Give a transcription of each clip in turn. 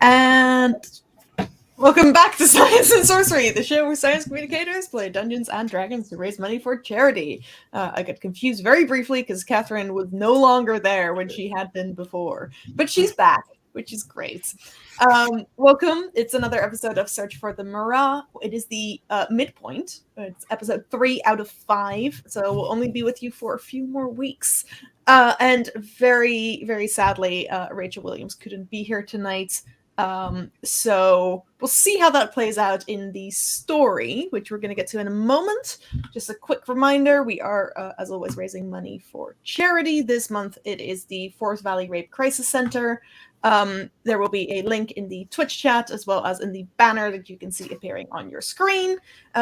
And welcome back to Science and Sorcery, the show where science communicators play Dungeons and Dragons to raise money for charity. I got confused very briefly because Catherine was no longer there when she had been before, but she's back, which is great. Welcome. It's another episode of Search for the Merah. It is the midpoint. It's episode 3 out of 5, so we'll only be with you for a few more weeks. And very, very sadly, Rachel Williams couldn't be here tonight. So we'll see how that plays out in the story, which we're going to get to in a moment. Just a quick reminder, we are, as always, raising money for charity. This month it is the Forest Valley Rape Crisis Center. There will be a link in the Twitch chat as well as in the banner that you can see appearing on your screen.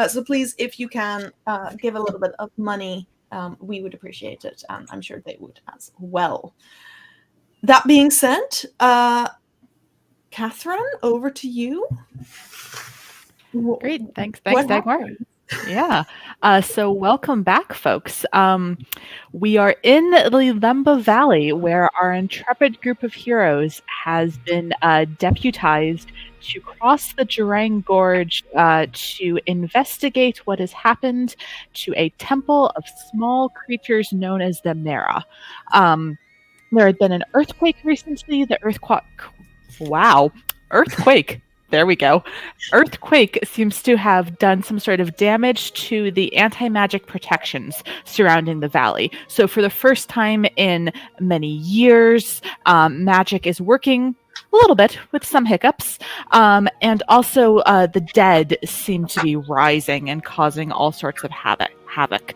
So please, if you can, give a little bit of money. We would appreciate it, and I'm sure they would as well. That being said, Catherine, over to you. Great, thanks, Dagmar. Yeah, so welcome back, folks. We are in the Lembah Valley, where our intrepid group of heroes has been deputized to cross the Jurang Gorge to investigate what has happened to a temple of small creatures known as the Merah. There had been an earthquake recently. Earthquake. There we go. Earthquake seems to have done some sort of damage to the anti-magic protections surrounding the valley. So for the first time in many years, magic is working a little bit with some hiccups. And also the dead seem to be rising and causing all sorts of havoc.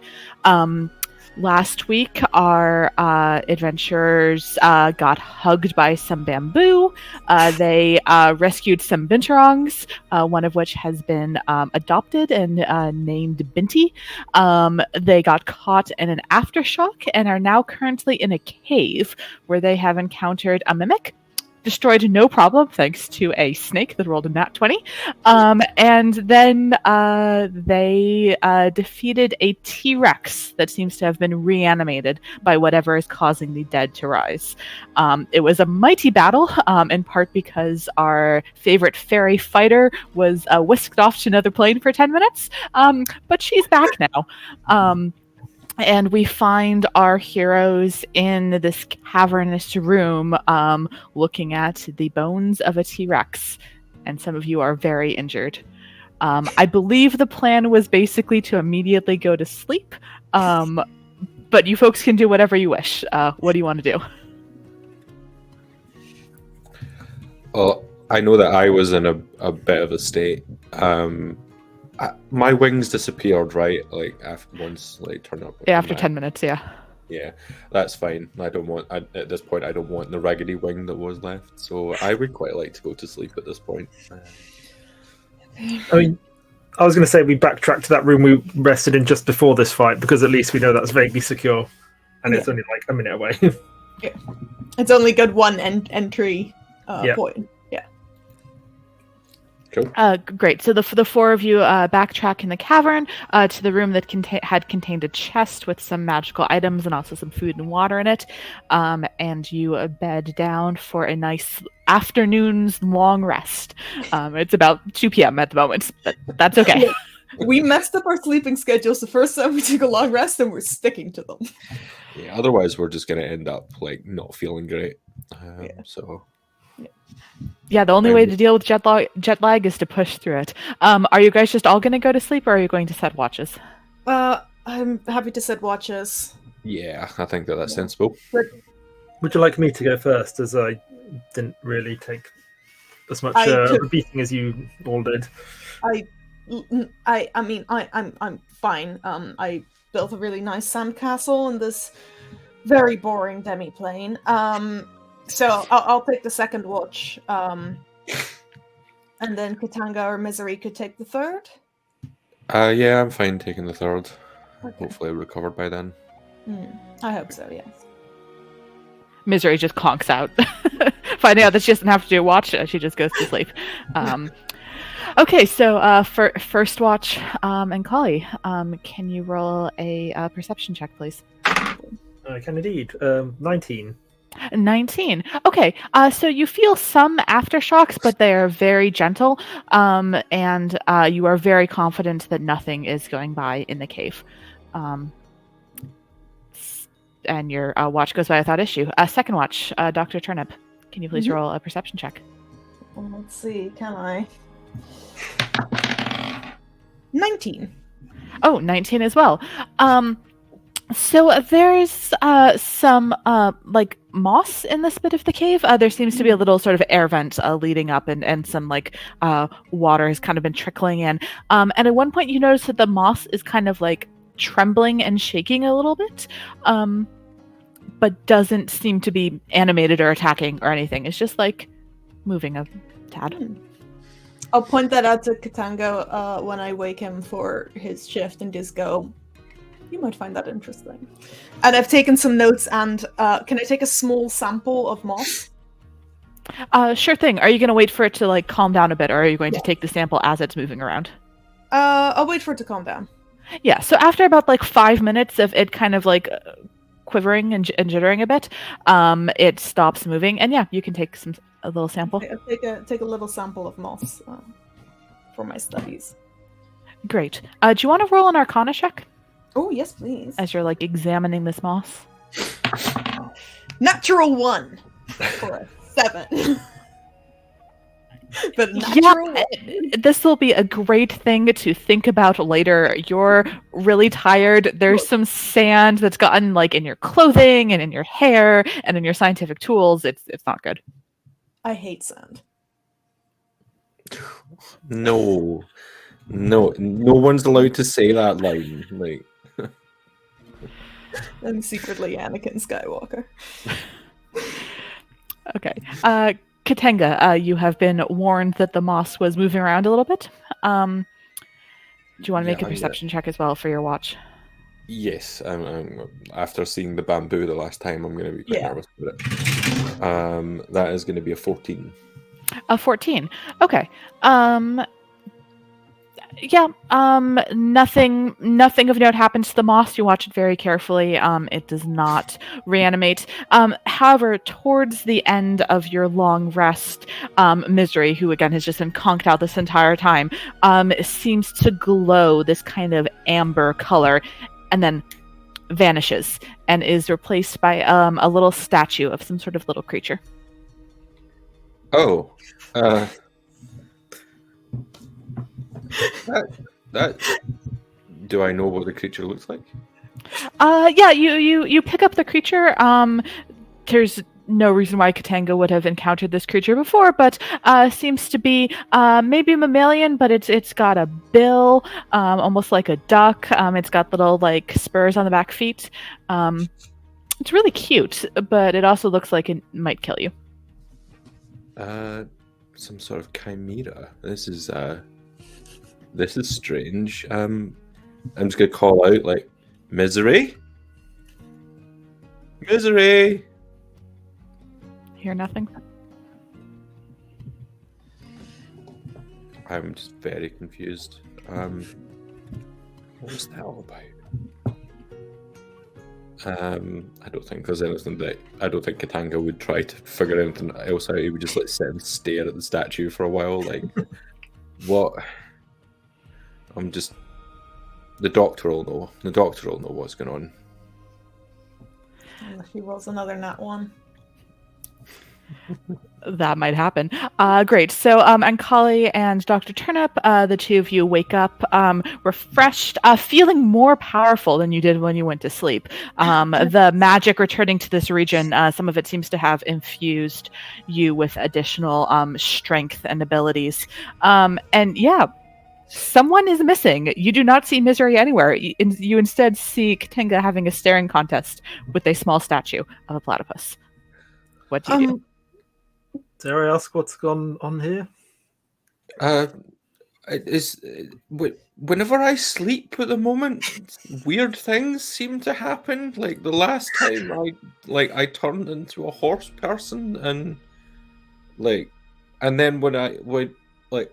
Last week, our adventurers got hugged by some bamboo. They rescued some binturongs, one of which has been adopted and named Binti. They got caught in an aftershock and are now currently in a cave where they have encountered a mimic. Destroyed no problem, thanks to a snake that rolled a nat 20. And then they defeated a T-Rex that seems to have been reanimated by whatever is causing the dead to rise. It was a mighty battle, in part because our favorite fairy fighter was whisked off to another plane for 10 minutes, but she's back now. And we find our heroes in this cavernous room looking at the bones of a T-Rex. And some of you are very injured. I believe the plan was basically to immediately go to sleep. But you folks can do whatever you wish. What do you want to do? Well, I know that I was in a bit of a state. My wings disappeared, right? Like once Turnip. Yeah, after 10 minutes, yeah. Yeah, that's fine. At this point, I don't want the raggedy wing that was left. So I would quite like to go to sleep at this point. I mean, I was going to say we backtracked to that room we rested in just before this fight because at least we know that's vaguely secure, and it's only like a minute away. Yeah, it's only got one entry point. Cool. Great. So the four of you backtrack in the cavern to the room that had contained a chest with some magical items and also some food and water in it. And you bed down for a nice afternoon's long rest. It's about 2 p.m. at the moment, but that's okay. We messed up our sleeping schedules the first time we took a long rest, and we're sticking to them. Yeah. Otherwise, we're just going to end up not feeling great. So. Yeah, the only way to deal with jet lag is to push through it. Are you guys just all going to go to sleep, or are you going to set watches? I'm happy to set watches. Yeah, I think that's sensible. Would you like me to go first, as I didn't really take as much beating as you all did? I mean, I'm fine. I built a really nice sandcastle in this very boring demi-plane. So I'll take the second watch, and then Ketanga or Misery could take the third. Yeah, I'm fine taking the third. Okay. Hopefully I've recovered by then. I hope so, yes. Misery just conks out. Finding out that she doesn't have to do a watch, she just goes to sleep. Okay, so for first watch, Ankali, can you roll a perception check, please? I can indeed. 19. 19. Okay, so you feel some aftershocks, but they are very gentle, and you are very confident that nothing is going by in the cave. And your watch goes by without issue. Second watch, Dr. Turnip, can you please roll a perception check? Well, let's see, can I? 19. Oh, 19 as well. So there's some like moss in this bit of the cave. There seems to be a little sort of air vent leading up, and some like water has kind of been trickling in. And at one point, you notice that the moss is kind of like trembling and shaking a little bit, but doesn't seem to be animated or attacking or anything. It's just like moving a tad. I'll point that out to Ketanga when I wake him for his shift and just go, you might find that interesting. And I've taken some notes, and can I take a small sample of moss? Sure thing. Are you going to wait for it to like calm down a bit, or are you going to take the sample as it's moving around? I'll wait for it to calm down. Yeah, so after about like 5 minutes of it kind of like quivering and jittering a bit, it stops moving, and yeah, you can take a little sample. Okay, I'll take a little sample of moss for my studies. Great. Do you want to roll an Arcana check? Oh, yes, please. As you're like examining this moss. Natural 1 for a 7. But natural this will be a great thing to think about later. You're really tired. There's some sand that's gotten like in your clothing and in your hair and in your scientific tools. It's not good. I hate sand. No one's allowed to say that line. Like, I'm secretly Anakin Skywalker. Okay. Ketanga, you have been warned that the moss was moving around a little bit. Do you want to make a perception check as well for your watch? Yes. After seeing the bamboo the last time, I'm going to be quite nervous about it. That is going to be a 14. A 14. Okay. Nothing of note happens to the moss. You watch it very carefully. It does not reanimate. However, towards the end of your long rest, Misery, who again has just been conked out this entire time, seems to glow this kind of amber color, and then vanishes and is replaced by a little statue of some sort of little creature. Oh. That do I know what the creature looks like? Yeah, you pick up the creature. There's no reason why Ketanga would have encountered this creature before, but seems to be maybe mammalian, but it's got a bill, almost like a duck. It's got little like spurs on the back feet. It's really cute, but it also looks like it might kill you. Some sort of chimera. This is strange. I'm just gonna call out like Misery. Hear nothing? I'm just very confused. What was that all about? I don't think there's anything that I don't think Ketanga would try to figure anything else out. He would just like sit and stare at the statue for a while, like what? The doctor will know. The doctor will know what's going on. Unless he rolls another nat 1. That might happen. Great. So Ankali and Dr. Turnip, the two of you wake up refreshed, feeling more powerful than you did when you went to sleep. The magic returning to this region, some of it seems to have infused you with additional strength and abilities. And yeah, someone is missing. You do not see Misery anywhere. You instead see Ketanga having a staring contest with a small statue of a platypus. What do you do? Dare I ask what's gone on here? Whenever I sleep at the moment, weird things seem to happen. Like the last time I turned into a horse person, and then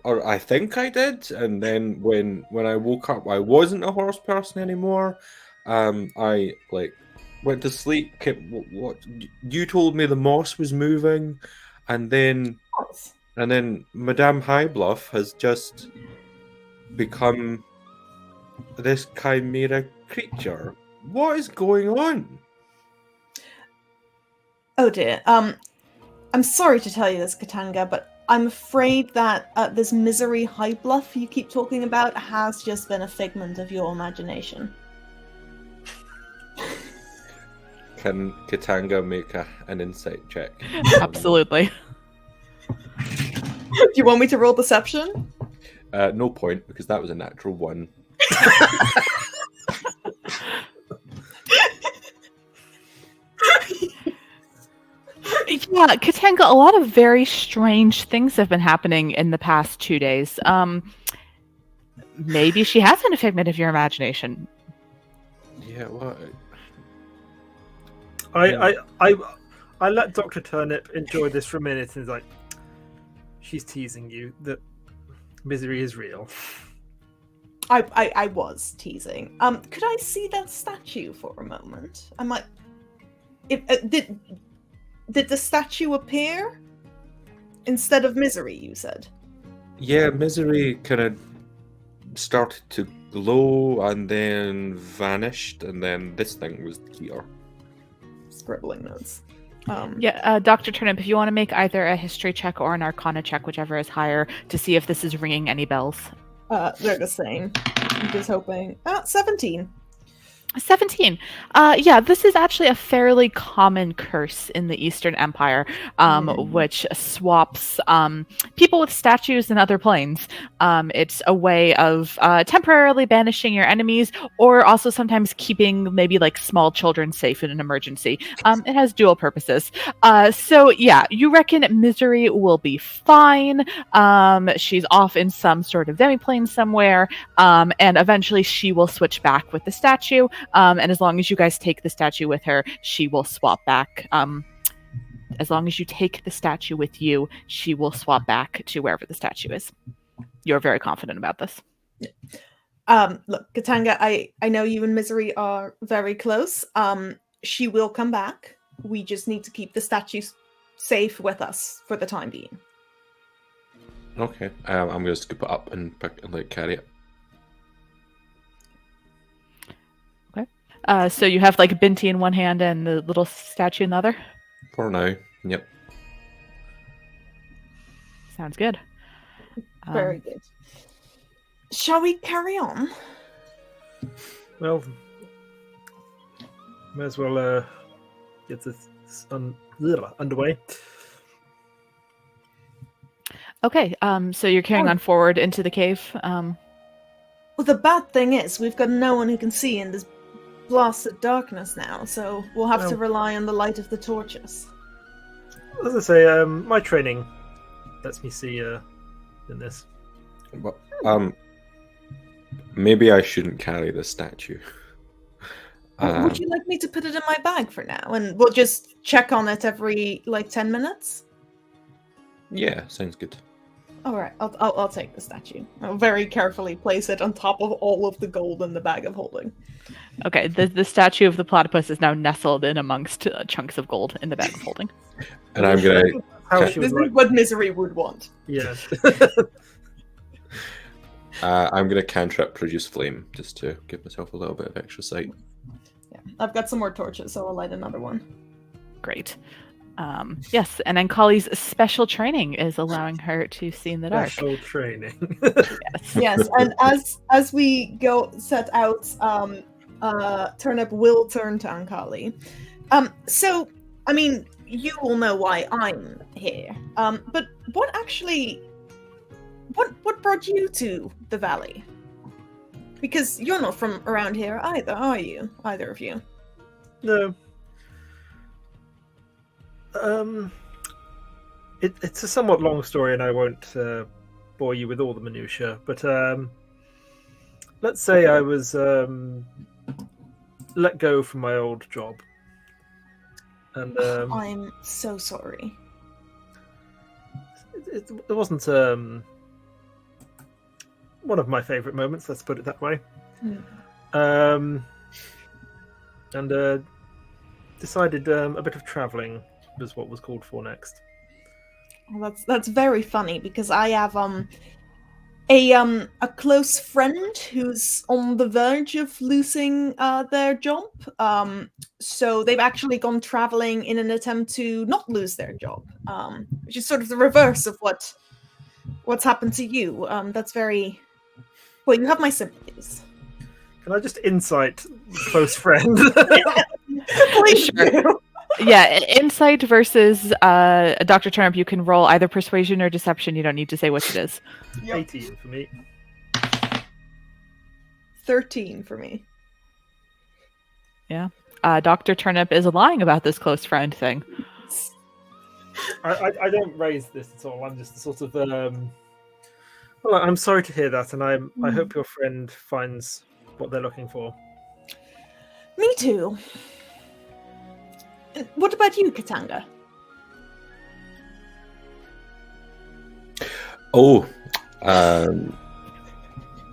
or I think I did, and then when I woke up, I wasn't a horse person anymore. I went to sleep. What? You told me the moss was moving, and then Madame Highbluff has just become this chimera creature. What is going on? Oh dear. I'm sorry to tell you this, Ketanga, but I'm afraid that this misery high bluff you keep talking about has just been a figment of your imagination. Can Ketanga make an insight check? Absolutely. Do you want me to roll deception? No point, because that was a natural 1. Yeah, Ketanga, a lot of very strange things have been happening in the past 2 days. Maybe she has been a figment of your imagination. Yeah, what? I let Dr. Turnip enjoy this for a minute, and he's like, she's teasing you. That misery is real. I was teasing. Could I see that statue for a moment? I might. Did the statue appear instead of misery? You said. Yeah, misery kind of started to glow and then vanished, and then this thing was here. Scribbling notes. Yeah, Dr. Turnip, if you want to make either a history check or an arcana check, whichever is higher, to see if this is ringing any bells. They're the same. I'm just hoping. 17. 17. Yeah, this is actually a fairly common curse in the Eastern Empire, which swaps people with statues in other planes. It's a way of temporarily banishing your enemies, or also sometimes keeping maybe like small children safe in an emergency. It has dual purposes. So yeah, you reckon Misery will be fine. She's off in some sort of demiplane somewhere, and eventually she will switch back with the statue. And as long as you guys take the statue with her, she will swap back. As long as you take the statue with you, she will swap back to wherever the statue is. You're very confident about this. Look, Ketanga, I know you and Misery are very close. She will come back. We just need to keep the statue safe with us for the time being. Okay, I'm going to scoop it up and carry it. So you have like Binti in one hand and the little statue in the other? For now, yep. Sounds good. Very good. Shall we carry on? Well, may as well get this underway. Okay, so you're carrying on forward into the cave. Well, the bad thing is we've got no one who can see in this blasted darkness now, so we'll have to rely on the light of the torches. As I say, my training lets me see in this. Well, maybe I shouldn't carry the statue. Would you like me to put it in my bag for now, and we'll just check on it every 10 minutes? Yeah, sounds good. All right, I'll take the statue. I'll very carefully place it on top of all of the gold in the bag of holding. Okay, the statue of the platypus is now nestled in amongst chunks of gold in the bag of holding. And I'm gonna. This is what Misery would want. Yeah. I'm gonna cantrip produce flame just to give myself a little bit of extra sight. Yeah, I've got some more torches, so I'll light another one. Great. Yes, and Ankali's special training is allowing her to see in the dark. Special training. Yes, and as we go set out, Turnip will turn to Ankali. So, I mean, you all know why I'm here. But what brought you to the valley? Because you're not from around here either, are you? Either of you? No. It's a somewhat long story, and I won't bore you with all the minutiae. But let's say I was let go from my old job, and I'm so sorry. It wasn't one of my favorite moments. Let's put it that way. Mm. And decided a bit of travelling was what was called for next. Well, that's very funny because I have a close friend who's on the verge of losing their job. So they've actually gone traveling in an attempt to not lose their job, which is sort of the reverse of what's happened to you. That's very well. You have my sympathies. Can I just insight close friend? Please Sure. do. Yeah, insight versus Dr. Turnip. You can roll either persuasion or deception. You don't need to say which it is. Yep. 18 for me. 13 for me. Yeah. Dr. Turnip is lying about this close friend thing. I don't raise this at all. I'm just sort of well, I'm sorry to hear that, and I hope your friend finds what they're looking for. Me too. What about you, Ketanga? Oh,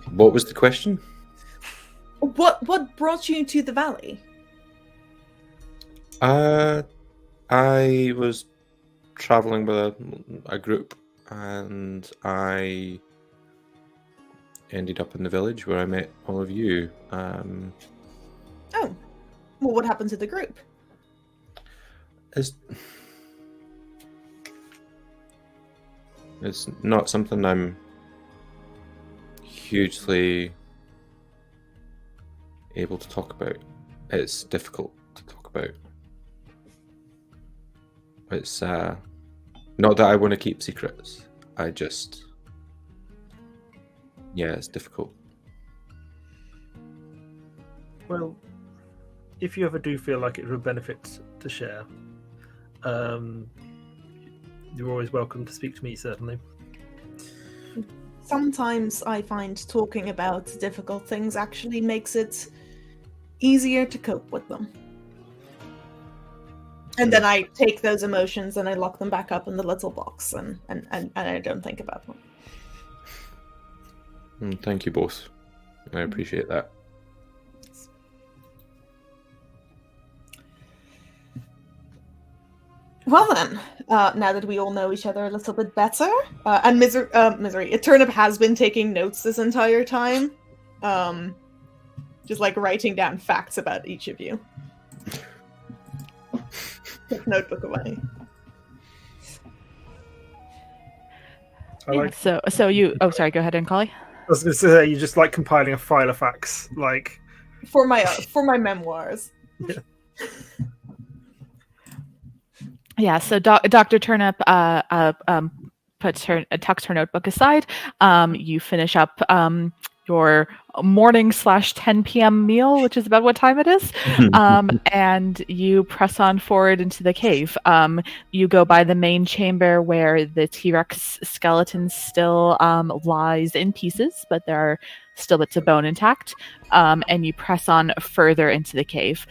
what was the question? What brought you to the valley? I was traveling with a group, and I ended up in the village where I met all of you. Oh, well, what happened to the group? It's not something I'm hugely able to talk about. It's difficult to talk about. It's not that I want to keep secrets. It's difficult. Well, if you ever do feel like it would benefit to share, you're always welcome to speak to me, certainly. Sometimes I find talking about difficult things actually makes it easier to cope with them. And then I take those emotions and I lock them back up in the little box and I don't think about them. Thank you both. I appreciate that. Well then, now that we all know each other a little bit better, and Misery, Turnip has been taking notes this entire time, just like writing down facts about each of you. Notebook away. So you. Oh, sorry. Go ahead, Ankali. I was going to say you're just like compiling a file of facts, like for my memoirs. Yeah. Yeah, so Dr. Turnip tucks her notebook aside. You finish up your morning / 10 p.m. meal, which is about what time it is, and you press on forward into the cave. You go by the main chamber where the T-Rex skeleton still lies in pieces, but there are still bits of bone intact, and you press on further into the cave.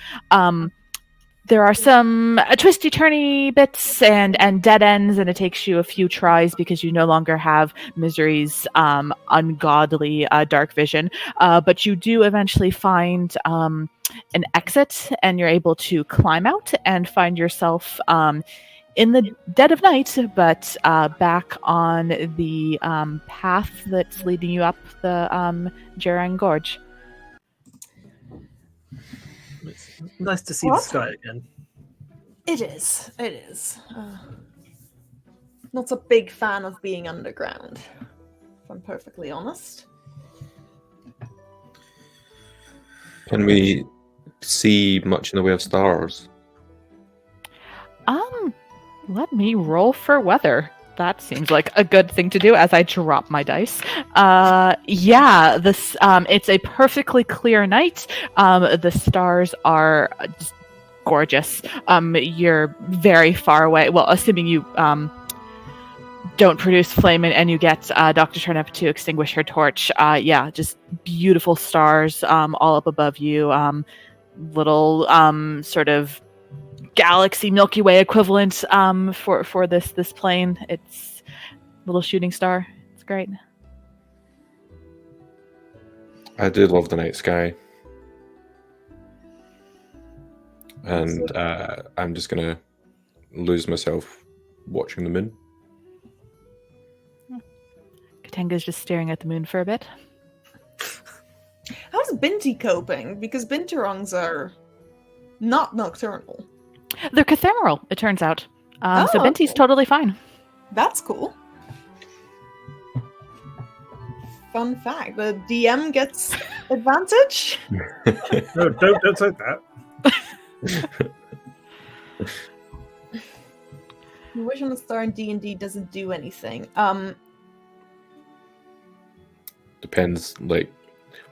There are some twisty-turny bits and dead ends, and it takes you a few tries because you no longer have Misery's ungodly dark vision. But you do eventually find an exit, and you're able to climb out and find yourself in the dead of night, but back on the path that's leading you up the Jerang Gorge. it's nice to see the sky again. It is. It is. Not a big fan of being underground, if I'm perfectly honest. Can we see much in the way of stars? Let me roll for weather. That seems like a good thing to do as I drop my dice. Yeah, this it's a perfectly clear night. The stars are just gorgeous. You're very far away. Well, assuming you don't produce flame and you get Dr. Turnip to extinguish her torch. Yeah, just beautiful stars all up above you. Little sort of galaxy Milky Way equivalent for this plane. It's a little shooting star. It's great. I do love the night sky. and I'm just gonna lose myself watching the moon. Ketanga's just staring at the moon for a bit. How's Binti coping? Because binturongs are not nocturnal. They're cathemeral, it turns out. So Oh, Binti's okay. totally fine. That's cool. Fun fact: the DM gets advantage. No, don't say that. You wish on a star in D&D doesn't do anything. Depends. Like,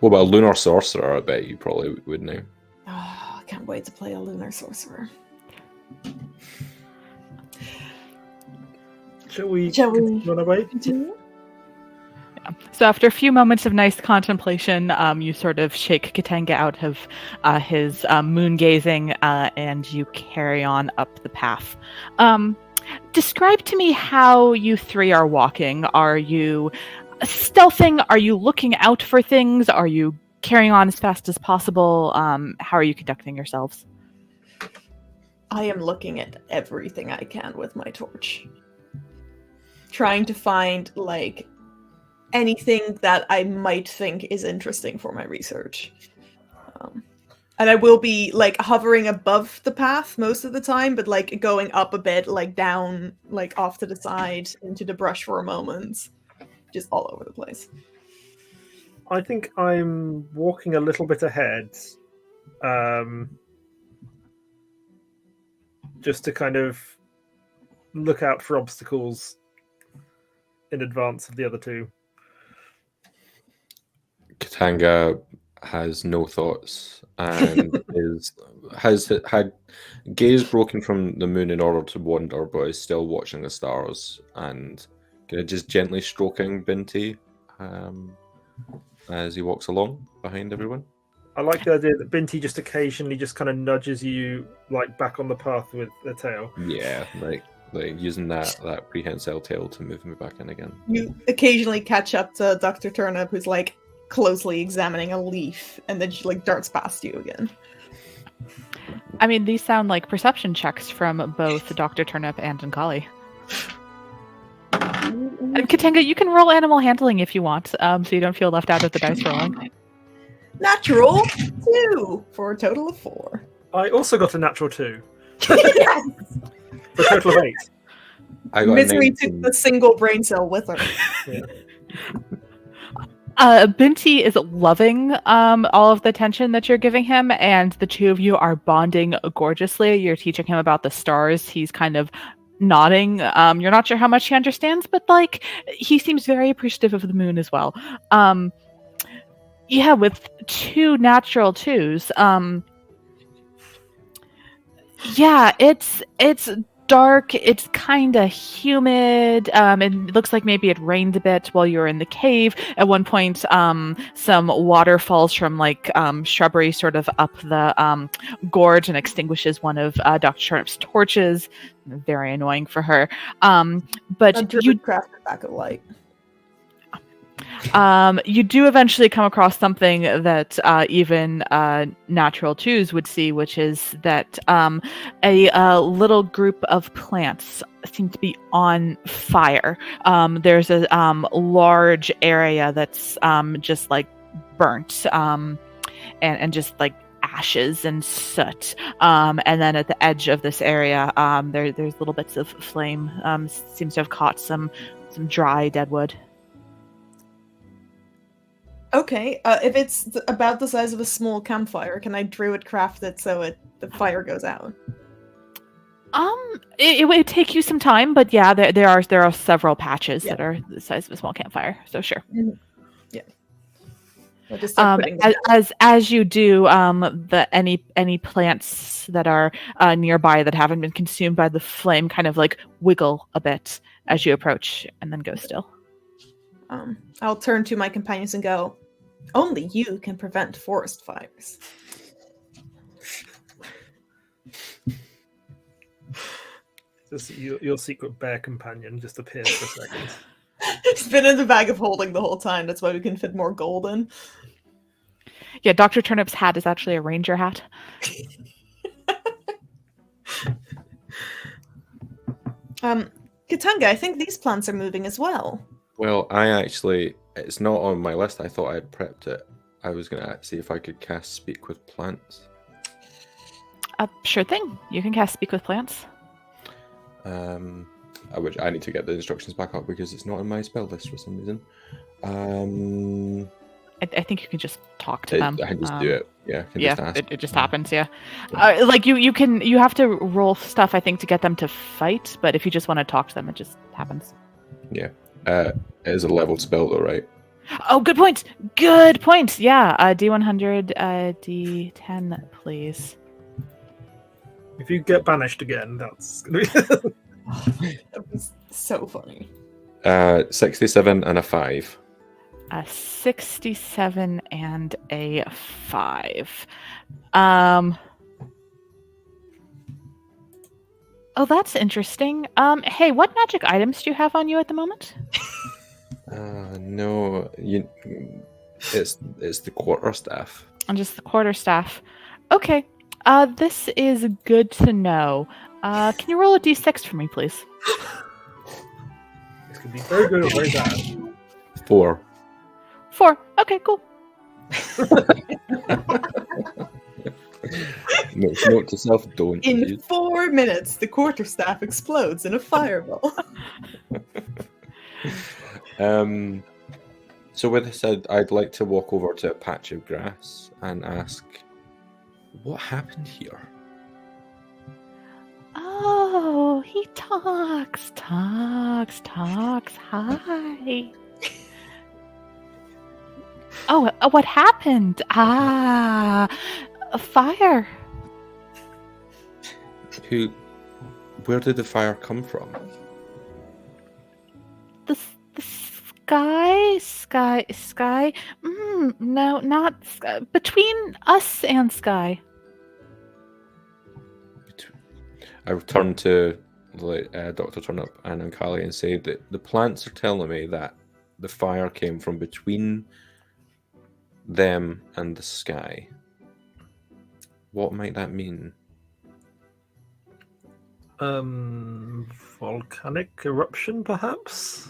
what about a lunar sorcerer? I bet you probably would know. I can't wait to play a lunar sorcerer. Shall we Continue run away? Continue? So after a few moments of nice contemplation, you sort of shake Ketanga out of his moon gazing, and you carry on up the path. Describe to me how you three are walking. Are you stealthing? Are you looking out for things? Are you carrying on as fast as possible? How are you conducting yourselves? I am looking at everything I can with my torch. Trying to find, like, anything that I might think is interesting for my research. And I will be, like, hovering above the path most of the time, but, like, going up a bit, like, down, like, off to the side, into the brush for a moment. Just all over the place. I think I'm walking a little bit ahead. Just to kind of look out for obstacles in advance of the other two. Ketanga has no thoughts and has had gaze broken from the moon in order to wander, but is still watching the stars and kind of just gently stroking Binti as he walks along behind everyone. I like the idea that Binti just occasionally just kind of nudges you like back on the path with their tail. Yeah, like using that prehensile tail to move me back in again. You occasionally catch up to Dr. Turnip, who's, like, closely examining a leaf, and then she, like, darts past you again. I mean, these sound like perception checks from both Dr. Turnip and Ankali. And Ketanga, you can roll animal handling if you want, so you don't feel left out of the dice rolling. Natural 2 for a total of 4. I also got a natural 2 Yes! for a total of 8. I got a Misery 19. took the single brain cell with her. Binti is loving all of the attention that you're giving him, and the two of you are bonding gorgeously. You're teaching him about the stars. He's kind of nodding. You're not sure how much he understands, but, like, he seems very appreciative of the moon as well. Yeah, with 2 natural 2s. Yeah, it's dark. It's kind of humid. It looks like maybe it rained a bit while you were in the cave. At one point, some water falls from, like, shrubbery sort of up the gorge and extinguishes one of Dr. Turnip's torches. Very annoying for her. But you crafted back of light. You do eventually come across something that even natural 2s would see, which is that a little group of plants seem to be on fire. There's a large area that's just, like, burnt and just, like, ashes and soot. And then at the edge of this area, there's little bits of flame. Seems to have caught some dry dead wood. Okay, if it's about the size of a small campfire, can I druid craft it so the fire goes out? It would take you some time, but yeah, there are several patches that are the size of a small campfire, so sure. Mm-hmm. Yeah. I'll just start putting as you do, any plants that are nearby that haven't been consumed by the flame kind of, like, wiggle a bit as you approach, and then go still. I'll turn to my companions and go, only you can prevent forest fires. Just your secret bear companion just appears for a second. It's been in the bag of holding the whole time. That's why we can fit more gold in. Yeah, Dr. Turnip's hat is actually a ranger hat. Ketanga, I think these plants are moving as well. Well, it's not on my list. I thought I had prepped it. I was going to see if I could cast Speak with Plants. Sure thing. You can cast Speak with Plants. I need to get the instructions back up because it's not in my spell list for some reason. I think you can just talk to them. I can just do it. Yeah, just ask. It just happens. Yeah, like you have to roll stuff, I think, to get them to fight. But if you just want to talk to them, it just happens. Yeah, it is a leveled spell though, right? Oh, good point. Good point. Yeah, D100, D10, please. If you get banished again, that's gonna be. That was so funny. 67 and a 5. A 67 and a 5. Oh, that's interesting. Hey, what magic items do you have on you at the moment? No, it's the quarterstaff. And just the quarterstaff. Okay. This is good to know. Can you roll a d6 for me, please? This could be very good or very bad. 4. 4. Okay, cool. Note to self, don't. In 4 minutes, the quarterstaff explodes in a fireball. So with this said, I'd like to walk over to a patch of grass and ask, what happened here? Oh, he talks. Hi. Oh, what happened? A fire. Where did the fire come from? The sky. No, not sky. Between us and sky. I return to Dr. Turnip and Ankali and say that the plants are telling me that the fire came from between them and the sky. What might that mean? Volcanic eruption, perhaps?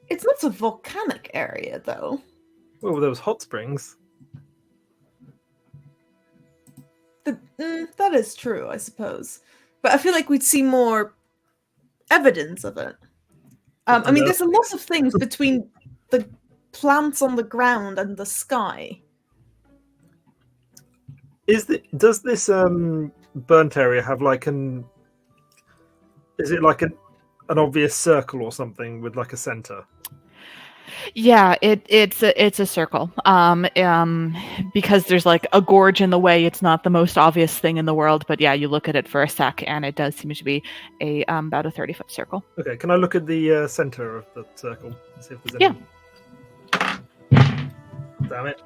It's not a volcanic area, though. Well, there was hot springs. That is true, I suppose. But I feel like we'd see more evidence of it. I mean, there's a lot of things between the plants on the ground and the sky. Does this burnt area have like is it like an obvious circle or something with like a center? Yeah, it's a circle. Because there's like a gorge in the way. It's not the most obvious thing in the world, but yeah, you look at it for a sec, and it does seem to be about a 30-foot circle. Okay, can I look at the center of the circle? See if there's any... Yeah. Damn it.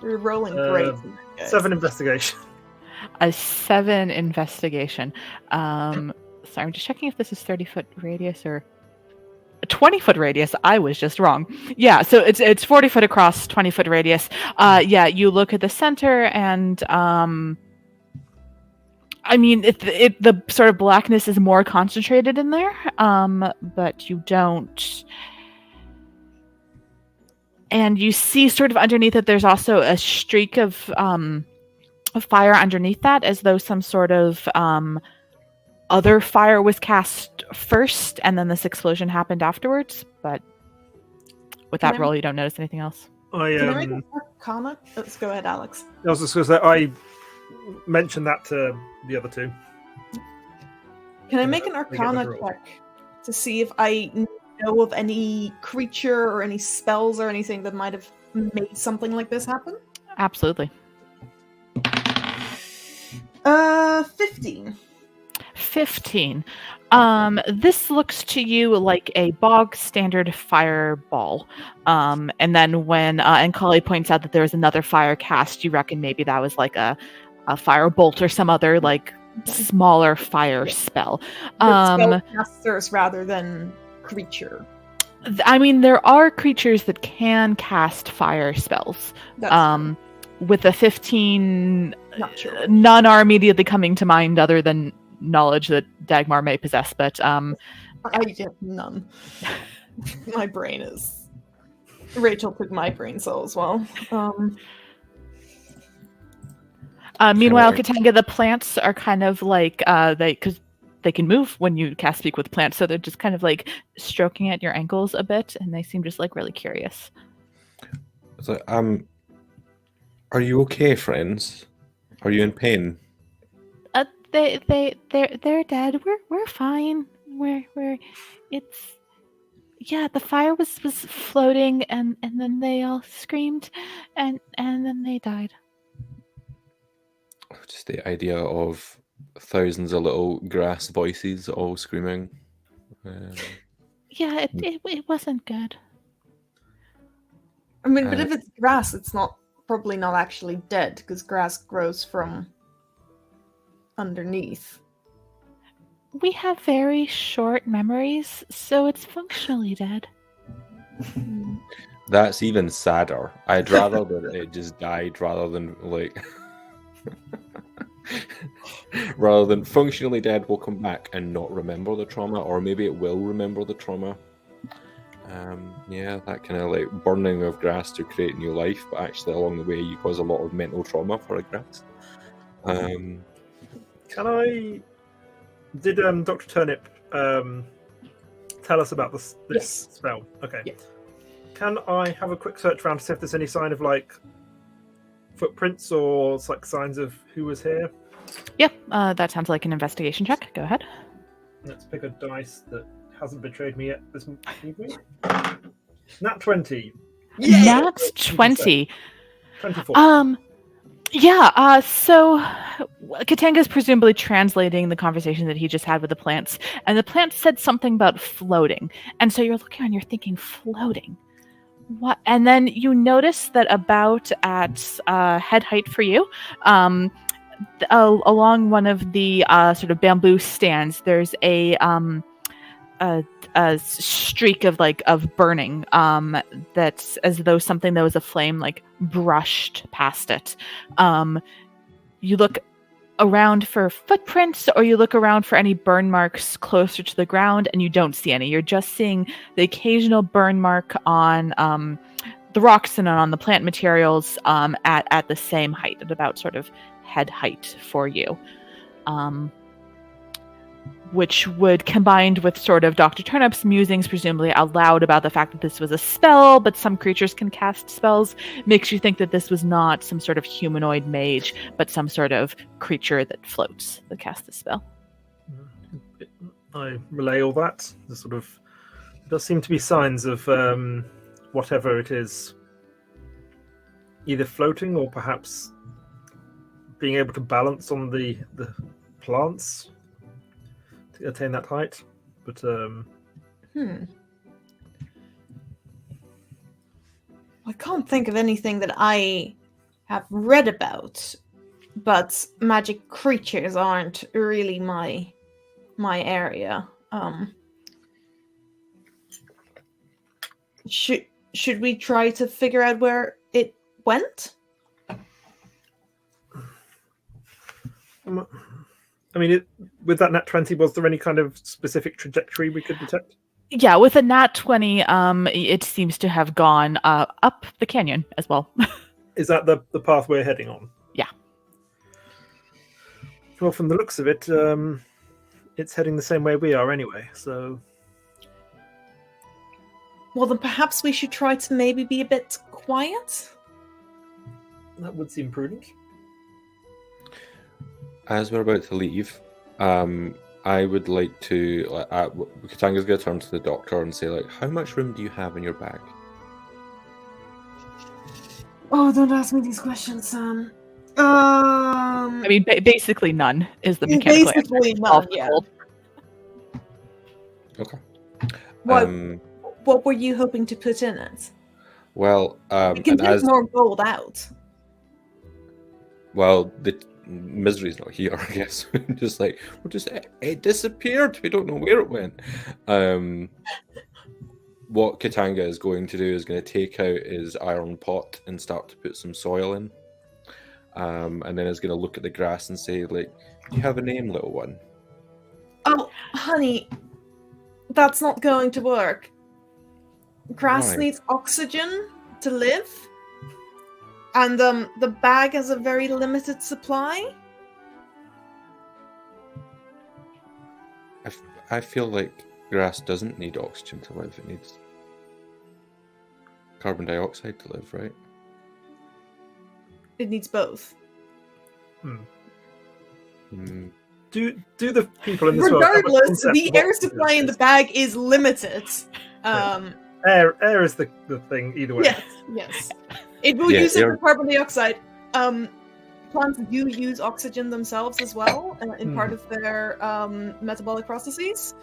We're rolling great. 7 investigation. A 7 investigation. Sorry, I'm just checking if this is 30-foot radius or 20-foot radius. I was just wrong. Yeah, so it's 40 foot across, 20-foot radius. Yeah, you look at the center, and I mean, the sort of blackness is more concentrated in there, but you don't. And you see, sort of underneath it, there's also a streak of fire underneath that, as though some sort of other fire was cast first, and then this explosion happened afterwards. But with that roll, you don't notice anything else. Can I make an Arcana? Let's go ahead, Alex. I was just going to say, I mentioned that to the other two. Can I make an Arcana check to see if I know of any creature or any spells or anything that might have made something like this happen? Absolutely. 15. 15. This looks to you like a bog standard fireball. And then when Ankali points out that there was another fire cast, you reckon maybe that was like a fire bolt or some other like smaller fire spell. Spellcasters rather than creature. I mean, there are creatures that can cast fire spells. with a 15, Not sure. none are immediately coming to mind other than knowledge that Dagmar may possess, but I get none. My brain is. Rachel took my brain cell as well. Meanwhile, Kinda- Ketanga, the plants are kind of like because they can move when you cast speak with plants, so they're just kind of like stroking at your ankles a bit, and they seem just like really curious. So, are you okay, friends? Are you in pain? They're dead. We're fine. It's yeah. The fire was floating, and then they all screamed, and then they died. Just the idea of thousands of little grass voices all screaming. Yeah, it wasn't good. I mean, but if it's grass, it's probably not actually dead, because grass grows from underneath. We have very short memories, so it's functionally dead. That's even sadder. I'd rather that it just died rather than like rather than functionally dead will come back and not remember the trauma, or maybe it will remember the trauma. Yeah, that kind of like burning of grass to create new life, but actually along the way you cause a lot of mental trauma for a grass. Did Dr. Turnip tell us about this Yes. spell? Okay. Yeah. Can I have a quick search around to see if there's any sign of like footprints or like signs of who was here? Yep, that sounds like an investigation check. Go ahead. Let's pick a dice that hasn't betrayed me yet this evening. Nat 20. Nat 20. 24. Yeah, so Ketanga's presumably translating the conversation that he just had with the plants, and the plants said something about floating. And so you're looking around, you're thinking, floating? What? And then you notice that about at head height for you, along one of the sort of bamboo stands, there's a streak of burning that's as though something that was a flame like brushed past it. You look around for footprints, or you look around for any burn marks closer to the ground, and you don't see any. You're just seeing the occasional burn mark on the rocks and on the plant materials at the same height, at about sort of head height for you. Which would, combined with sort of Dr. Turnip's musings, presumably out loud about the fact that this was a spell, but some creatures can cast spells, makes you think that this was not some sort of humanoid mage, but some sort of creature that floats that cast the spell. I relay all that. There does seem to be signs of whatever it is, either floating or perhaps being able to balance on the plants to attain that height, but I can't think of anything that I have read about, but magic creatures aren't really my area. Should we try to figure out where it went? I mean, with that nat 20, was there any kind of specific trajectory we could detect? Yeah, with a nat 20, it seems to have gone up the canyon as well. Is that the path we're heading on? Yeah. Well, from the looks of it, it's heading the same way we are anyway, so... Well, then perhaps we should try to maybe be a bit quiet? That would seem prudent. As we're about to leave, I would like to... Katanga's going to turn to the doctor and say, like, how much room do you have in your bag? Oh, don't ask me these questions, Sam. I mean, basically none is the mechanical answer. Basically none, yeah. Okay. What were you hoping to put in it? Well, We can take more gold out. Well, the misery's not here, I guess. Just like, it disappeared. We don't know where it went. What Ketanga is going to do is going to take out his iron pot and start to put some soil in. and then is going to look at the grass and say, like, "Do you have a name, little one?" Oh, honey, that's not going to work. Grass Why? needs oxygen to live, and the bag has a very limited supply. I feel like grass doesn't need oxygen to live. It needs carbon dioxide to live, right? It needs both. Hmm. Do the people in this world have a Regardless, concept the of air oxygen? supply in the bag is limited. Air is the thing either way. Yes. It will Yeah, use it air- for carbon dioxide. Plants do use oxygen themselves as well in part of their metabolic processes,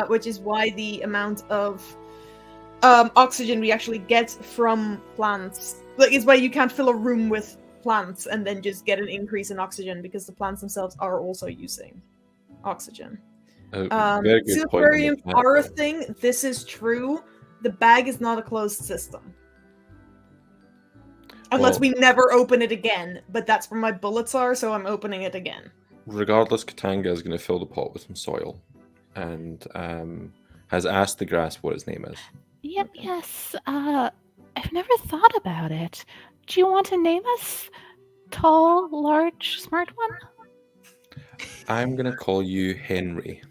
which is why the amount of oxygen we actually get from plants, like, is why you can't fill a room with plants and then just get an increase in oxygen, because the plants themselves are also using oxygen. Very good point. Silphariums are a thing. This is true. The bag is not a closed system. Unless we never open it again. But that's where my bullets are, so I'm opening it again. Regardless, Ketanga is going to fill the pot with some soil, and has asked the grass what its name is. Yep, yes. I've never thought about it. Do you want to name us? Tall, large, smart one? I'm going to call you Henry.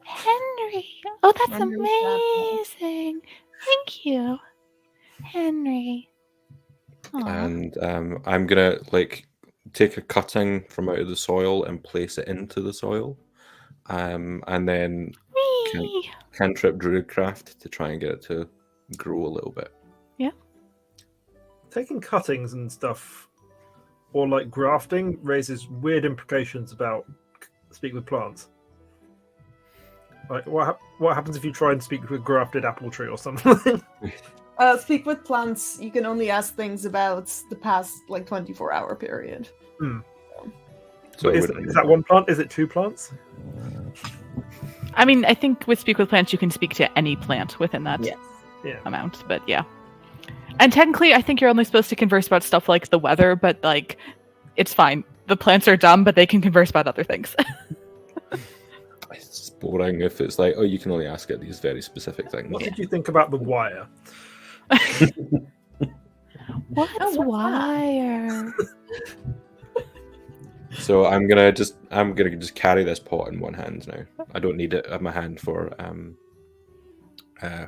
Henry! Oh, that's Henry amazing! Thank you, Henry. Aw. And I'm going to, like, take a cutting from out of the soil and place it into the soil. And then Whee! cantrip druidcraft to try and get it to grow a little bit. Yeah. Taking cuttings and stuff, or like grafting, raises weird implications about speak with plants. Like, what happens if you try and speak to a grafted apple tree or something? Speak with plants, you can only ask things about the past, like, 24-hour period. So is that one plant? Is it two plants? I mean, I think with Speak with Plants, you can speak to any plant within that amount, but yeah. And technically, I think you're only supposed to converse about stuff like the weather, but, like, it's fine. The plants are dumb, but they can converse about other things. It's just boring if it's like, oh, you can only ask it these very specific things. What did you think about the wire? What's wire? So I'm gonna just carry this pot in one hand now. I don't need it in my hand for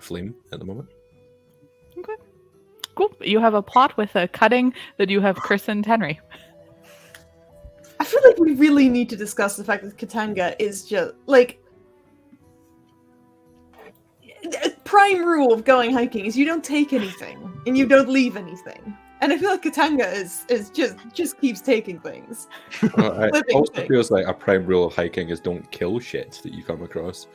flame at the moment. Okay. Cool. You have a pot with a cutting that you have christened Henry. I feel like we really need to discuss the fact that Ketanga is just, like... Prime rule of going hiking is you don't take anything, and you don't leave anything. And I feel like Ketanga is just keeps taking things. Well, it Living also things. feels like a prime rule of hiking is don't kill shit that you come across.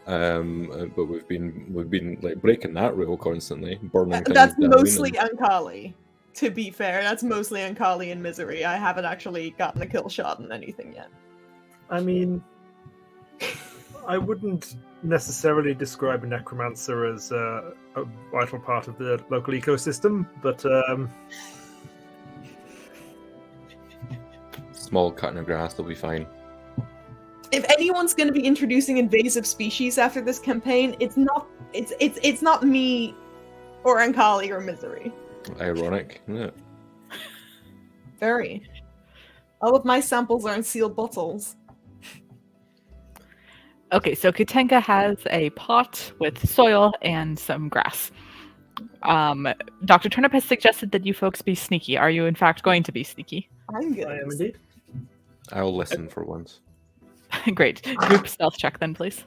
But we've been like breaking that rule constantly, burning things That's down mostly and- Ankali. To be fair, that's mostly Ankali and Misery. I haven't actually gotten a kill shot in anything yet. I mean, I wouldn't necessarily describe a necromancer as a vital part of the local ecosystem, but small cutting of grass will be fine. If anyone's going to be introducing invasive species after this campaign, it's not me or Ankali or Misery. Ironic, isn't it? Very. All of my samples are in sealed bottles. Okay, so Ketanga has a pot with soil and some grass. Dr. Turnip has suggested that you folks be sneaky. Are you in fact going to be sneaky? I'm good. I am indeed. I'll listen for once. Great. Group stealth check then, please.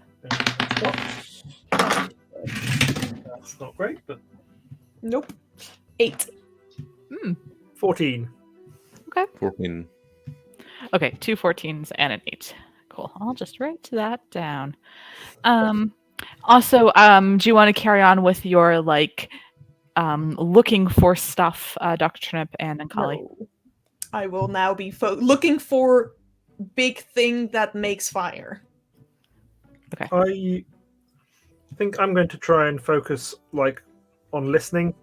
That's not great, but Nope. 8. 14. 14. Okay, 2 14s and an 8. Cool. I'll just write that down. Also, do you want to carry on with your, like, looking for stuff, Dr. Turnip and Ankali? No. I will now be looking for big thing that makes fire. Okay. I think I'm going to try and focus like on listening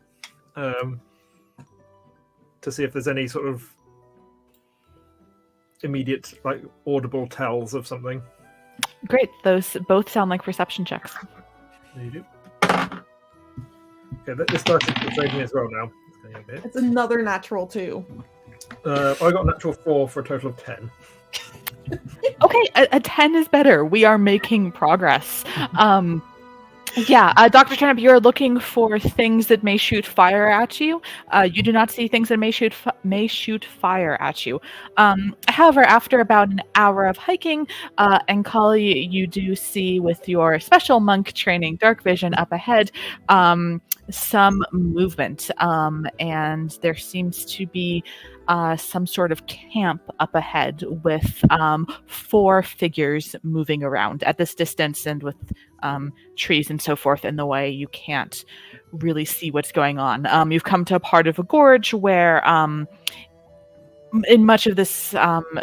to see if there's any sort of immediate, like, audible tells of something? Great. Those both sound like perception checks. There you do. Okay, this started saving as well now. It's going over here. It's another natural 2. I got a natural 4 for a total of 10. Okay, a 10 is better. We are making progress. Dr. Turnip, you're looking for things that may shoot fire at you. You do not see things that may shoot fire at you. However, after about an hour of hiking, Ankali, you do see with your special monk training dark vision up ahead some movement, and there seems to be some sort of camp up ahead with 4 figures moving around at this distance, and with trees and so forth in the way, you can't really see what's going on. You've come to a part of a gorge where in much of this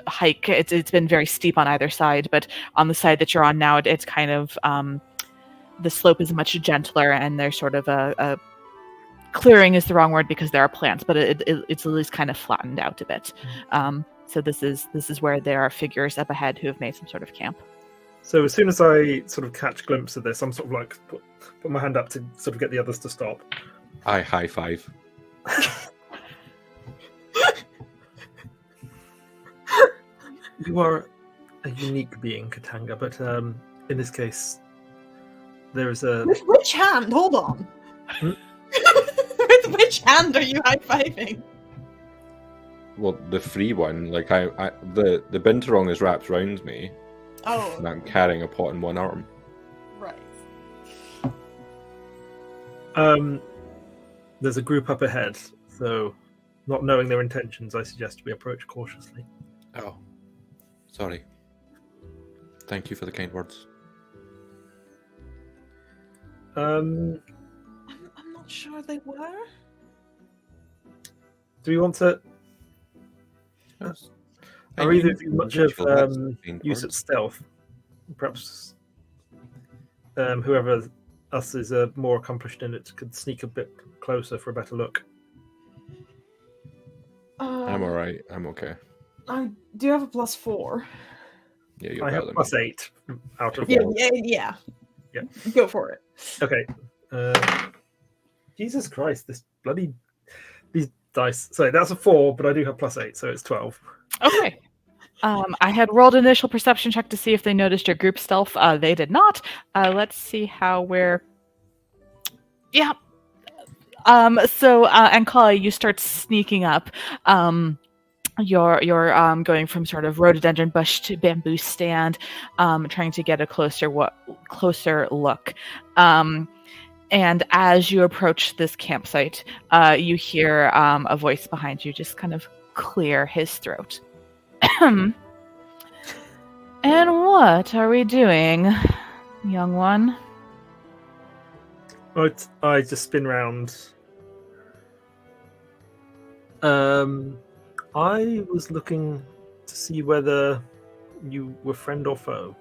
hike, it's been very steep on either side, but on the side that you're on now, it's kind of the slope is much gentler, and there's sort of a clearing is the wrong word because there are plants, but it's at least kind of flattened out a bit. So this is where there are figures up ahead who have made some sort of camp. So as soon as I sort of catch a glimpse of this, I'm sort of like put my hand up to sort of get the others to stop. I high five. You are a unique being, Ketanga, but in this case, there is a... With which hand? Hold on. With which hand are you high-fiving? Well, the free one, like the binturong is wrapped around me, Oh, and I'm carrying a pot in one arm. right. There's a group up ahead, so not knowing their intentions, I suggest we approach cautiously. Oh, sorry. Thank you for the kind words. I'm not sure they were. Do we want to... Yes. Are either of you much of Kind use of words. stealth? Perhaps whoever us is more accomplished in it could sneak a bit closer for a better look. I'm alright. I'm okay. I do have a +4. Yeah, you're I better have than me. +8 out of Yeah, 4. yeah. Yeah. Go for it. Okay. Jesus Christ, these dice. Sorry, that's a 4, but I do have +8, so it's 12. Okay. I had rolled an initial perception check to see if they noticed your group stealth. They did not. Let's see how we're... Yeah. So Ankali, you start sneaking up. You're going from sort of rhododendron bush to bamboo stand, trying to get a closer look. And as you approach this campsite, you hear a voice behind you just kind of clear his throat. And what are we doing, young one? I just spin round. I was looking to see whether you were friend or foe.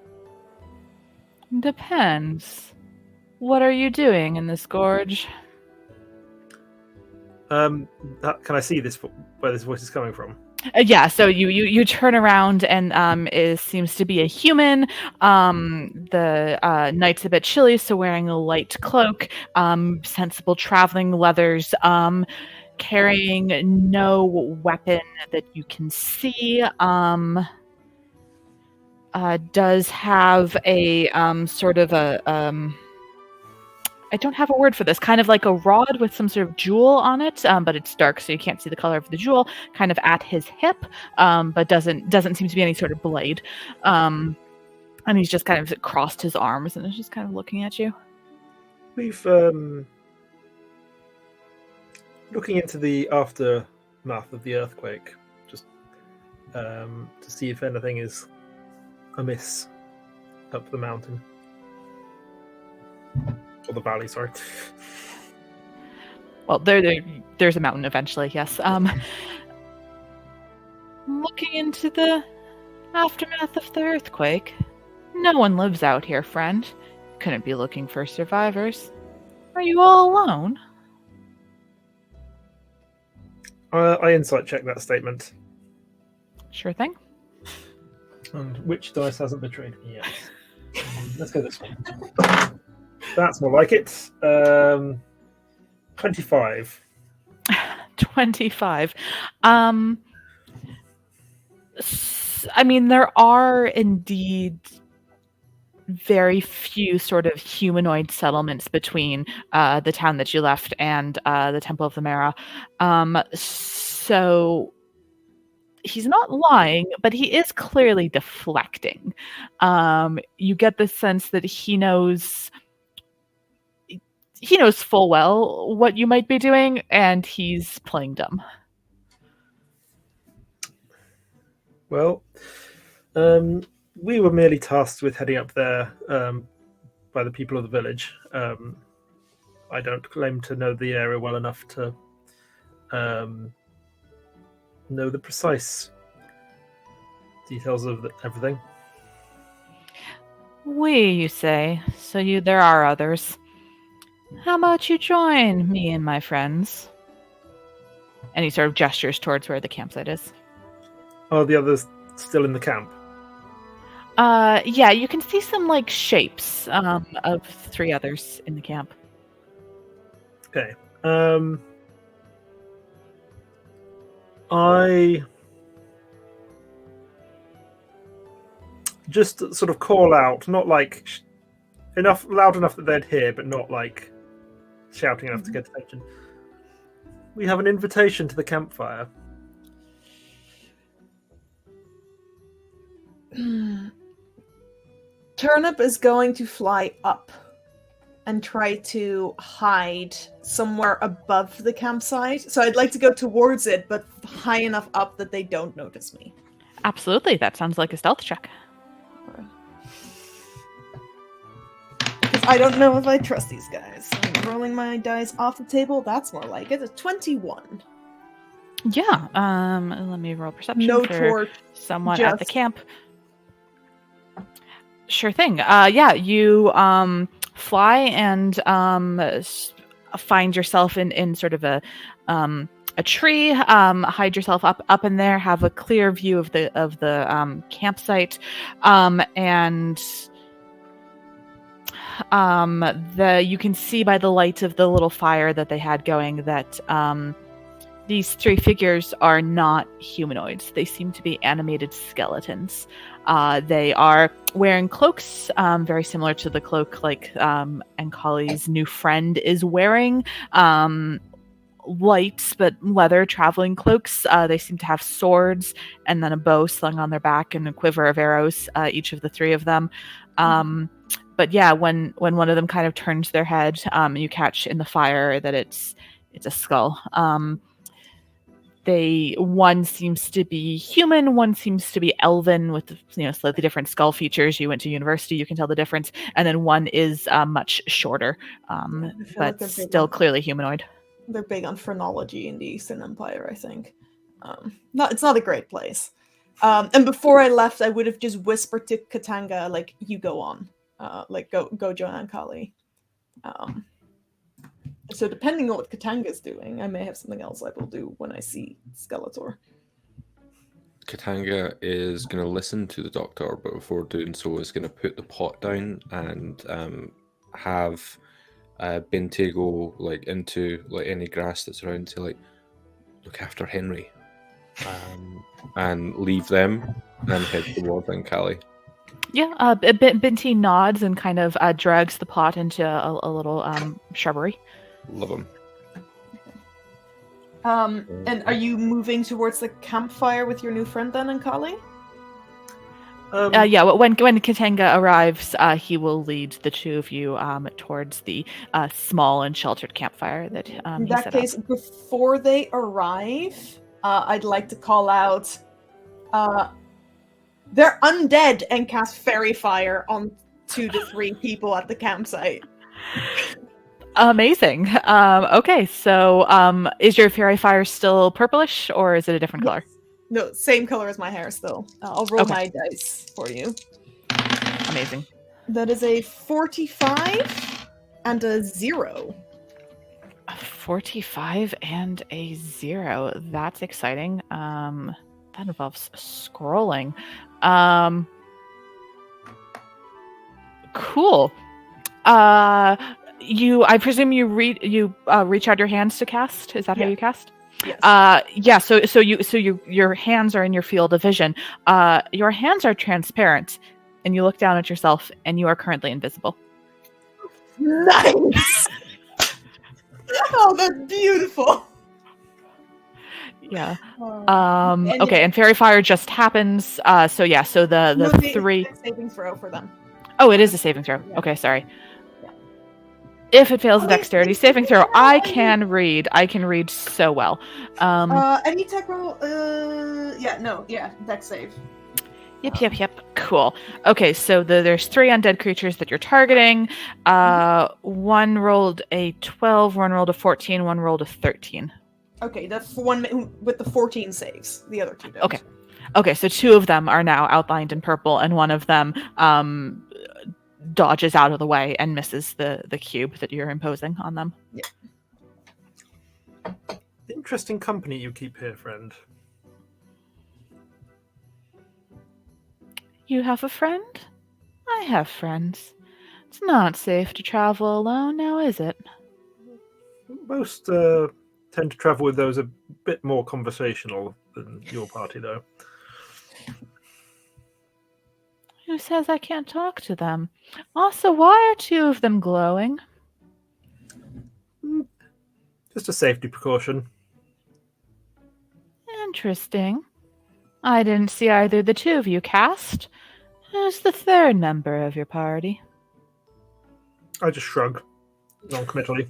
Depends. What are you doing in this gorge? Can I see this where this voice is coming from? Yeah, so you turn around and it seems to be a human. The night's a bit chilly, so wearing a light cloak, sensible traveling leathers, carrying no weapon that you can see. Does have a sort of a I don't have a word for this. Kind of like a rod with some sort of jewel on it, but it's dark, so you can't see the color of the jewel. Kind of at his hip, but doesn't seem to be any sort of blade. And he's just kind of crossed his arms and is just kind of looking at you. We've looking into the aftermath of the earthquake, just to see if anything is amiss up the mountain. Or the valley, sorry. Well, there's a mountain eventually, yes. Looking into the aftermath of the earthquake. No one lives out here, friend. Couldn't be looking for survivors. Are you all alone? I insight check that statement. Sure thing. And which dice hasn't betrayed me yet? Let's go this one. That's more like it. 25. 25. I mean, there are indeed very few sort of humanoid settlements between the town that you left and the Temple of the Merah. So he's not lying, but he is clearly deflecting. You get the sense that he knows full well what you might be doing, and he's playing dumb. Well, we were merely tasked with heading up there by the people of the village. I don't claim to know the area well enough to know the precise details of everything. We, you say? So there are others. How about you join me and my friends? And he sort of gestures towards where the campsite is. Are the others still in the camp? Yeah, you can see some like shapes of 3 others in the camp. Okay. I just sort of call out, not like loud enough that they'd hear, but not like shouting enough to get attention. We have an invitation to the campfire. Turnip is going to fly up and try to hide somewhere above the campsite. So I'd like to go towards it, but high enough up that they don't notice me. Absolutely, that sounds like a stealth check. Because I don't know if I trust these guys. I'm rolling my dice off the table. That's more like it. A 21. Yeah. Let me roll perception No for torch. someone at the camp. Sure thing. Yeah, you fly and find yourself in sort of a tree. Hide yourself up in there. Have a clear view of the campsite, and you can see by the light of the little fire that they had going that these 3 figures are not humanoids. They seem to be animated skeletons. They are wearing cloaks, very similar to the cloak like Ankali's new friend is wearing. Light but leather traveling cloaks. They seem to have swords and then a bow slung on their back and a quiver of arrows, each of the 3 of them. But yeah, when one of them kind of turns their head, you catch in the fire that it's a skull. One seems to be human, one seems to be elven with slightly different skull features. You went to university, you can tell the difference. And then one is much shorter, but like still clearly humanoid. They're big on phrenology in the Eastern Empire, I think. It's not a great place. And before I left, I would have just whispered to Ketanga, like, you go on. Go join Ankali. So depending on what Ketanga's doing, I may have something else I will do when I see Skeletor. Ketanga is going to listen to the doctor, but before doing so is going to put the pot down and have Binte go into any grass that's around to look after Henry, and leave them and head towards Ankali. Yeah, Binti nods and kind of drags the pot into a little shrubbery. Love him. And are you moving towards the campfire with your new friend then, Ankali? Yeah, when Ketanga arrives, he will lead the 2 of you towards the small and sheltered campfire that in that case, before they arrive, I'd like to call out they're undead and cast fairy fire on 2 to 3 people at the campsite. Amazing. Okay, so is your fairy fire still purplish or is it a different color? No, same color as my hair still. I'll roll my dice for you. Amazing. That is a 45 and a 0. A 45 and a 0. That's exciting. That involves scrolling. Cool. I presume you reach out your hands to cast. Is that how Yeah. you cast? Yes. Yeah. So your hands are in your field of vision. Your hands are transparent, and you look down at yourself, and you are currently invisible. Nice. Oh, that's beautiful. Yeah. And Okay. And fairy fire just happens. So the no, three. saving throw for them. Oh, it is a saving throw. Yeah. Okay, sorry. Yeah. If it fails a Oh, dexterity saving throw, I can read. I can read so well. Any tech roll? Dex save. Yep. Cool. Okay, so there's 3 undead creatures that you're targeting. One rolled a 12, one rolled a 14, one rolled a 13. Okay, that's one with the 14 saves. The other 2 don't. Okay, so 2 of them are now outlined in purple, and one of them dodges out of the way and misses the cube that you're imposing on them. Yeah. Interesting company you keep here, friend. You have a friend? I have friends. It's not safe to travel alone, now is it? Most tend to travel with those a bit more conversational than your party, though. Who says I can't talk to them? Also, why are 2 of them glowing? Just a safety precaution. Interesting. I didn't see either the 2 of you cast. Who's the 3rd member of your party? I just shrug, non-committally.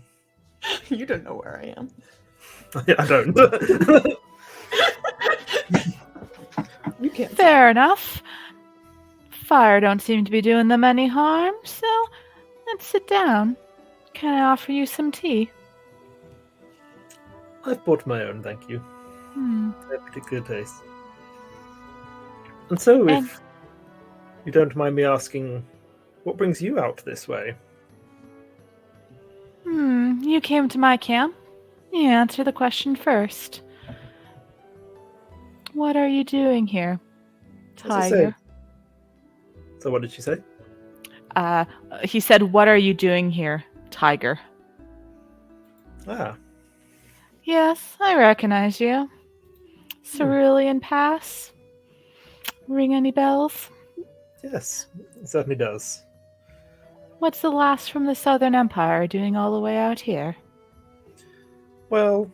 You don't know where I am. I don't. You can't. Fair enough. Fire don't seem to be doing them any harm, so let's sit down. Can I offer you some tea? I've bought my own, thank you. They have particular taste. And so, if you don't mind me asking, what brings you out this way? You came to my camp? You answer the question first. What are you doing here, Tiger? So what did she say? He said, what are you doing here, Tiger? Ah, Yes, I recognize you. Cerulean Pass? Ring any bells? yes, it certainly does. What's the last from the Southern Empire doing all the way out here? Well,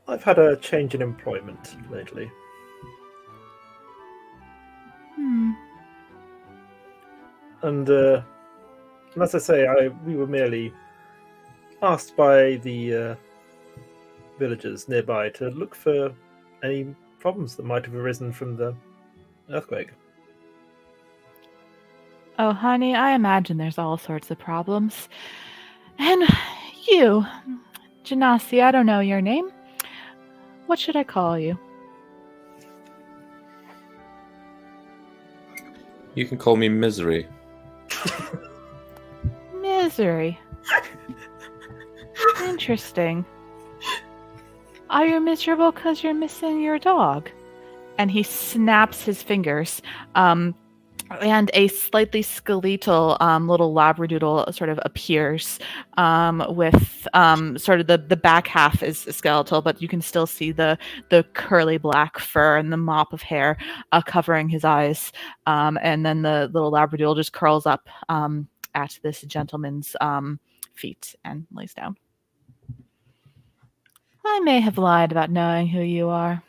I've had a change in employment lately. And as I say, we were merely asked by the villagers nearby to look for any problems that might have arisen from the earthquake. Oh, honey, I imagine there's all sorts of problems. And you, Janasi, I don't know your name. What should I call you? You can call me Misery. Misery. Interesting. Are you miserable because you're missing your dog? And he snaps his fingers. And a slightly skeletal little labradoodle sort of appears with sort of the back half is skeletal, but you can still see the curly black fur and the mop of hair covering his eyes. And then the little labradoodle just curls up at this gentleman's feet and lays down. I may have lied about knowing who you are.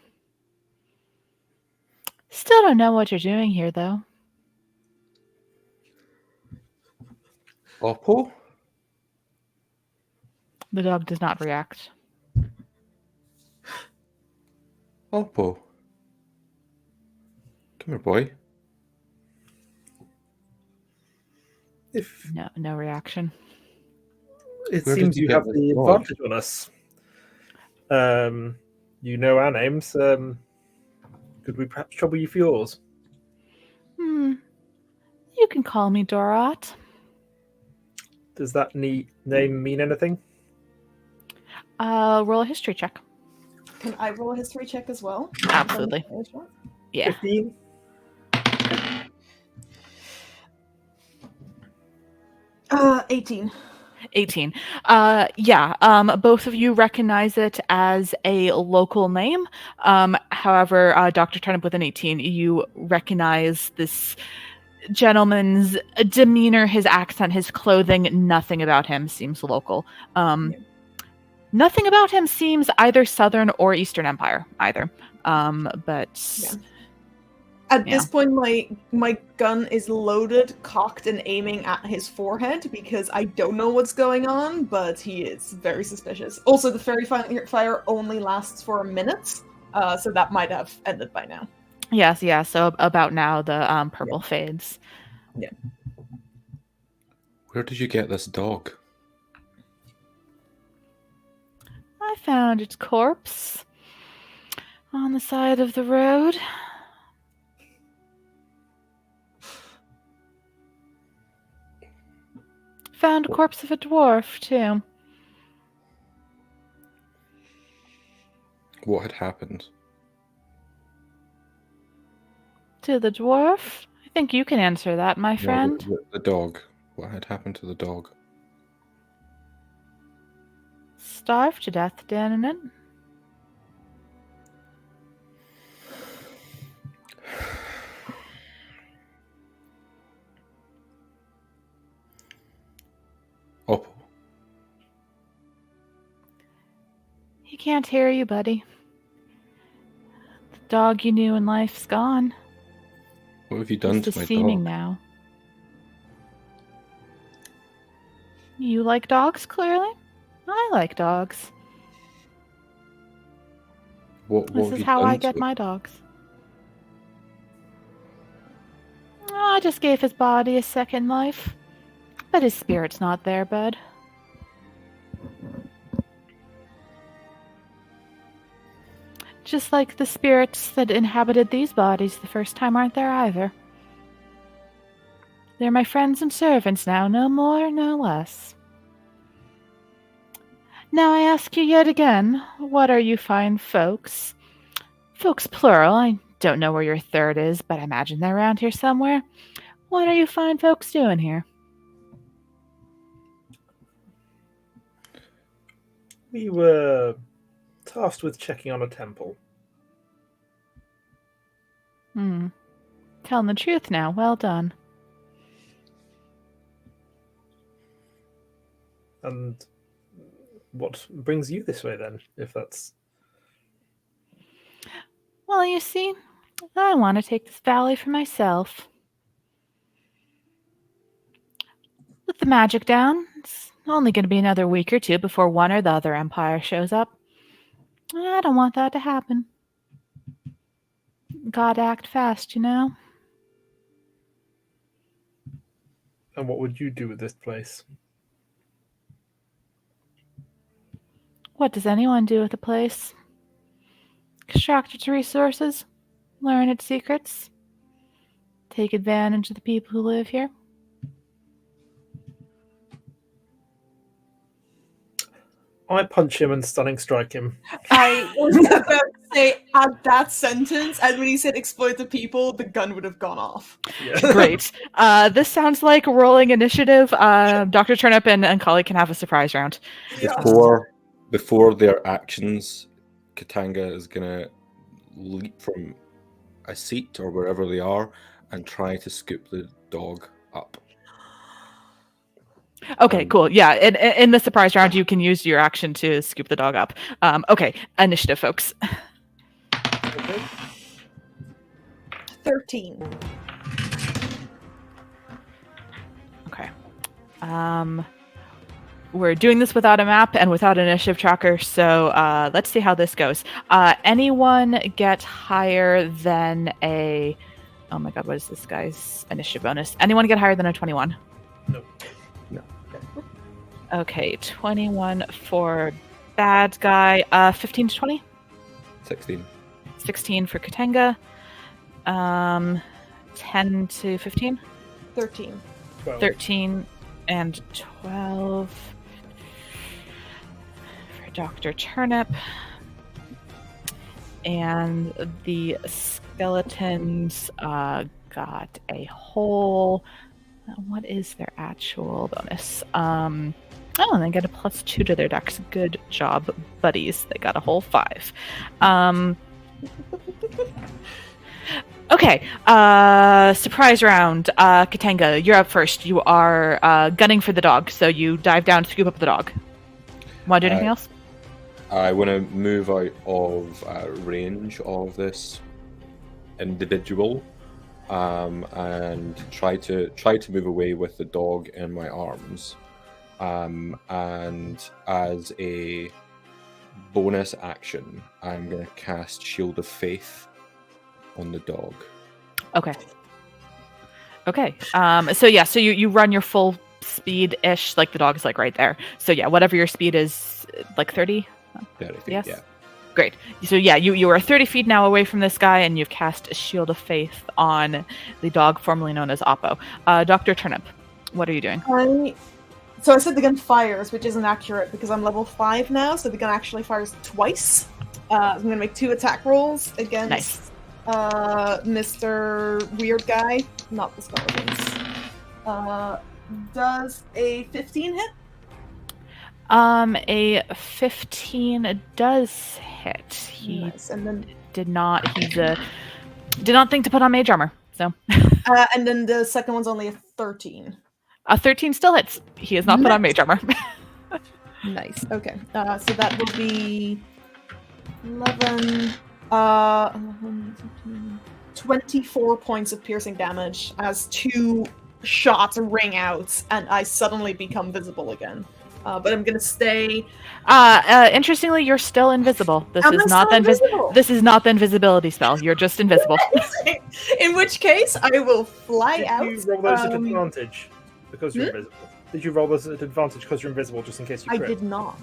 Still don't know what you're doing here, though. Oppo? The dog does not react. Oppo. Come here, boy. If No reaction. it Where seems did you you get have this the dog? advantage on us. You know our names. Could we perhaps trouble you for yours? You can call me Dorot. Does that name mean anything? Roll a history check. Can I roll a history check as well? Absolutely. Yeah. 15? 18. 18. Both of you recognize it as a local name. However, Dr. Turnip with an 18, you recognize this gentleman's demeanor, his accent, his clothing. Nothing about him seems local. Nothing about him seems either Southern or Eastern Empire, either. At this point, my gun is loaded, cocked, and aiming at his forehead because I don't know what's going on, but he is very suspicious. Also, the fairy fire only lasts for a minute, so that might have ended by now. Yes, yeah. So about now, the purple fades. Yeah. Where did you get this dog? I found its corpse on the side of the road. Found a corpse of a dwarf, too. What had happened? To the dwarf? I think you can answer that, my friend. No, the dog. What had happened to the dog? Starved to death, didn't it? Oppo. He can't hear you, buddy. The dog you knew in life's gone. What have you done He's to my seeming dog? now. You like dogs, clearly? I like dogs. What This have is you how done I to get it? my dogs. I just gave his body a second life. But his spirit's not there, bud. Just like the spirits that inhabited these bodies the first time aren't there either. They're my friends and servants now, no more, no less. Now I ask you yet again, what are you fine folks? Folks plural, I don't know where your third is, but I imagine they're around here somewhere. What are you fine folks doing here? We were tasked with checking on a temple. Telling the truth now, well done. And what brings you this way then, if that's... Well, you see, I want to take this valley for myself. With the magic down, it's only going to be another week or two before one or the other empire shows up. I don't want that to happen. Gotta act fast, you know? And what would you do with this place? What does anyone do with a place? Extract its resources, learn its secrets, take advantage of the people who live here. I punch him and stunning strike him. I was about to say, at that sentence, and when he said exploit the people, the gun would have gone off. Yeah. Great. This sounds like rolling initiative. Dr. Turnip and Ankali can have a surprise round. Before their actions, Ketanga is gonna leap from a seat or wherever they are and try to scoop the dog up. Okay, cool. Yeah, in the surprise round, you can use your action to scoop the dog up. Okay, initiative, folks. Okay. 13. Okay. We're doing this without a map and without an initiative tracker, so let's see how this goes. Anyone get higher than a... Oh my god, what is this guy's initiative bonus? Anyone get higher than a 21? No. Okay, 21 for bad guy. 15 to 20? 16. 16 for Ketanga. 10 to 15? 13. 12. 13 and 12 for Dr. Turnip. And the skeletons got a whole. What is their actual bonus? Oh, and they get a +2 to their dex. Good job, buddies. They got a whole 5. Okay. Surprise round. Ketanga, you're up first. You are gunning for the dog, so you dive down to scoop up the dog. Want to do anything else? I want to move out of range of this individual, and try to move away with the dog in my arms. And as a bonus action, I'm going to cast Shield of Faith on the dog. Okay. So you run your full speed-ish, like the dog is like right there. So yeah, whatever your speed is, like 30? 30 feet, yes? yeah. Great. So yeah, you are 30 feet now away from this guy, and you've cast a Shield of Faith on the dog formerly known as Oppo. Dr. Turnip, what are you doing? So I said the gun fires, which isn't accurate because I'm level 5 now, so the gun actually fires twice. I'm going to make 2 attack rolls against Mr. Weird Guy, not the skeletons. Does a 15 hit? A 15 does hit. He nice. And then did not think to put on mage armor, so. And then the second one's only a 13. A 13 still hits. He has not put on mage armor. Nice. Okay. So that will be 11, 24 points of piercing damage as 2 shots ring out, and I suddenly become visible again. But I'm gonna stay. Interestingly, you're still invisible. This Am is I not still the invisible? This is not the invisibility spell. You're just invisible. In which case, I will fly out. Did you roll those at advantage because you're invisible? Did you roll those at advantage because you're invisible, just in case you crit? I did not.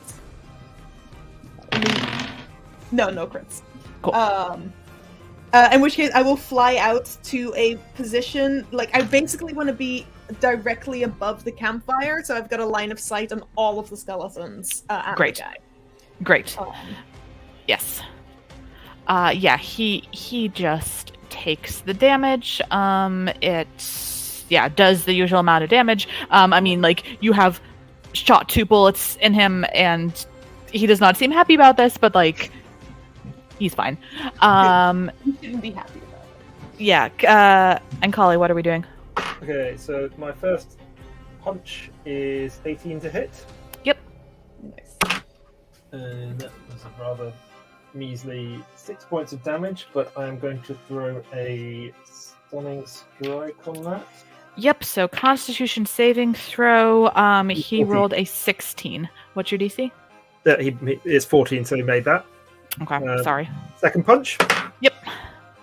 No crits. Cool. In which case, I will fly out to a position, like, I basically want to be directly above the campfire, so I've got a line of sight on all of the skeletons. And Great. The guy. Great. Yes. Yeah, he just takes the damage. It does the usual amount of damage. I mean, like, you have shot 2 bullets in him, and he does not seem happy about this, but, like, he's fine. You shouldn't be happy about it. Yeah, Ankali, what are we doing? Okay, so my first punch is 18 to hit. Yep. Nice. And that was a rather measly 6 points of damage, but I'm going to throw a stunning strike on that. Yep, so Constitution saving throw, he 14. rolled a 16. What's your DC? It's 14, so he made that. Okay, sorry. Second punch. Yep.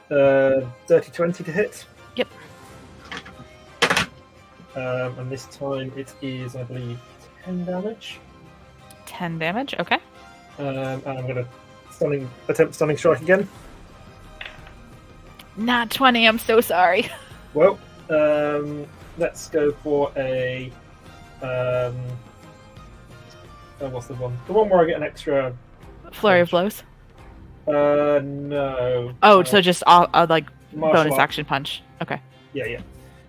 Dirty 20 to hit. Yep. And this time it is, I believe, 10 damage. 10 damage, okay. And I'm going to attempt stunning strike again. Not 20, I'm so sorry. Well, let's go for a... what's the one? The one where I get an extra... Flurry of blows? No. Oh, so just like martial bonus art. action punch. Okay. Yeah.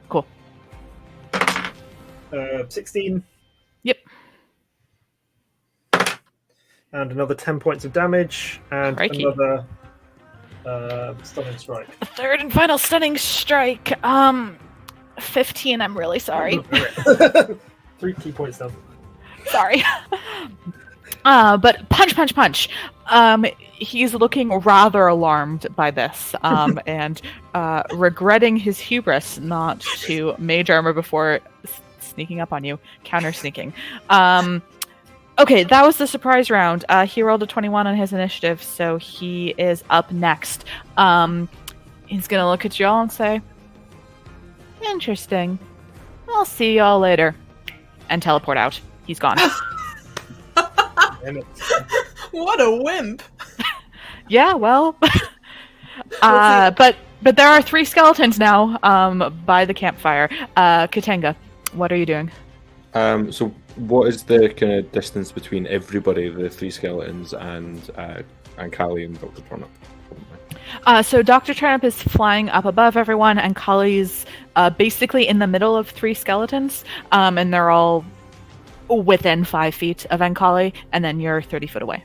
Cool. 16. Yep. And another 10 points of damage. And Crikey. another stunning strike. A third and final stunning strike. 15, I'm really sorry. 3 key points down. Sorry. But punch. He's looking rather alarmed by this, and regretting his hubris not to mage armor before sneaking up on you, counter sneaking. Okay, that was the surprise round. He rolled a 21 on his initiative, so he is up next. He's gonna look at y'all and say, "Interesting. I'll see y'all later," and teleport out. He's gone. Damn it. What a wimp! Yeah, well, but there are 3 skeletons now by the campfire. Ketanga, what are you doing? So what is the kind of distance between everybody, the 3 skeletons, and Ankali and Dr Turnip? So Dr. Turnip is flying up above everyone, and Kali's basically in the middle of 3 skeletons, and they're all within 5 feet of Ankali, and then you're 30 foot away.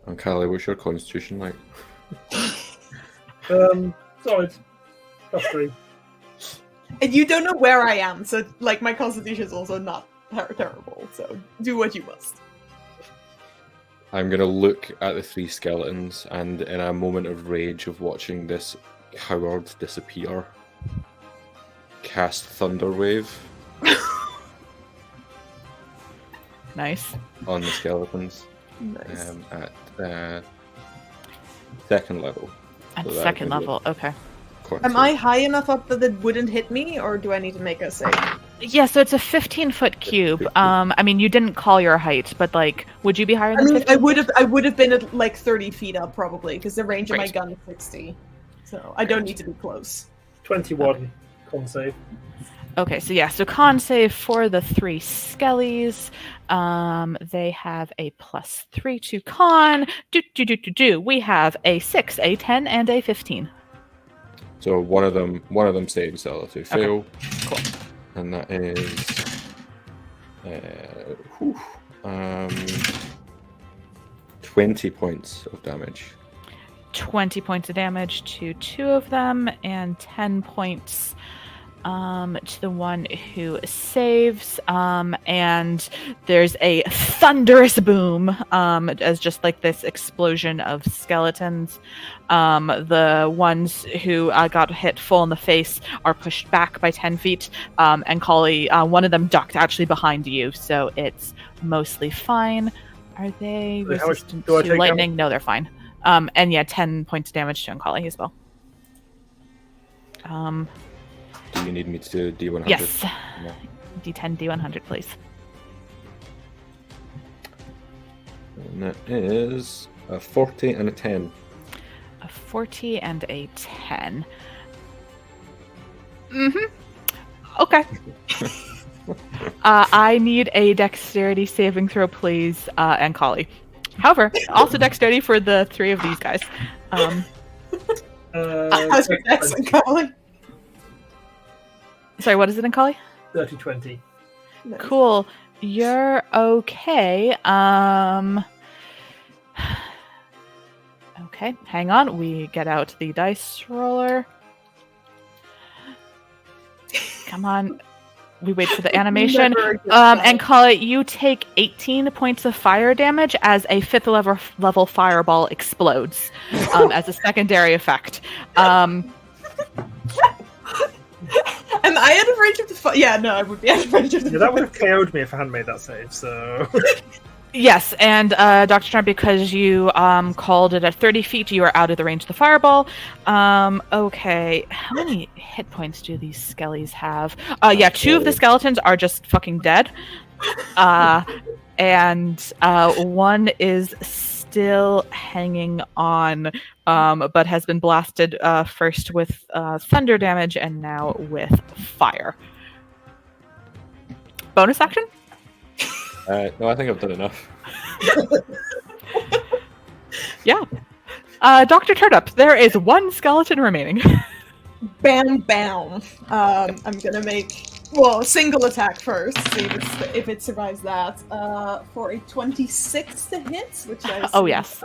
Ankali, what's your constitution like? Solid. That's 3. And you don't know where I am, so like my constitution is also not terrible. So do what you must. I'm going to look at the 3 skeletons and, in a moment of rage of watching this coward disappear, cast Thunderwave Nice. on the skeletons Nice. at 2nd level. At So that 2nd would be level, okay. Am I high enough up that it wouldn't hit me, or do I need to make a save? Yeah, so it's a 15-foot cube. I mean, you didn't call your height, but like, would you be higher than 15? I would have been at like 30 feet up probably, because the range of my Great. gun is 60. So I don't need to be close. 21 con save. Okay, so yeah, so con save for the 3 skellies. They have a +3 to con. We have a 6, a 10, and a 15. So one of them saved, so to fail. Cool. And that is 20 points of damage. 20 points of damage to 2 of them, and 10 points to the one who saves. And there's a thunderous boom as just like this explosion of skeletons. The ones who got hit full in the face are pushed back by 10 feet. And Kali, one of them ducked actually behind you, so it's mostly fine. Are they Wait, how much resistant do I to take lightning? damage? No, they're fine. And yeah, 10 points of damage to Ankali as well. Do you need me to do D100? Yes. No. D10, D100, please. And that is a 40 and a 10. A 40 and a 10. Okay. I need a dexterity saving throw, please, Ankali. However, also dexterity for the 3 of these guys. How's your dex, Colin? Sorry, what is it, Ankali? 30-20. Cool. You're okay. Okay, hang on. We get out the dice roller. Come on. We wait for the animation. And call it, you take 18 points of fire damage as a 5th level fireball explodes as a secondary effect. Am I out of range of the yeah, no, I would be out of range of the That would have KO'd me if I hadn't made that save, so... Yes, and Dr. Turnip, because you called it at 30 feet, you are out of the range of the fireball. Okay, how many hit points do these skellies have? Yeah, 2 of the skeletons are just fucking dead. And 1 is still hanging on, but has been blasted first with thunder damage and now with fire. Bonus action? No, I think I've done enough. Yeah. Dr. Turnip, there is 1 skeleton remaining. Bam, bam. I'm gonna make, well, a single attack first, see if it survives that. For a 26 to hit, which I Oh, yes.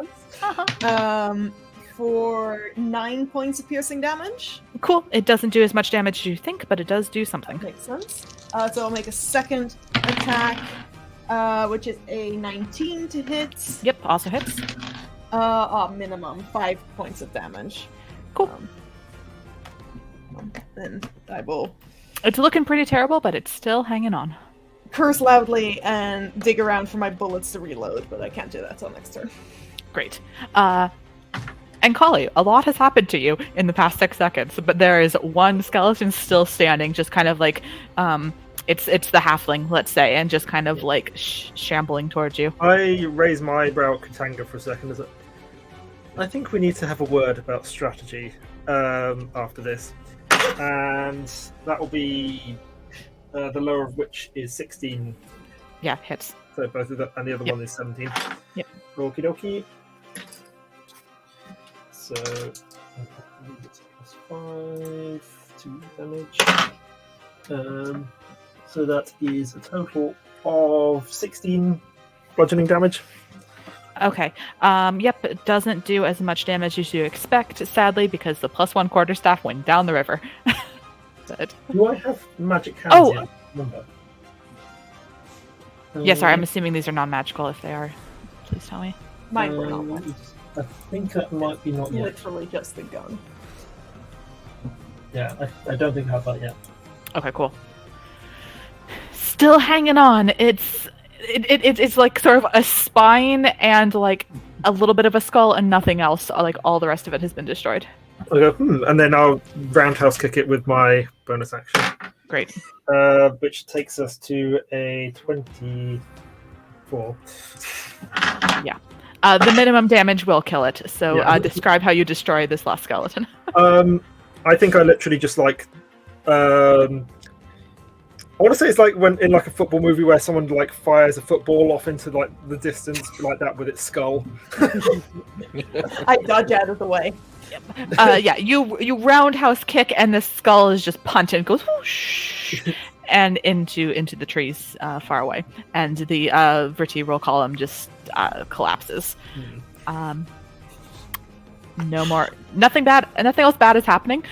For 9 points of piercing damage. Cool. It doesn't do as much damage as you think, but it does do something. Makes sense. So I'll make a second attack, which is a 19 to hit. Yep, also hits. Minimum 5 points of damage. Cool. Then I will It's looking pretty terrible, but it's still hanging on. curse loudly and dig around for my bullets to reload, but I can't do that till next turn. Great. And Kali, a lot has happened to you in the past 6 seconds, but there is 1 skeleton still standing, just kind of like, it's the halfling, let's say, and just kind of like shambling towards you. I raise my eyebrow at Ketanga for a second. I think we need to have a word about strategy after this. And that will be the lower of which is 16. Yeah, hits. So both of them, and the other Yep. one is 17. Yep. Okie dokie. So it's +5 to damage. So that is a total of 16 bludgeoning damage. Okay. Yep, it doesn't do as much damage as you expect, sadly, because the +1 quarterstaff went down the river. But... Do I have magic hands Oh! yet? Remember? Yeah, sorry, I'm assuming these are non-magical. If they are, please tell me. Mine were not ones. I think that might be not yet. Literally just the gun. Yeah, I don't think I have that yet. Okay, cool. Still hanging on. It's like sort of a spine and like a little bit of a skull and nothing else. Like all the rest of it has been destroyed. I go, and then I'll roundhouse kick it with my bonus action. Great. Which takes us to a 24. Yeah. The minimum damage will kill it. So Yeah. Describe how you destroy this last skeleton. I think I literally just like I want to say it's like when in like a football movie where someone like fires a football off into like the distance like that with its skull. I dodge out of the way. Yeah, you roundhouse kick and the skull is just punched and goes whoosh, and into the trees far away, and the vertebral column just collapses. No more, nothing else bad is happening.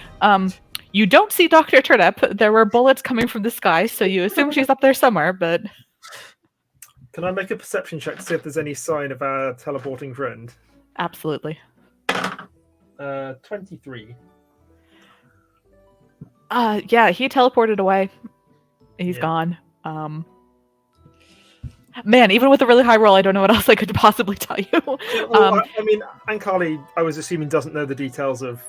You don't see Dr. Turnip. There were bullets coming from the sky, so you assume she's up there somewhere, but... Can I make a perception check to see if there's any sign of our teleporting friend? Absolutely. 23. Yeah, he teleported away. He's gone. Man, even with a really high roll, I don't know what else I could possibly tell you. Well, I mean, Ankali, I was assuming, doesn't know the details of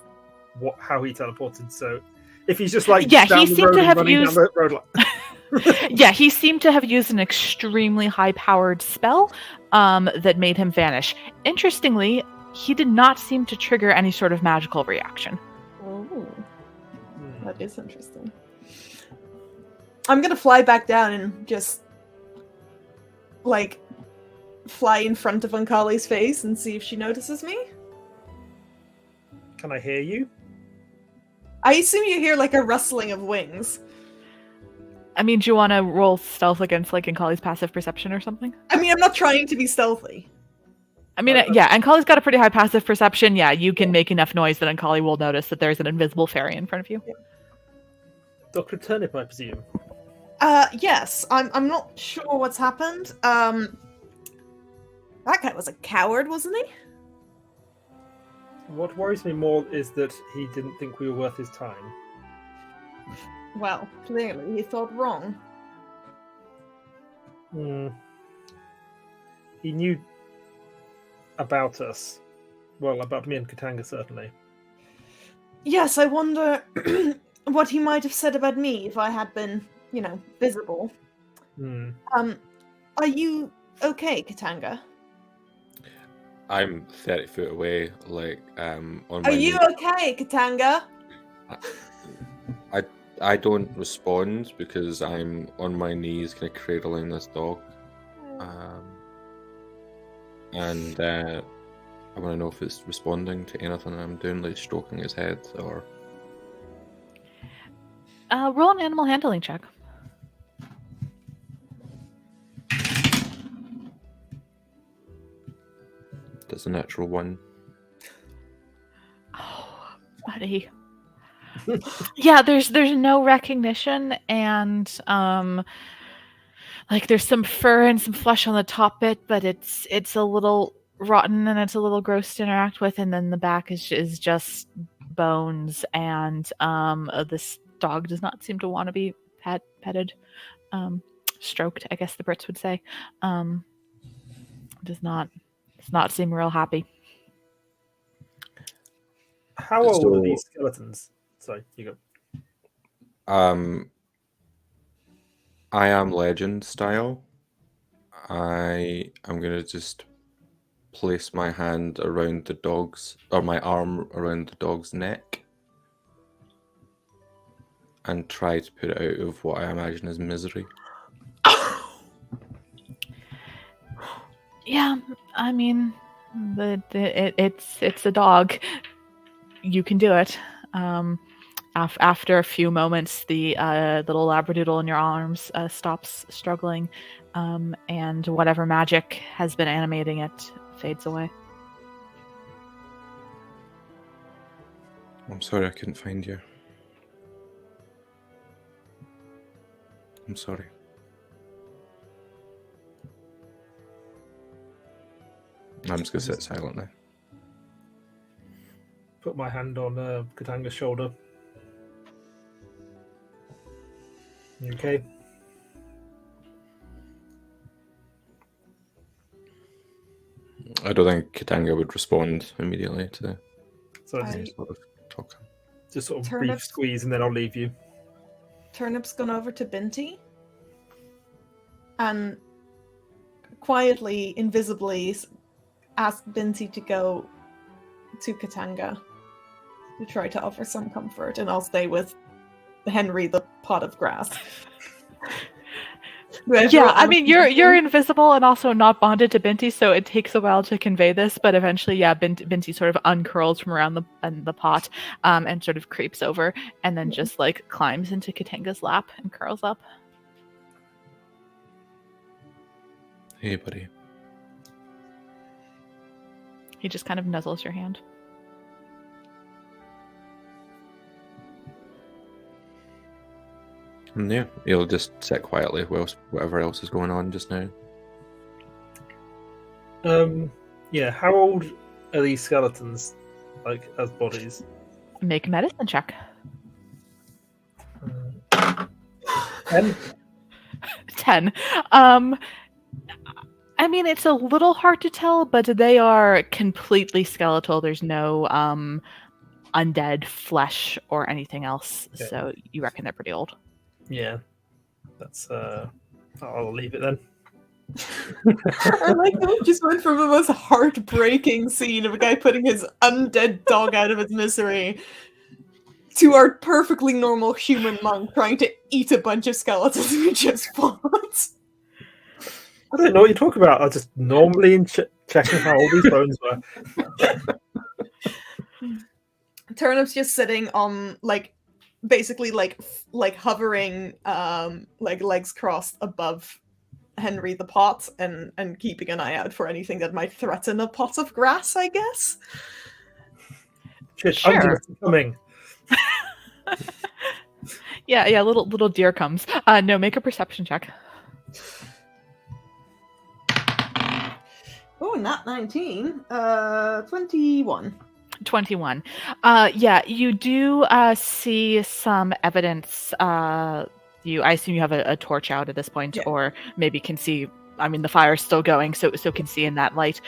how he teleported, so if he's just like yeah, down he the seemed road to and have running used. down the road like... Yeah, he seemed to have used an extremely high-powered spell that made him vanish. Interestingly, he did not seem to trigger any sort of magical reaction. Oh, that is interesting. I'm gonna fly back down and just like fly in front of Ankali's face and see if she notices me. Can I hear you? I assume you hear like a rustling of wings. I mean, do you want to roll stealth against like Ankali's passive perception or something? I mean, I'm not trying to be stealthy. I mean, yeah, Ankali's got a pretty high passive perception. Yeah, you can make enough noise that Ankali will notice that there's an invisible fairy in front of you. Dr. Turnip, I presume. Yes. I'm not sure what's happened. That guy was a coward, wasn't he? What worries me more is that he didn't think we were worth his time. Well, clearly he thought wrong. He knew about us. Well, about me and Ketanga, certainly. Yes, I wonder what he might have said about me if I had been, visible. Are you okay, Ketanga? I'm 30 foot away, like on my Are you knees. okay, Ketanga? I don't respond because I'm on my knees, kind of cradling this dog, and I want to know if it's responding to anything I'm doing, like stroking its head or. Roll an animal handling check. That's a natural one. Oh, buddy. Yeah, there's no recognition, and like there's some fur and some flesh on the top bit, but it's a little rotten and it's a little gross to interact with, and then the back is just bones, and this dog does not seem to want to be petted, stroked, I guess the Brits would say. Does not seem real happy. How old are these skeletons? Sorry, you go. I am legend style. I am gonna just place my hand around the dog's, or my arm around the dog's neck, and try to put it out of what I imagine is misery. Yeah, I mean, it's a dog. You can do it. After a few moments, the little labradoodle in your arms stops struggling, and whatever magic has been animating it fades away. I'm sorry I couldn't find you. I'm sorry. I'm just going to sit silent now. Put my hand on Ketanga's shoulder. You okay? I don't think Ketanga would respond immediately to So any sort of talk. just sort of brief Turnips. squeeze and then I'll leave you. Turnip's gone over to Binti and quietly, invisibly asked Binti to go to Ketanga to try to offer some comfort, and I'll stay with Henry the pot of grass. Yeah, I mean, you're invisible and also not bonded to Binti, so it takes a while to convey this, but eventually, yeah, Binti sort of uncurls from around the pot and sort of creeps over and then just like climbs into Ketanga's lap and curls up. Hey, buddy. He just kind of nuzzles your hand. And yeah, he'll just sit quietly whilst whatever else is going on just now. Yeah, how old are these skeletons, like, as bodies? Make a medicine check. 10? 10. I mean, it's a little hard to tell, but they are completely skeletal. There's no undead flesh or anything else, Okay. so you reckon they're pretty old. Yeah. That's, I'll leave it then. I like that we just went from the most heartbreaking scene of a guy putting his undead dog out of its misery to our perfectly normal human monk trying to eat a bunch of skeletons we just fought. I don't know what you talk about. I was just normally checking how old these bones were. Turnip's just sitting on, like, basically like hovering, like legs crossed above Henry the pot and keeping an eye out for anything that might threaten a pot of grass, I guess. Shit, Sure. coming. Yeah, little deer comes. No, make a perception check. Oh, not 19. 21. 21. Yeah, you do see some evidence. I assume you have a torch out at this point, Yeah. or maybe can see. I mean, the fire's still going, so can see in that light.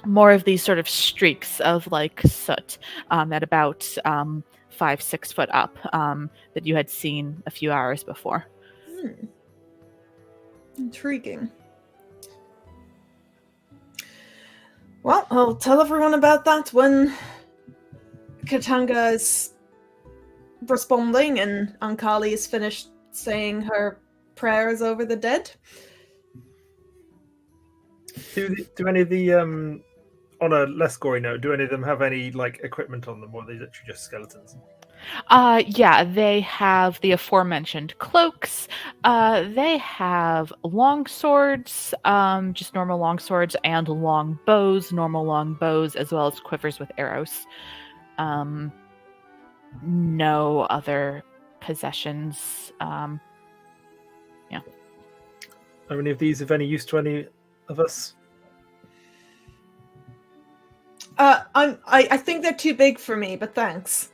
More of these sort of streaks of like soot at about 5-6 foot up that you had seen a few hours before. Intriguing. Well, I'll tell everyone about that when Ketanga is responding and Ankali is finished saying her prayers over the dead. Do any of the on a less gory note, do any of them have any like equipment on them, or are they literally just skeletons? Yeah, they have the aforementioned cloaks. They have long swords, just normal long swords, and long bows, normal long bows, as well as quivers with arrows. No other possessions. Yeah. Are any of these of any use to any of us? I think they're too big for me, but thanks.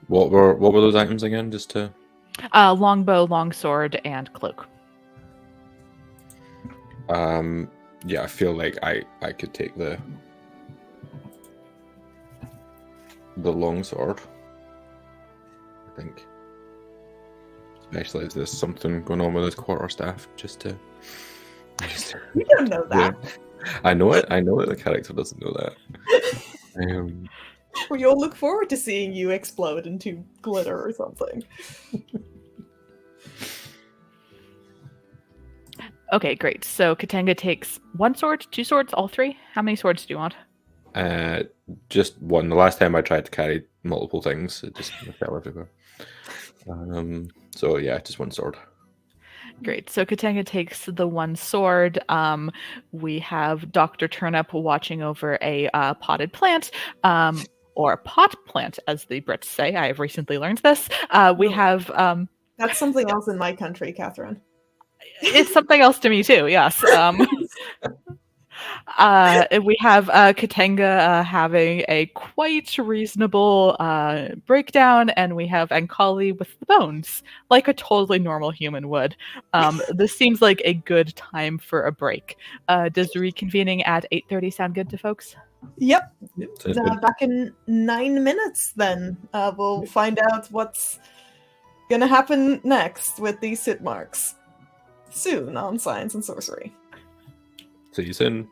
What were those items again? Just to Longbow, longsword, and cloak. yeah, I feel like I could take the longsword. I think, especially if there's something going on with his quarterstaff, just to. You don't know that. Yeah. I know it. I know that the character doesn't know that. We all look forward to seeing you explode into glitter or something. Okay, great. So Ketanga takes one sword, two swords, all three? How many swords do you want? Just one. The last time I tried to carry multiple things, it just fell everywhere. So yeah, just one sword. Great. So Ketanga takes the one sword. We have Dr. Turnip watching over a potted plant, or a pot plant, as the Brits say. I have recently learned this. We have... That's something else in my country, Catherine. It's something else to me too, yes. We have Ketanga having a quite reasonable breakdown, and we have Ankali with the bones, like a totally normal human would. This seems like a good time for a break. Does reconvening at 8:30 sound good to folks? Yep. Sounds good. Back in 9 minutes, then. We'll find out what's going to happen next with these hit marks. Soon on Science and Sorcery. See you soon.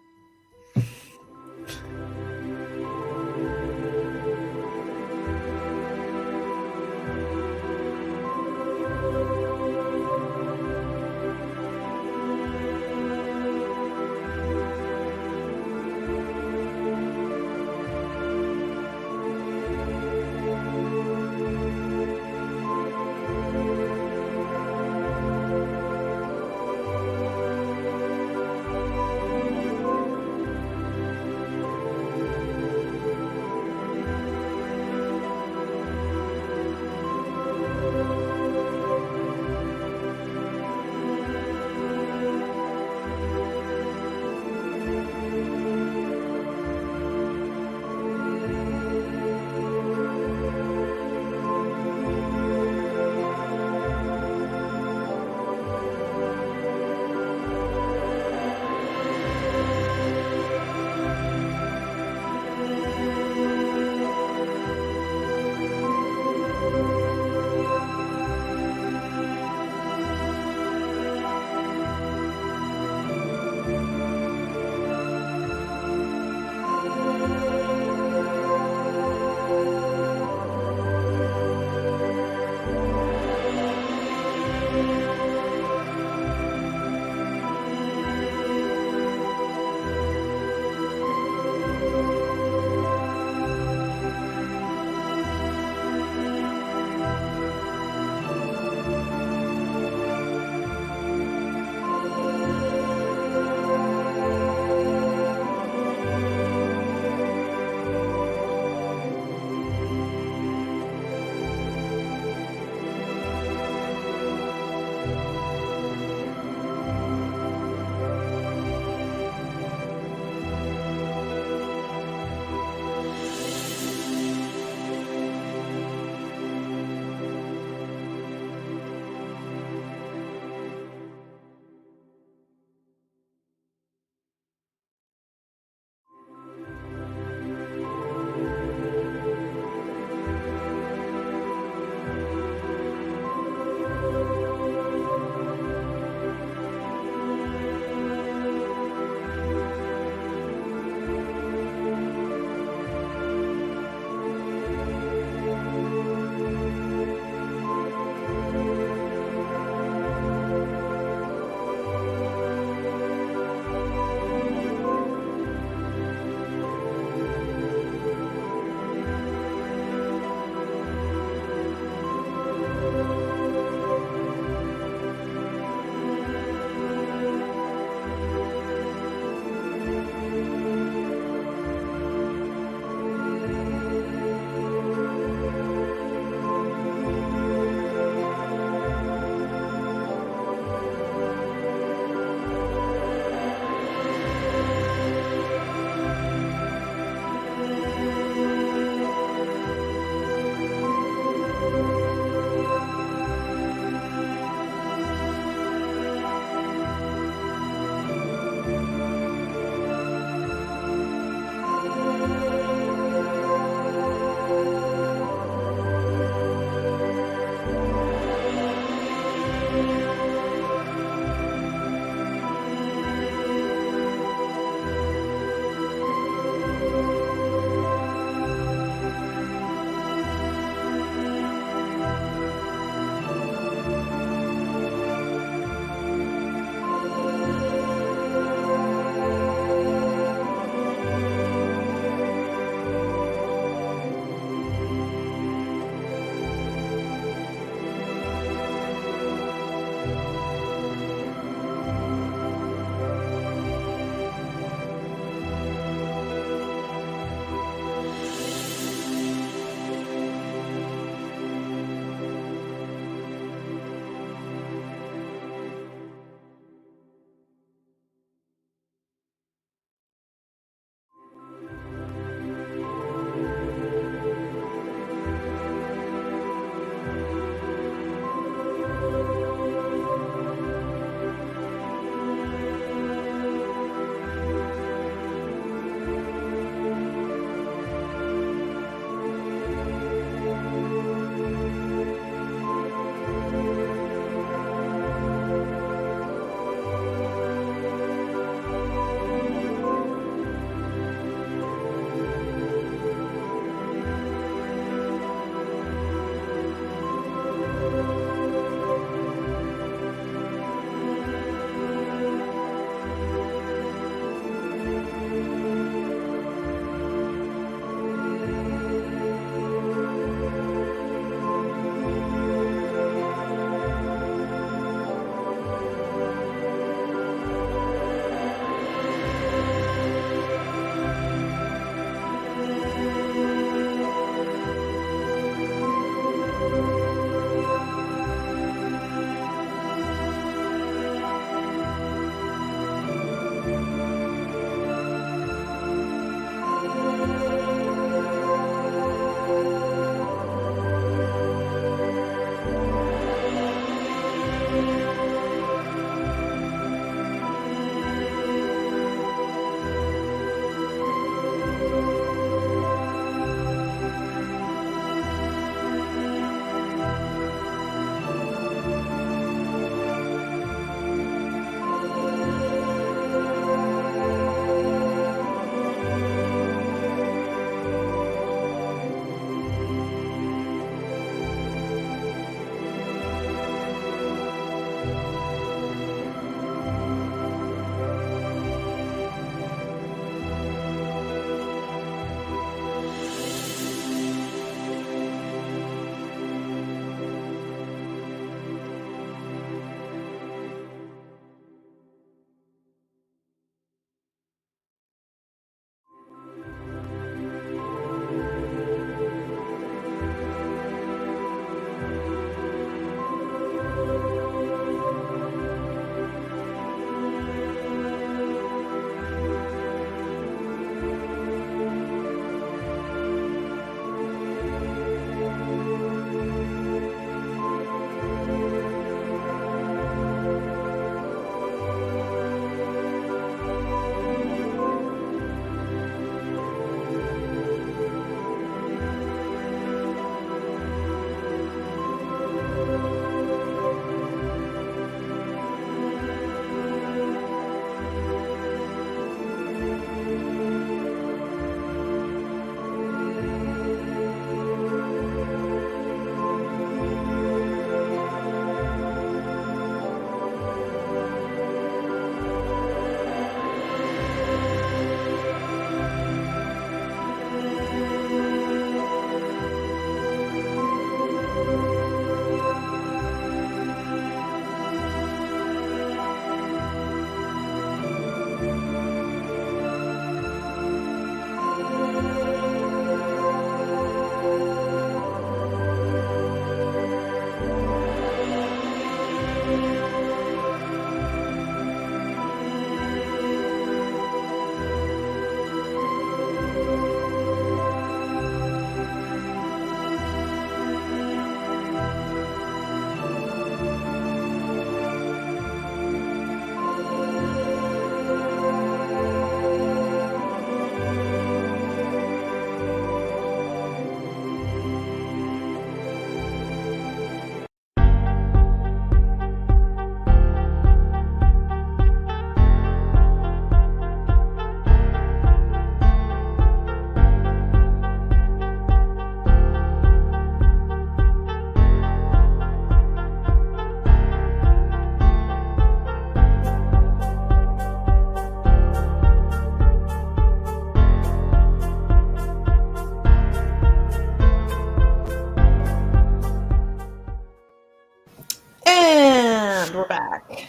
week.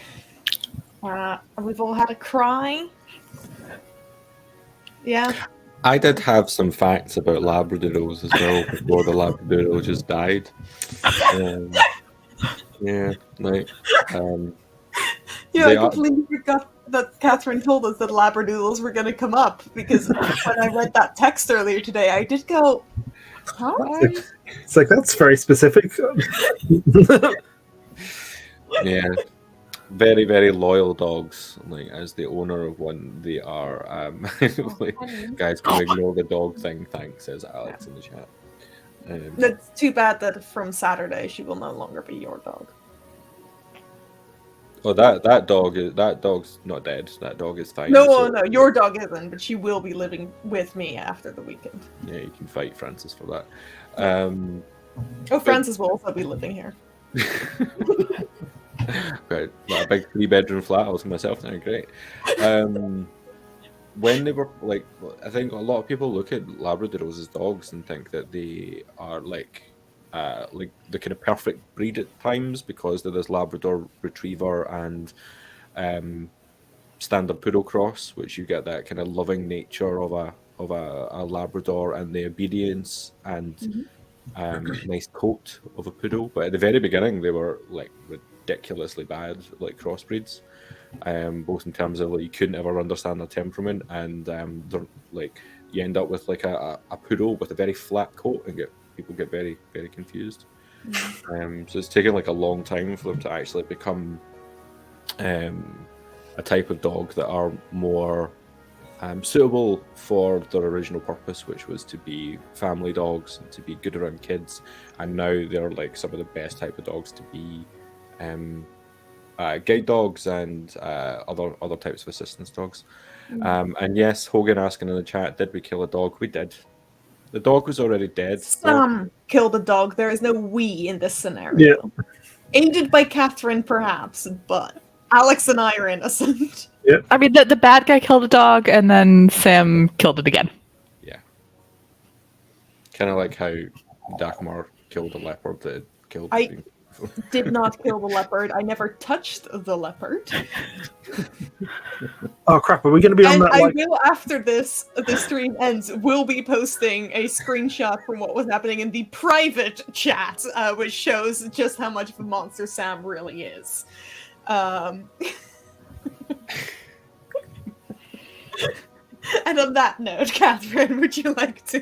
We've all had a cry. Yeah. I did have some facts about Labradoodles as well before the Labradoodle just died. Yeah, like Yeah, they I are. completely forgot that Catherine told us that Labradoodles were going to come up because when I read that text earlier today, I did go, huh? It's like, that's very specific. Yeah, very, very loyal dogs. Like, as the owner of one, they are. Like, guys, can we ignore the dog thing? Thanks, says Alex in the chat. It's too bad that from Saturday she will no longer be your dog. Oh, that dog's not dead. That dog is fine. No, So, no, your dog isn't, but she will be living with me after the weekend. yeah, you can fight Francis for that. Francis will also be living here. Right, like a big 3-bedroom flat all to myself now. Great. When they were like, I think a lot of people look at Labradoodles as dogs and think that they are like the kind of perfect breed at times because they're this Labrador Retriever and standard poodle cross, which you get that kind of loving nature of a Labrador and the obedience and nice coat of a poodle. But at the very beginning, they were like ridiculously bad, like crossbreeds. Both in terms of like you couldn't ever understand their temperament, and they're like you end up with like a poodle with a very flat coat, and people get very, very confused. So it's taken like a long time for them to actually become a type of dog that are more suitable for their original purpose, which was to be family dogs and to be good around kids. And now they're like some of the best type of dogs to be guide dogs and other types of assistance dogs. And yes, Hogan asking in the chat, did we kill a dog? We did. The dog was already dead. Some killed a dog. There is no we in this scenario. Yeah. Aided by Catherine, perhaps, but Alex and I are innocent. Yeah. I mean, the bad guy killed a dog, and then Sam killed it again. Yeah. Kind of like how Dagmar killed a leopard that killed I did not kill the leopard. I never touched the leopard. Oh crap, are we going to be on that? I will, after the stream ends, will be posting a screenshot from what was happening in the private chat, which shows just how much of a monster Sam really is. And on that note, Catherine, would you like to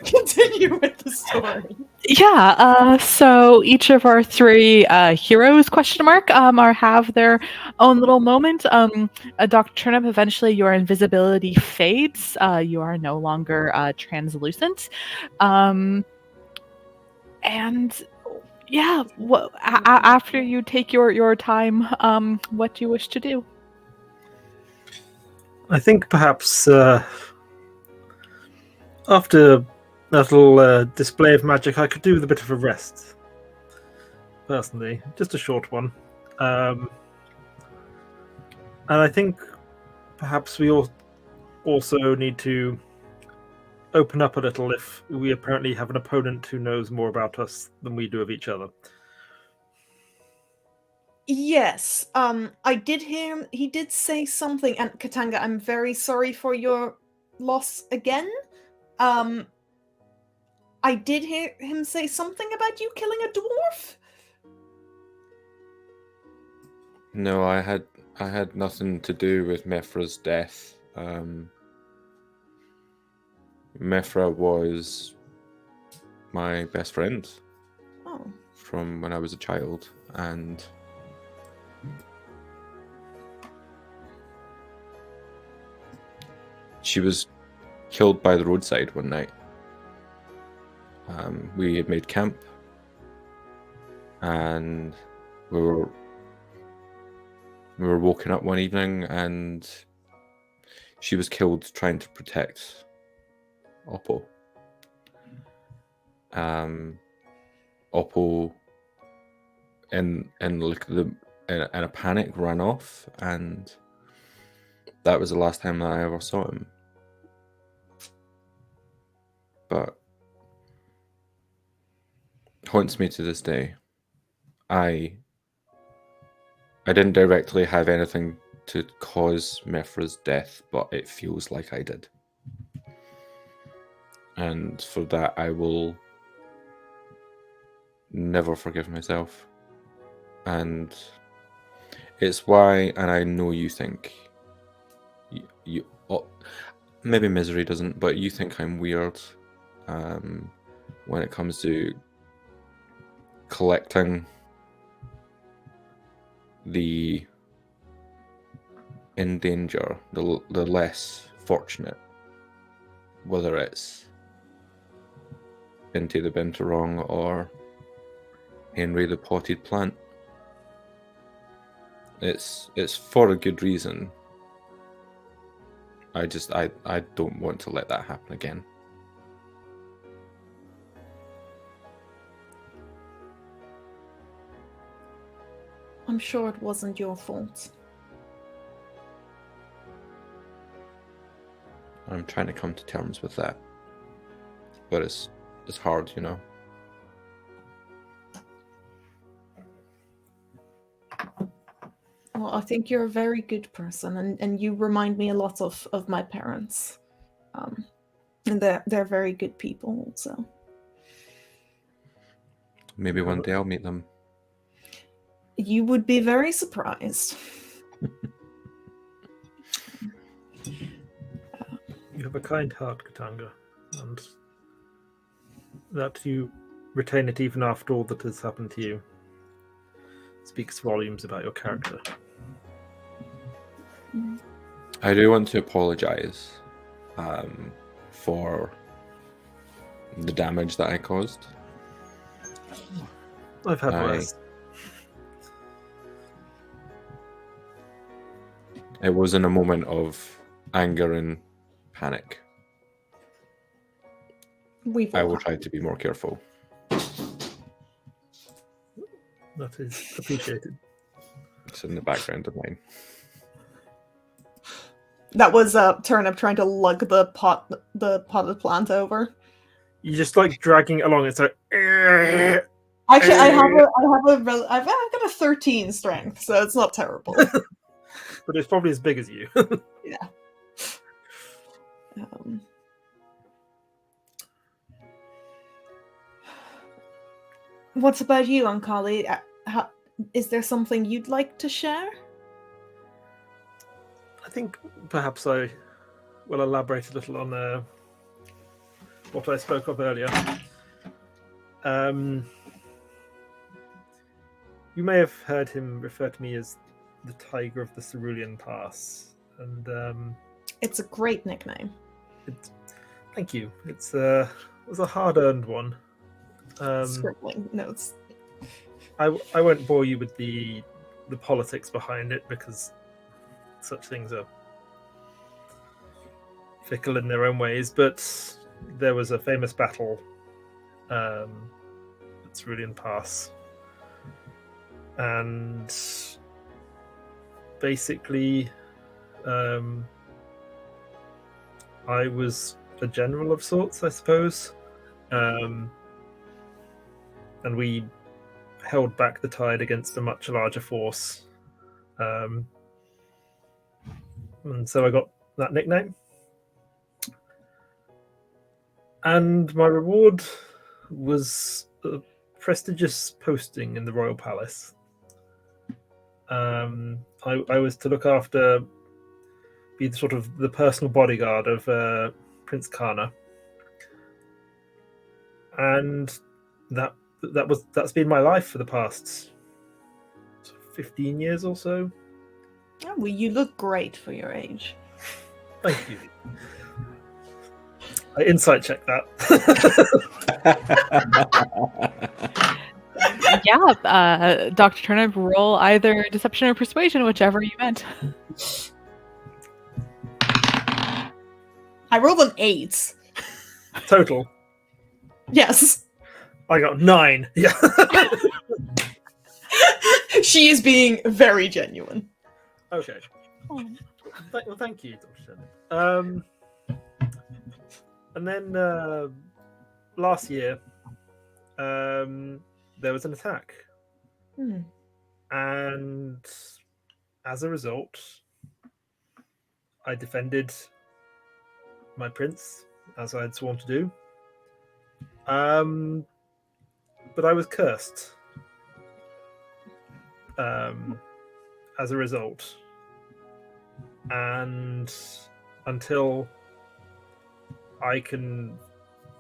continue with the story? Yeah, so each of our three heroes, are have their own little moment. Dr. Turnip, eventually your invisibility fades. You are no longer translucent. And yeah, after you take your time, what do you wish to do? I think perhaps after that little display of magic, I could do with a bit of a rest. Personally, just a short one. And I think perhaps we also need to open up a little if we apparently have an opponent who knows more about us than we do of each other. Yes, I did hear him. He did say something, and Ketanga, I'm very sorry for your loss again. I did hear him say something about you killing a dwarf. No, I had nothing to do with Mefra's death. Mefra was my best friend from when I was a child, and she was killed by the roadside one night. We had made camp, and we were woken up one evening, and she was killed trying to protect Oppo. Oppo, in a panic, ran off, and that was the last time that I ever saw him. But haunts me to this day. I I didn't directly have anything to cause Mithra's death, but it feels like I did. And for that, I will never forgive myself. And it's why, and I know you think, you maybe Misery doesn't, but you think I'm weird when it comes to collecting the in danger, the less fortunate, whether it's Into the Binturong or Henry the Potted Plant. It's for a good reason. I don't want to let that happen again. I'm sure it wasn't your fault. I'm trying to come to terms with that. But it's hard, you know. Well, I think you're a very good person, and you remind me a lot of my parents. And they're very good people, so. Maybe one day I'll meet them. You would be very surprised. You have a kind heart, Ketanga, and that you retain it even after all that has happened to you speaks volumes about your character. I do want to apologize for the damage that I caused. I've had worse. It was in a moment of anger and panic. I will try to be more careful. That is appreciated. It's in the background of mine. That was Turnip trying to lug the potted plant over. You're just like dragging it along. It's like. Actually, I've got a 13 strength, so it's not terrible. But it's probably as big as you. Yeah. What about you, Ankali? Is there something you'd like to share? I think perhaps I will elaborate a little on what I spoke of earlier. You may have heard him refer to me as the Tiger of the Cerulean Pass, and it's a great nickname. Thank you. It was a hard-earned one. Scribbling notes. I won't bore you with the politics behind it because such things are fickle in their own ways. But there was a famous battle at Cerulean Pass, and basically, I was a general of sorts, I suppose, and we held back the tide against a much larger force, and so I got that nickname. And my reward was a prestigious posting in the royal palace. I was to look after, be the sort of the personal bodyguard of Prince Kana, and that's been my life for the past 15 years or so. Oh, well, you look great for your age. Thank you. I insight check that. Yeah, Dr. Turnip, roll either deception or persuasion, whichever you meant. I rolled an 8. Total. Yes. I got 9. Yeah. She is being very genuine. Okay. Well, thank you, Dr. Turnip. And then last year, there was an attack. Hmm. And as a result, I defended my prince, as I had sworn to do. But I was cursed as a result. And until I can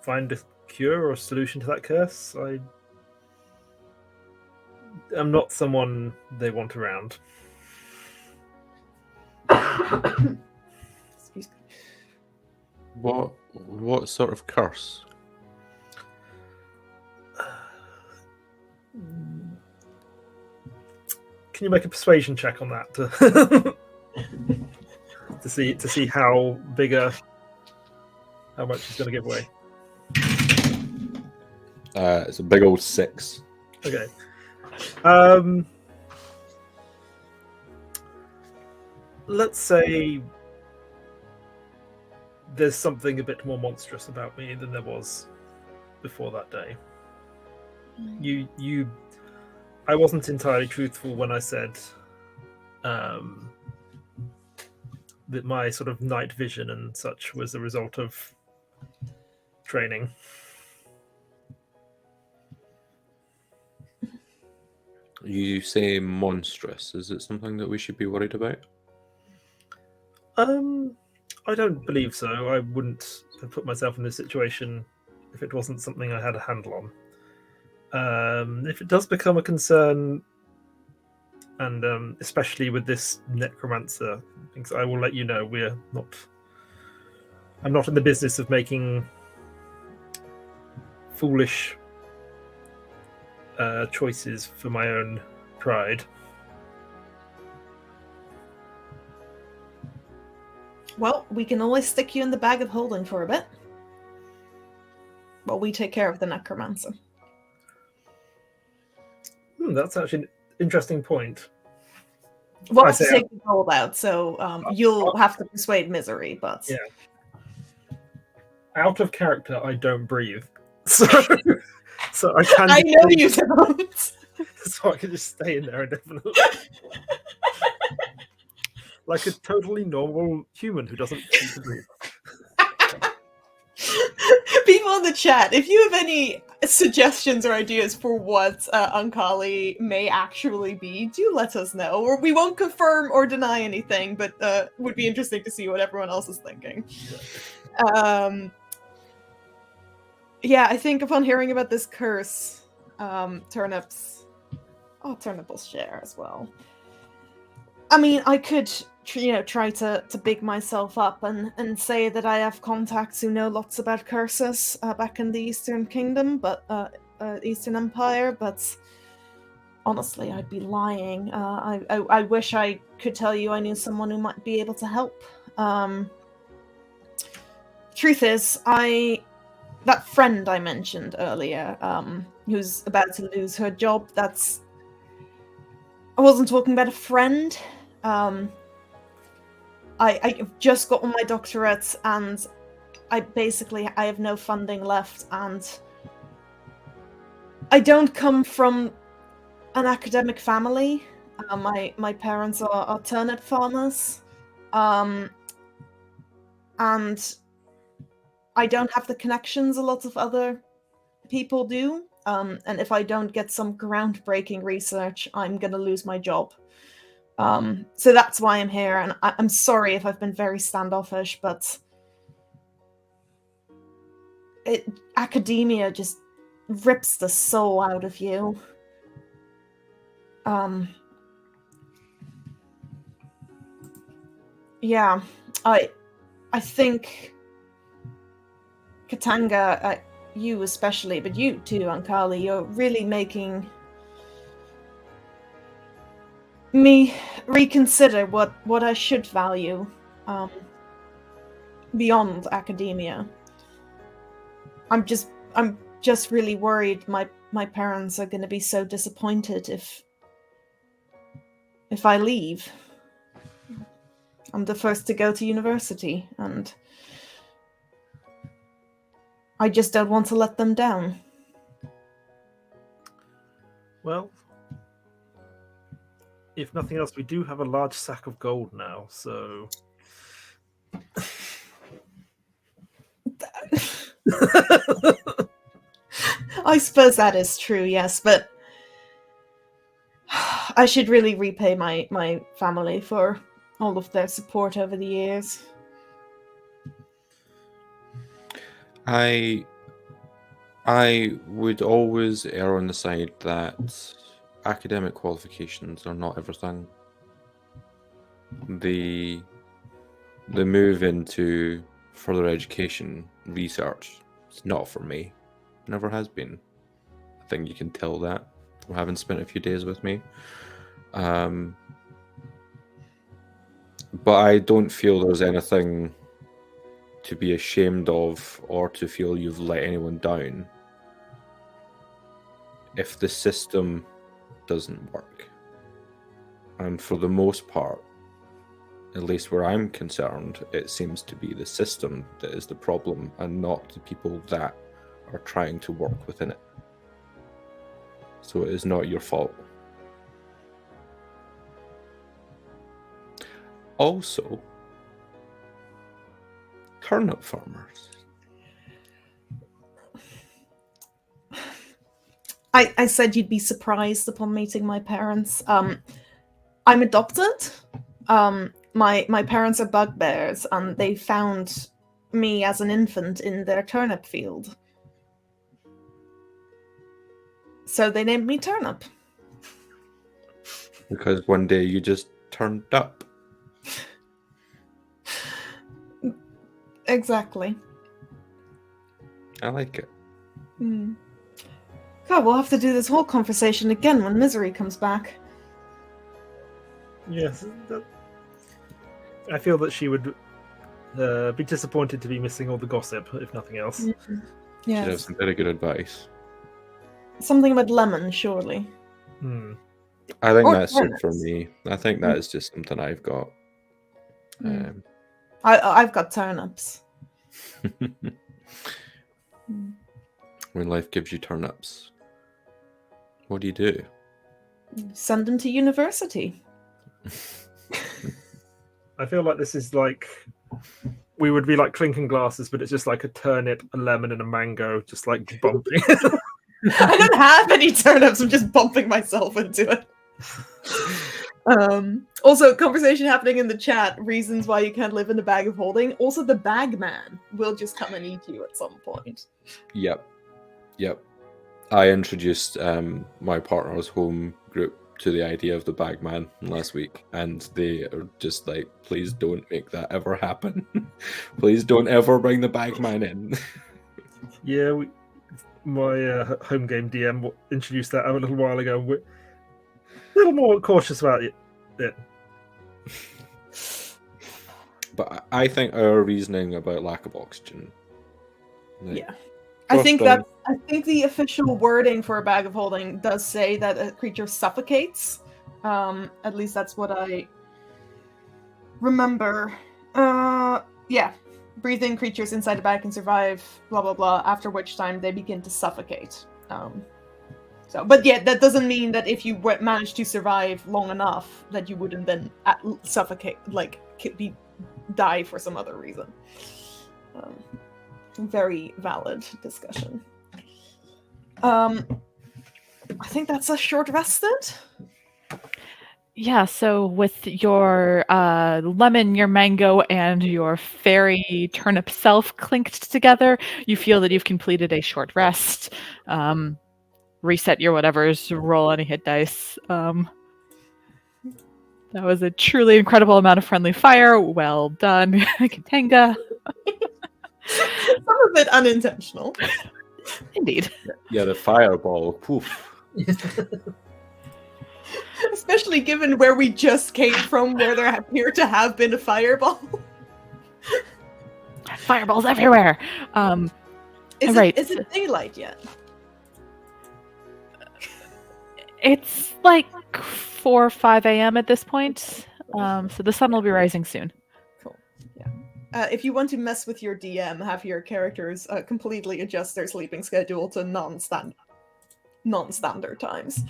find a cure or a solution to that curse, I'm not someone they want around. Excuse me. What sort of curse? Can you make a persuasion check on that to see how much he's going to give away? It's a big old 6. Okay. Let's say there's something a bit more monstrous about me than there was before that day. I wasn't entirely truthful when I said that my sort of night vision and such was a result of training. You say monstrous. Is it something that we should be worried about? I don't believe so. I wouldn't have put myself in this situation if it wasn't something I had a handle on. If it does become a concern, and especially with this necromancer, I will let you know. I'm not in the business of making foolish choices for my own pride. Well, we can always stick you in the bag of holding for a bit. While we take care of the necromancer. That's actually an interesting point. We'll have to take the gold out, so you'll have to persuade Misery, but... Yeah. Out of character, I don't breathe. So I can... I know you don't! So I can just stay in there indefinitely. Like a totally normal human who doesn't need to breathe. People in the chat, if you have any suggestions or ideas for what Ankali may actually be, do let us know. Or we won't confirm or deny anything, but would be interesting to see what everyone else is thinking. Yeah, I think upon hearing about this curse, Turnip will share as well. I mean, I could try to big myself up and say that I have contacts who know lots about curses back in the Eastern Kingdom, but Eastern Empire. But honestly, I'd be lying. I wish I could tell you I knew someone who might be able to help. Truth is, that friend I mentioned earlier, who's about to lose her job. I wasn't talking about a friend. I've just gotten my doctorate, and I have no funding left, and I don't come from an academic family. My parents are turnip farmers, and I don't have the connections a lot of other people do. And if I don't get some groundbreaking research, I'm gonna lose my job. So that's why I'm here, and I'm sorry if I've been very standoffish, but academia just rips the soul out of you. Yeah, I think Ketanga, you especially, but you too, Ankali, you're really making me reconsider what I should value beyond academia. I'm just really worried my parents are going to be so disappointed if I leave. I'm the first to go to university, and I just don't want to let them down. Well, if nothing else, we do have a large sack of gold now, so... I suppose that is true, yes, but I should really repay my family for all of their support over the years. I would always err on the side that academic qualifications are not everything. The move into further education, research, it's not for me. Never has been. I think you can tell that from having spent a few days with me. But I don't feel there's anything to be ashamed of or to feel you've let anyone down if the system doesn't work. And for the most part, at least where I'm concerned, it seems to be the system that is the problem and not the people that are trying to work within it. So it is not your fault. Also, turnip farmers. I said you'd be surprised upon meeting my parents. I'm adopted. My parents are bugbears, and they found me as an infant in their turnip field. So they named me Turnip. Because one day you just turned up. Exactly. I like it. God, we'll have to do this whole conversation again when Misery comes back. Yes. I feel that she would be disappointed to be missing all the gossip, if nothing else. She'd have Yes. some very good advice. Something about lemon, surely. I think Or that's it for turnips. me. I think that is just something I've got. I've got turnips. When life gives you turnips, what do you do? Send them to university. I feel like this is like... We would be like clinking glasses, but it's just like a turnip, a lemon, and a mango, just like bumping. I don't have any turnips. I'm just bumping myself into it. Also, conversation happening in the chat. Reasons why you can't live in a bag of holding. Also, the bag man will just come and eat you at some point. Yep. I introduced my partner's home group to the idea of the bagman last week, and they are just like, please don't make that ever happen. Please don't ever bring the bagman in. Yeah, my home game DM introduced that a little while ago. We're a little more cautious about it. But I think our reasoning about lack of oxygen. Yeah. I think the official wording for a bag of holding does say that a creature suffocates. At least that's what I remember. Yeah. Breathing creatures inside a bag can survive, blah blah blah, after which time they begin to suffocate. But yeah, that doesn't mean that if you manage to survive long enough that you wouldn't then suffocate, like die for some other reason. Very valid discussion. I think that's a short rested. Yeah, so with your lemon, your mango, and your fairy turnip self clinked together, you feel that you've completed a short rest. Reset your whatevers, roll any hit dice. That was a truly incredible amount of friendly fire. Well done, Ketanga. Some of it unintentional. Indeed. Yeah, the fireball. Poof. Especially given where we just came from, where there appeared to have been a fireball. Fireballs everywhere. Is it daylight yet? It's like 4 or 5 a.m. at this point, so the sun will be rising soon. Cool. Yeah. If you want to mess with your DM, have your characters completely adjust their sleeping schedule to non-standard times.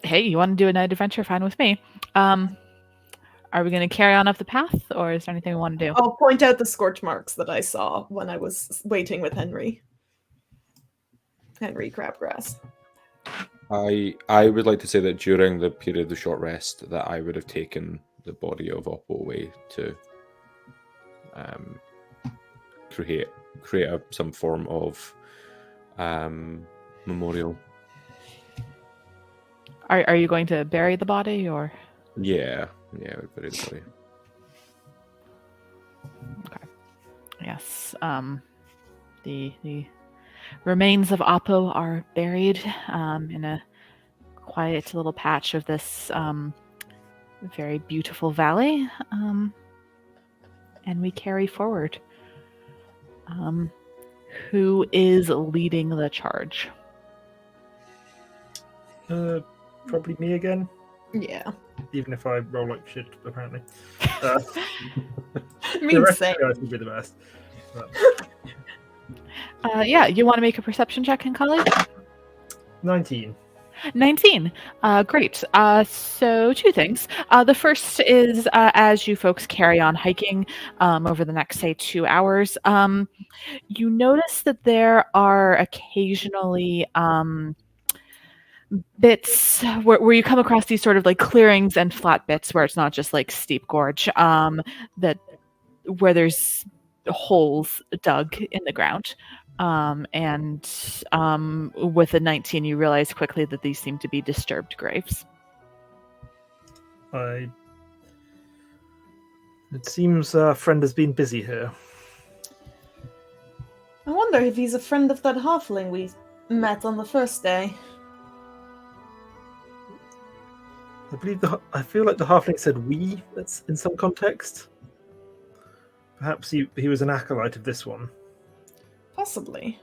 hey, you want to do a night adventure? Fine with me. Are we going to carry on up the path, or is there anything we want to do? I'll point out the scorch marks that I saw when I was waiting with Henry. Henry Crabgrass. I would like to say that during the period of the short rest, that I would have taken the body of Oppo away to create some form of memorial. Are you going to bury the body, or? Yeah, we bury the body. Okay. Yes. The remains of Oppo are buried in a quiet little patch of this very beautiful valley, and we carry forward. Who is leading the charge? Probably me again. Yeah. Even if I roll like shit, apparently. Me The rest same. of you guys would be the best. Yeah, you want to make a perception check, Ankali? 19. 19. Great. So two things. The first is as you folks carry on hiking over the next, say, 2 hours, you notice that there are occasionally bits where you come across these sort of like clearings and flat bits where it's not just like steep gorge, that where there's holes dug in the ground. And with a 19, you realize quickly that these seem to be disturbed graves. It seems our friend has been busy here. I wonder if he's a friend of that halfling we met on the first day. I feel like the halfling said "we." That's in some context. Perhaps he was an acolyte of this one. Possibly.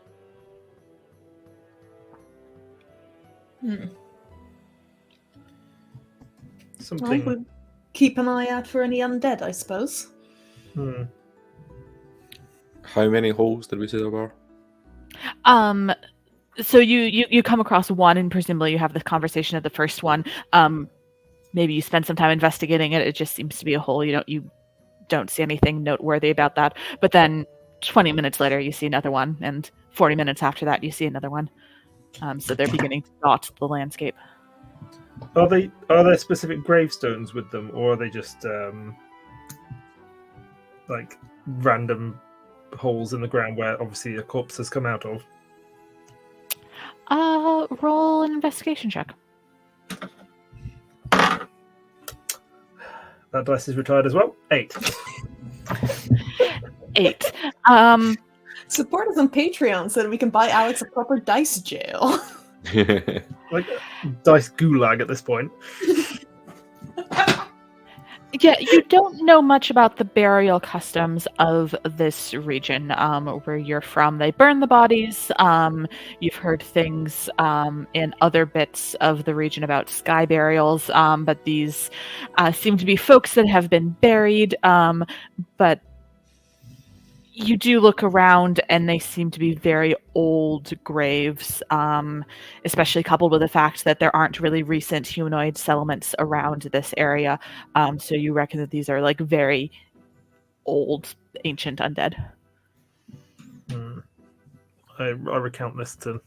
Something. Well, we'll keep an eye out for any undead, I suppose. How many holes did we say there were? So you come across one, and presumably you have the conversation at the first one. Maybe you spend some time investigating it. It just seems to be a hole. You don't see anything noteworthy about that. But then 20 minutes later, you see another one, and 40 minutes after that, you see another one. So they're beginning to dot the landscape. Are there specific gravestones with them, or are they just like random holes in the ground where obviously a corpse has come out of? Roll an investigation check. That dice is retired as well. 8. 8. Support us on Patreon so that we can buy Alex a proper dice jail. Like dice gulag at this point. Yeah, you don't know much about the burial customs of this region where you're from. They burn the bodies. You've heard things in other bits of the region about sky burials, but these seem to be folks that have been buried. But you do look around, and they seem to be very old graves, especially coupled with the fact that there aren't really recent humanoid settlements around this area. So you reckon that these are like very old, ancient undead. I recount this to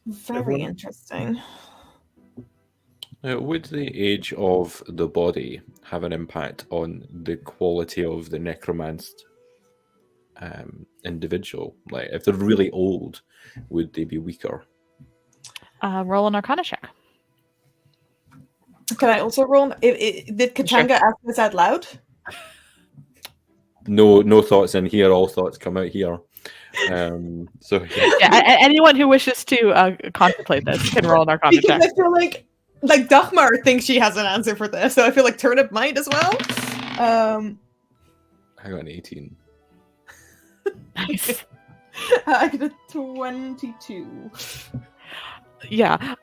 Very everyone. interesting. Would the age of the body have an impact on the quality of the necromanced individual? Like, if they're really old, would they be weaker? Roll an Arcana check. Can I also roll? Did Ketanga ask this out loud? No thoughts in here. All thoughts come out here. So Yeah, anyone who wishes to contemplate this can roll an Arcana Because check. I feel like Dagmar thinks she has an answer for this, so I feel like Turnip might as well. I got an 18. Nice. I got a 22. Yeah.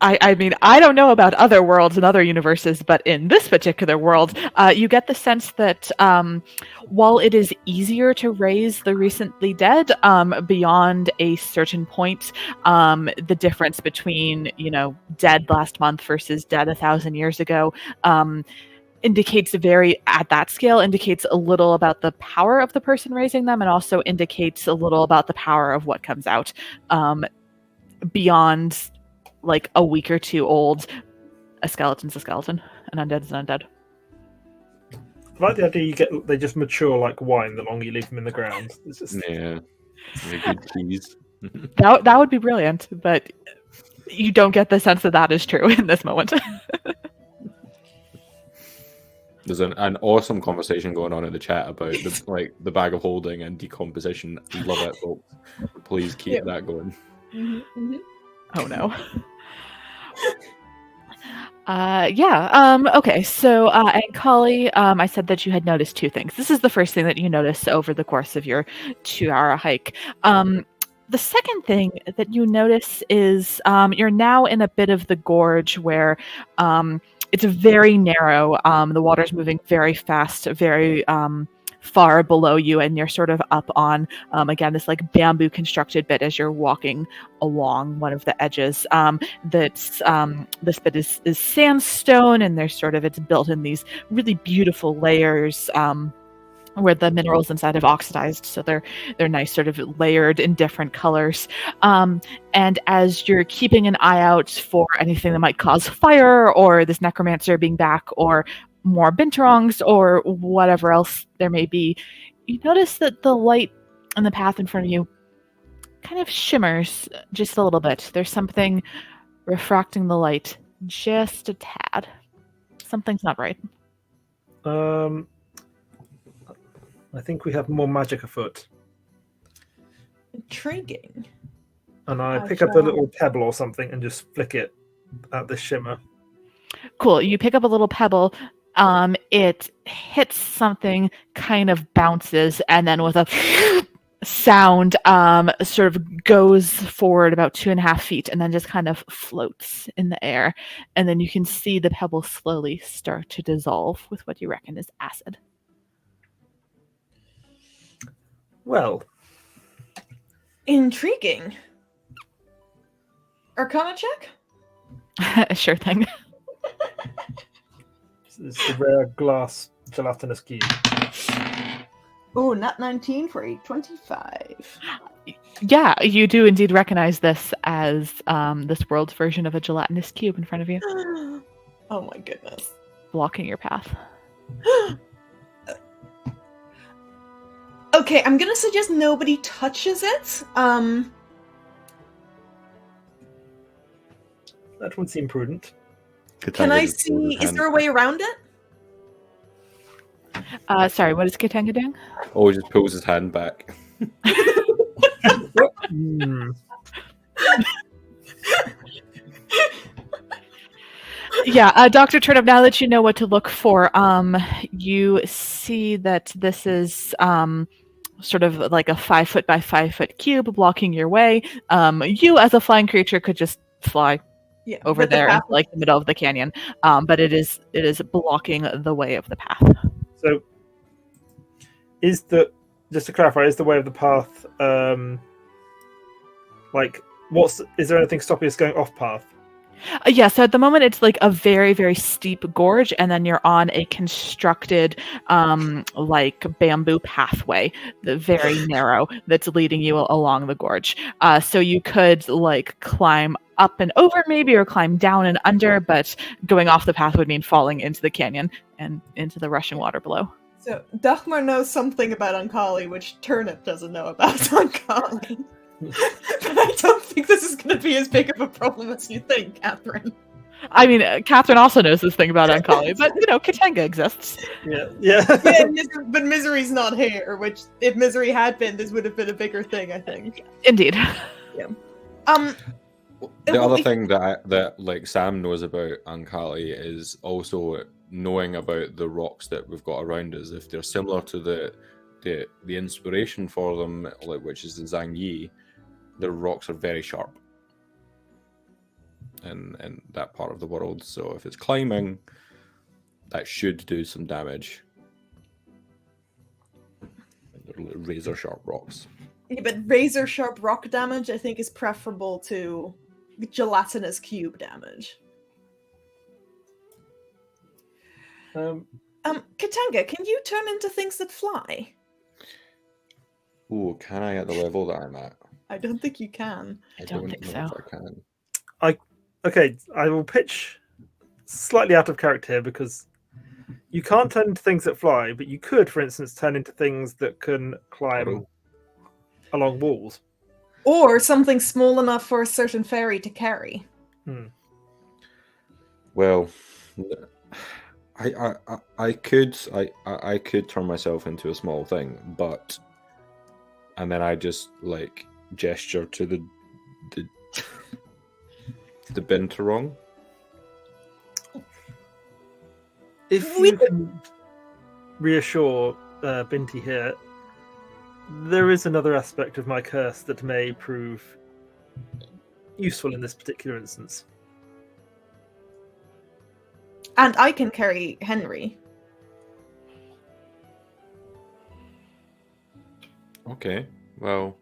I mean, I don't know about other worlds and other universes, but in this particular world, you get the sense that while it is easier to raise the recently dead, beyond a certain point, the difference between, dead last month versus dead 1,000 years ago, indicates at that scale, indicates a little about the power of the person raising them, and also indicates a little about the power of what comes out. Beyond like a week or two old, a skeleton's a skeleton, an undead is an undead. I like the idea they just mature like wine the longer you leave them in the ground. It's just... Yeah, good cheese. That would be brilliant, but you don't get the sense that is true in this moment. There's an awesome conversation going on in the chat about the bag of holding and decomposition. Love it, folks. Please keep that going. Oh no. Okay, so Ankali, I said that you had noticed two things. This is the first thing that you notice over the course of your 2-hour hike. The second thing that you notice is you're now in a bit of the gorge where it's very narrow. The water's moving very fast, very far below you, and you're sort of up on, again, this like bamboo constructed bit as you're walking along one of the edges. This bit is sandstone, and it's built in these really beautiful layers. Where the minerals inside have oxidized, so they're nice, sort of layered in different colors. And as you're keeping an eye out for anything that might cause fire, or this necromancer being back, or more binturongs, or whatever else there may be, you notice that the light on the path in front of you kind of shimmers just a little bit. There's something refracting the light just a tad. Something's not right. I think we have more magic afoot. Intriguing. And I pick up a little pebble or something and just flick it at this shimmer. Cool. You pick up a little pebble. It hits something, kind of bounces, and then with a sound, sort of goes forward about 2.5 feet, and then just kind of floats in the air. And then you can see the pebble slowly start to dissolve with what you reckon is acid. Well, intriguing. Arcana check? Sure thing. It's a rare glass gelatinous cube. Oh, nat 19 for a 25. Yeah, you do indeed recognize this as this world's version of a gelatinous cube in front of you. Oh my goodness. Blocking your path. Okay, I'm gonna suggest nobody touches it. That would seem prudent. Can I see? Is there a way around it? Sorry, what is Ketanga doing? Oh, he just pulls his hand back. Yeah, Dr. Turnip, now that you know what to look for, you see that this is sort of like a 5 foot by 5 foot cube blocking your way. You, as a flying creature, could just fly over there into like the middle of the canyon, but it is blocking the way of the path. So, just to clarify, is the way of the path is there anything stopping us going off path? Yeah, so at the moment it's like a very, very steep gorge, and then you're on a constructed like bamboo pathway, very narrow, that's leading you along the gorge. So you could like climb up and over maybe, or climb down and under, but going off the path would mean falling into the canyon and into the rushing water below. So Dachmar knows something about Ankali, which Turnip doesn't know about Ankali. But I don't think this is going to be as big of a problem as you think, Catherine. I mean, Catherine also knows this thing about Ankali, but, Ketanga exists. Yeah. But Misery's not here, which, if Misery had been, this would have been a bigger thing, I think. Indeed. Yeah. The other thing that Sam knows about Ankali is also knowing about the rocks that we've got around us. If they're similar to the inspiration for them, which is the Zhang Yi, the rocks are very sharp. in that part of the world. So if it's climbing, that should do some damage. Razor sharp rocks. Yeah, but razor sharp rock damage, I think, is preferable to gelatinous cube damage. Ketanga, can you turn into things that fly? Ooh, can I at the level that I'm at? I don't think you can. I don't think know so. if I can. Okay, I will pitch slightly out of character here because you can't turn into things that fly, but you could, for instance, turn into things that can climb along walls. Or something small enough for a certain fairy to carry. Well, I could turn myself into a small thing, but and then I just like gesture to the binturong. If you can reassure Binti here, there is another aspect of my curse that may prove useful in this particular instance. And I can carry Henry. Okay, well,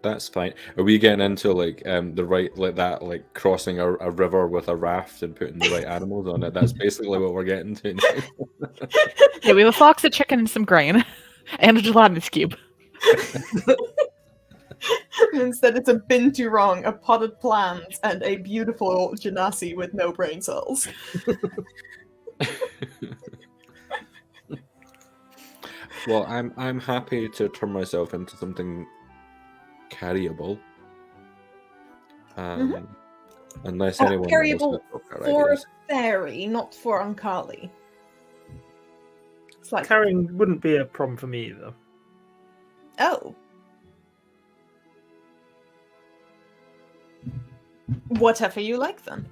that's fine. Are we getting into like the right like that like crossing a river with a raft and putting the right animals on it? That's basically what we're getting to now. Yeah, we have a fox, a chicken, and some grain, and a gelatinous cube. Instead, it's a binturong, a potted plant, and a beautiful genasi with no brain cells. Well, I'm happy to turn myself into something carryable. Unless anyone carryable else has got for a ideas. fairy, not for Ankali. It's like, Carrying wouldn't be a problem for me either. oh. Whatever you like, then.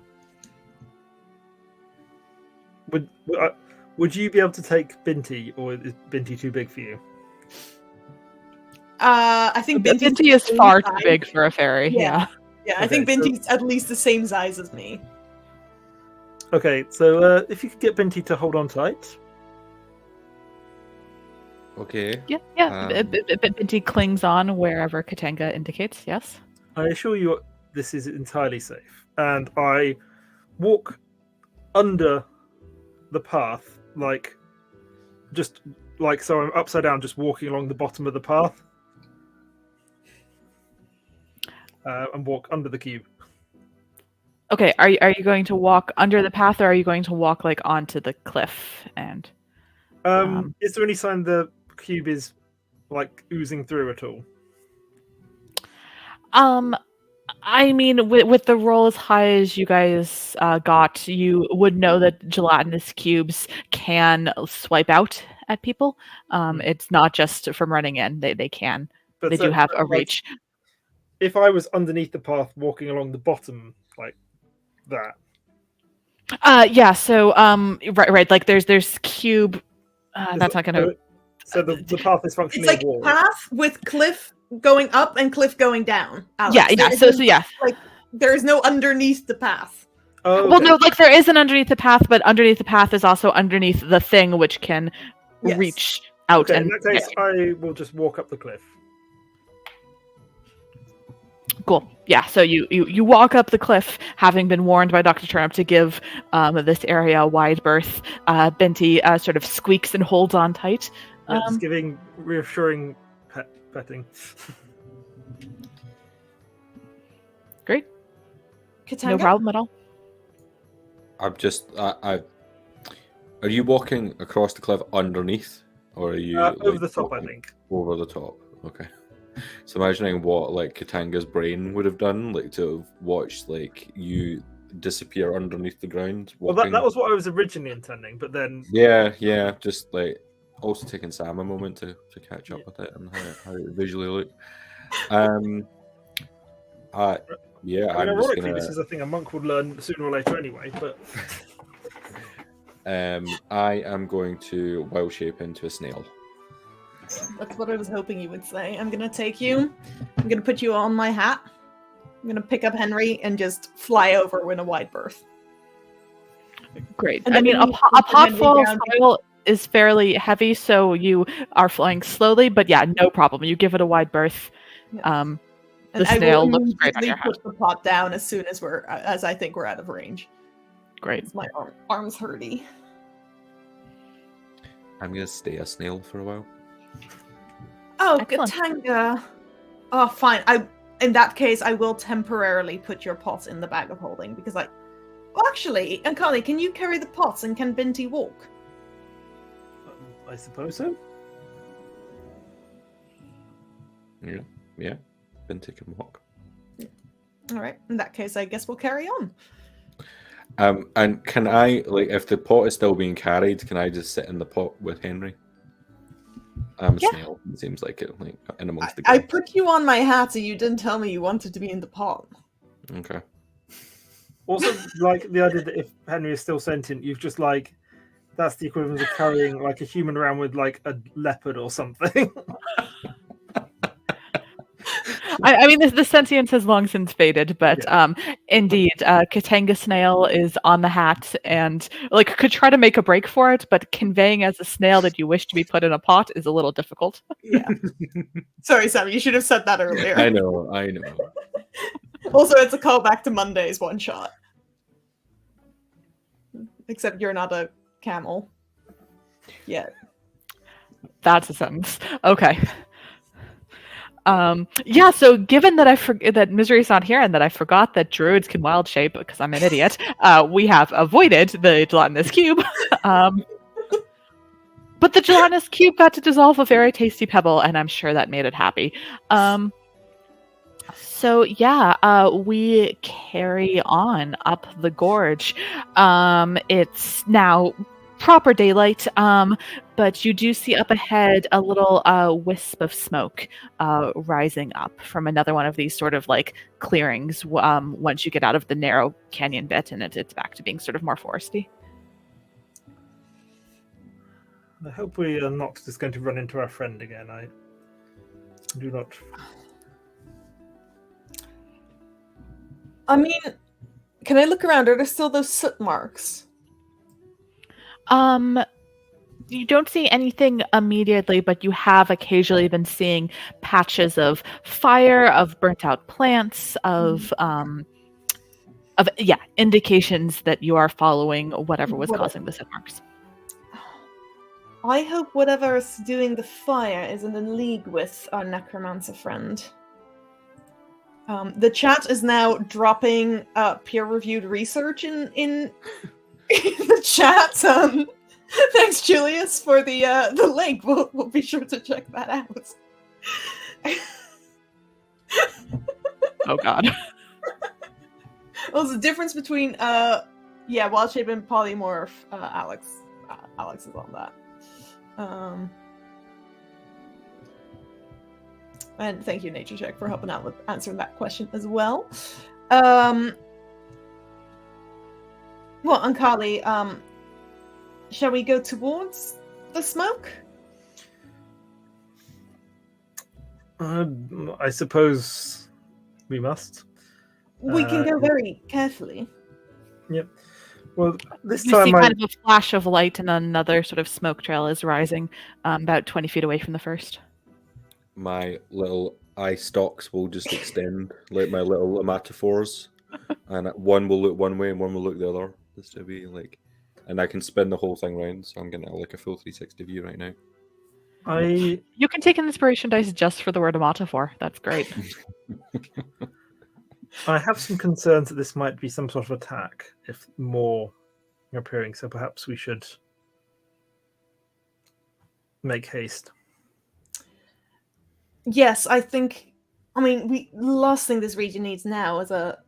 Would you be able to take Binti, or is Binti too big for you? I think Binti is far too big for a fairy. Yeah. Yeah, I Okay, think Binti's at least the same size as me. Okay, so if you could get Binti to hold on tight. Okay. Yeah. Binti clings on wherever Ketanga indicates. Yes. I assure you this is entirely safe. And I walk under the path, so I'm upside down, just walking along the bottom of the path. And walk under the cube. Okay. Are you going to walk under the path, or are you going to walk like onto the cliff? And is there any sign the cube is like oozing through at all? I mean, with the roll as high as you guys got, you would know that gelatinous cubes can swipe out at people. It's not just from running in; they can. But They do have a reach. If I was underneath the path, walking along the bottom, like that. Yeah. So right. Like there's cube. That's not gonna. So the path is functionally It's like a wall. path with cliff going up and cliff going down. Alex. Yeah. So yeah. Like there is no underneath the path. Oh, okay. Well, no, like there is an underneath the path, but underneath the path is also underneath the thing which can reach out. Okay, and in that case, I will just walk up the cliff. Cool. Yeah. So you walk up the cliff, having been warned by Dr. Turnip to give this area a wide berth. Binti sort of squeaks and holds on tight. Just giving reassuring petting. Great. Ketanga? No problem at all. I'm just. Are you walking across the cliff underneath, or are you over the top? I walking think. over the top. Okay. So imagining what like Katanga's brain would have done, like to have watched like you disappear underneath the ground. Well, that was what I was originally intending, but then Yeah, just like also taking Sam a moment to catch up with it and how it visually looked. Yeah, I mean, I'm just ironically, gonna. this is a thing a monk would learn sooner or later anyway. But I am going to wild shape into a snail. That's what I was hoping you would say. I'm gonna take you. I'm gonna put you on my hat. I'm gonna pick up Henry and just fly over in a wide berth. Great. And I mean, then a we pod Henry full of down. soil is fairly heavy, so you are flying slowly. But yeah, no problem. You give it a wide berth. Yeah. The And I snail will looks great on immediately your hat. put the pot down as soon as I think we're out of range. Great. My arm's hurty. I'm gonna stay a snail for a while. Oh, Excellent. Ketanga. Oh, fine. In that case, I will temporarily put your pots in the bag of holding because well, actually, Ankali, can you carry the pots and can Binti walk? I suppose so. Yeah. Then take a walk. All right. In that case, I guess we'll carry on. And can I, like, if the pot is still being carried, can I just sit in the pot with Henry? I'm a Yeah. snail. It seems like it, like in amongst the I grass. put you on my hat, so you didn't tell me you wanted to be in the pot. Okay. Also, like the idea that if Henry is still sentient, you've just like that's the equivalent of carrying like a human around with like a leopard or something. I mean, the sentience has long since faded, but indeed, Ketanga snail is on the hat and like could try to make a break for it, but conveying as a snail that you wish to be put in a pot is a little difficult. Yeah. Sorry, Sam. You should have said that earlier. I know. Also, it's a callback to Monday's one shot. Except you're not a camel yet. That's a sentence. Okay. Yeah, so given that that Misery's not here and that I forgot that druids can wild shape because I'm an idiot, we have avoided the gelatinous cube. But the gelatinous cube got to dissolve a very tasty pebble, and I'm sure that made it happy. So yeah, we carry on up the gorge. It's now proper daylight, but you do see up ahead a little wisp of smoke rising up from another one of these sort of like clearings once you get out of the narrow canyon bit, and it's back to being sort of more foresty. I hope we are not just going to run into our friend again. I do not. I mean, can I look around? Are there still those soot marks? You don't see anything immediately, but you have occasionally been seeing patches of fire, of burnt out plants, of indications that you are following whatever was causing the soot marks. I hope whatever is doing the fire isn't in league with our necromancer friend. The chat is now dropping peer-reviewed research in the chat. Thanks, Julius, for the link. We'll be sure to check that out. Oh God. Well, there's a difference between wild shape and polymorph. Alex is on that. And thank you, Nature Check, for helping out with answering that question as well. Well, Ankali, shall we go towards the smoke? I suppose we must. We can go very carefully. Yep. Well, this You time see kind of a flash of light, and another sort of smoke trail is rising about 20 feet away from the first. My little eye stalks will just extend like my little amatophores, and one will look one way and one will look the other. Just to be like, and I can spin the whole thing round. So I'm getting like a full 360 view right now. You can take an inspiration dice just for the word amatophore. That's great. I have some concerns that this might be some sort of attack if more are appearing, so perhaps we should make haste. Yes, I think. I mean, the last thing this region needs now is a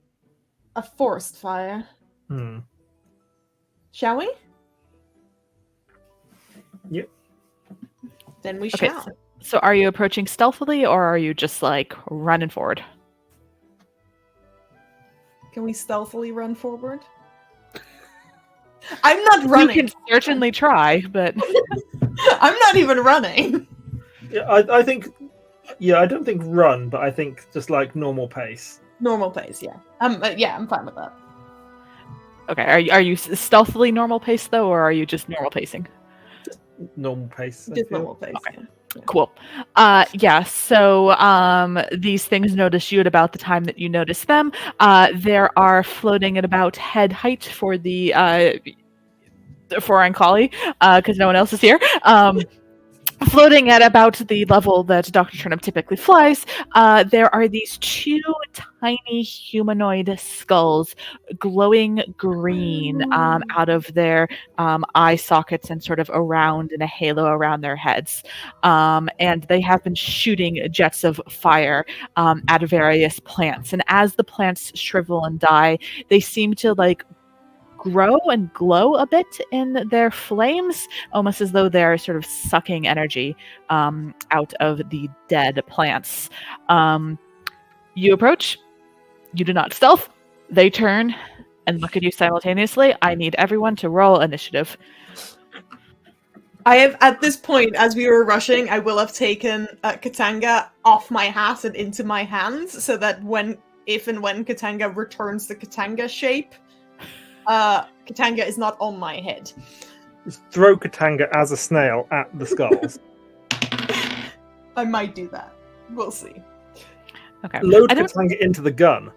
forest fire. Shall we? Yep. Then we Okay, shall. so are you approaching stealthily, or are you just like running forward? Can we stealthily run forward? I'm not running. You can certainly try, but I'm not even running. Yeah, I think. Yeah, I don't think run, but I think just like normal pace. Normal pace, yeah. Yeah, I'm fine with that. Okay, are you stealthily normal pace though, or are you just normal pacing? Normal pace. I Just feel. normal pace. Okay. Yeah. Cool. Yeah, so these things notice you at about the time that you notice them. There are floating at about head height for the for Ankali, because no one else is here. Floating at about the level that Dr. Turnip typically flies, there are these two tiny humanoid skulls glowing green out of their eye sockets and sort of around in a halo around their heads. And they have been shooting jets of fire at various plants. And as the plants shrivel and die, they seem to like grow and glow a bit in their flames, almost as though they're sort of sucking energy out of the dead plants. You approach. You do not stealth. They turn and look at you simultaneously. I need everyone to roll initiative. I have, at this point, as we were rushing, I will have taken Ketanga off my hat and into my hands, so that if and when Ketanga returns the Ketanga shape, Ketanga is not on my head. Just throw Ketanga as a snail at the skulls. I might do that. We'll see. Okay. Load Ketanga into the gun.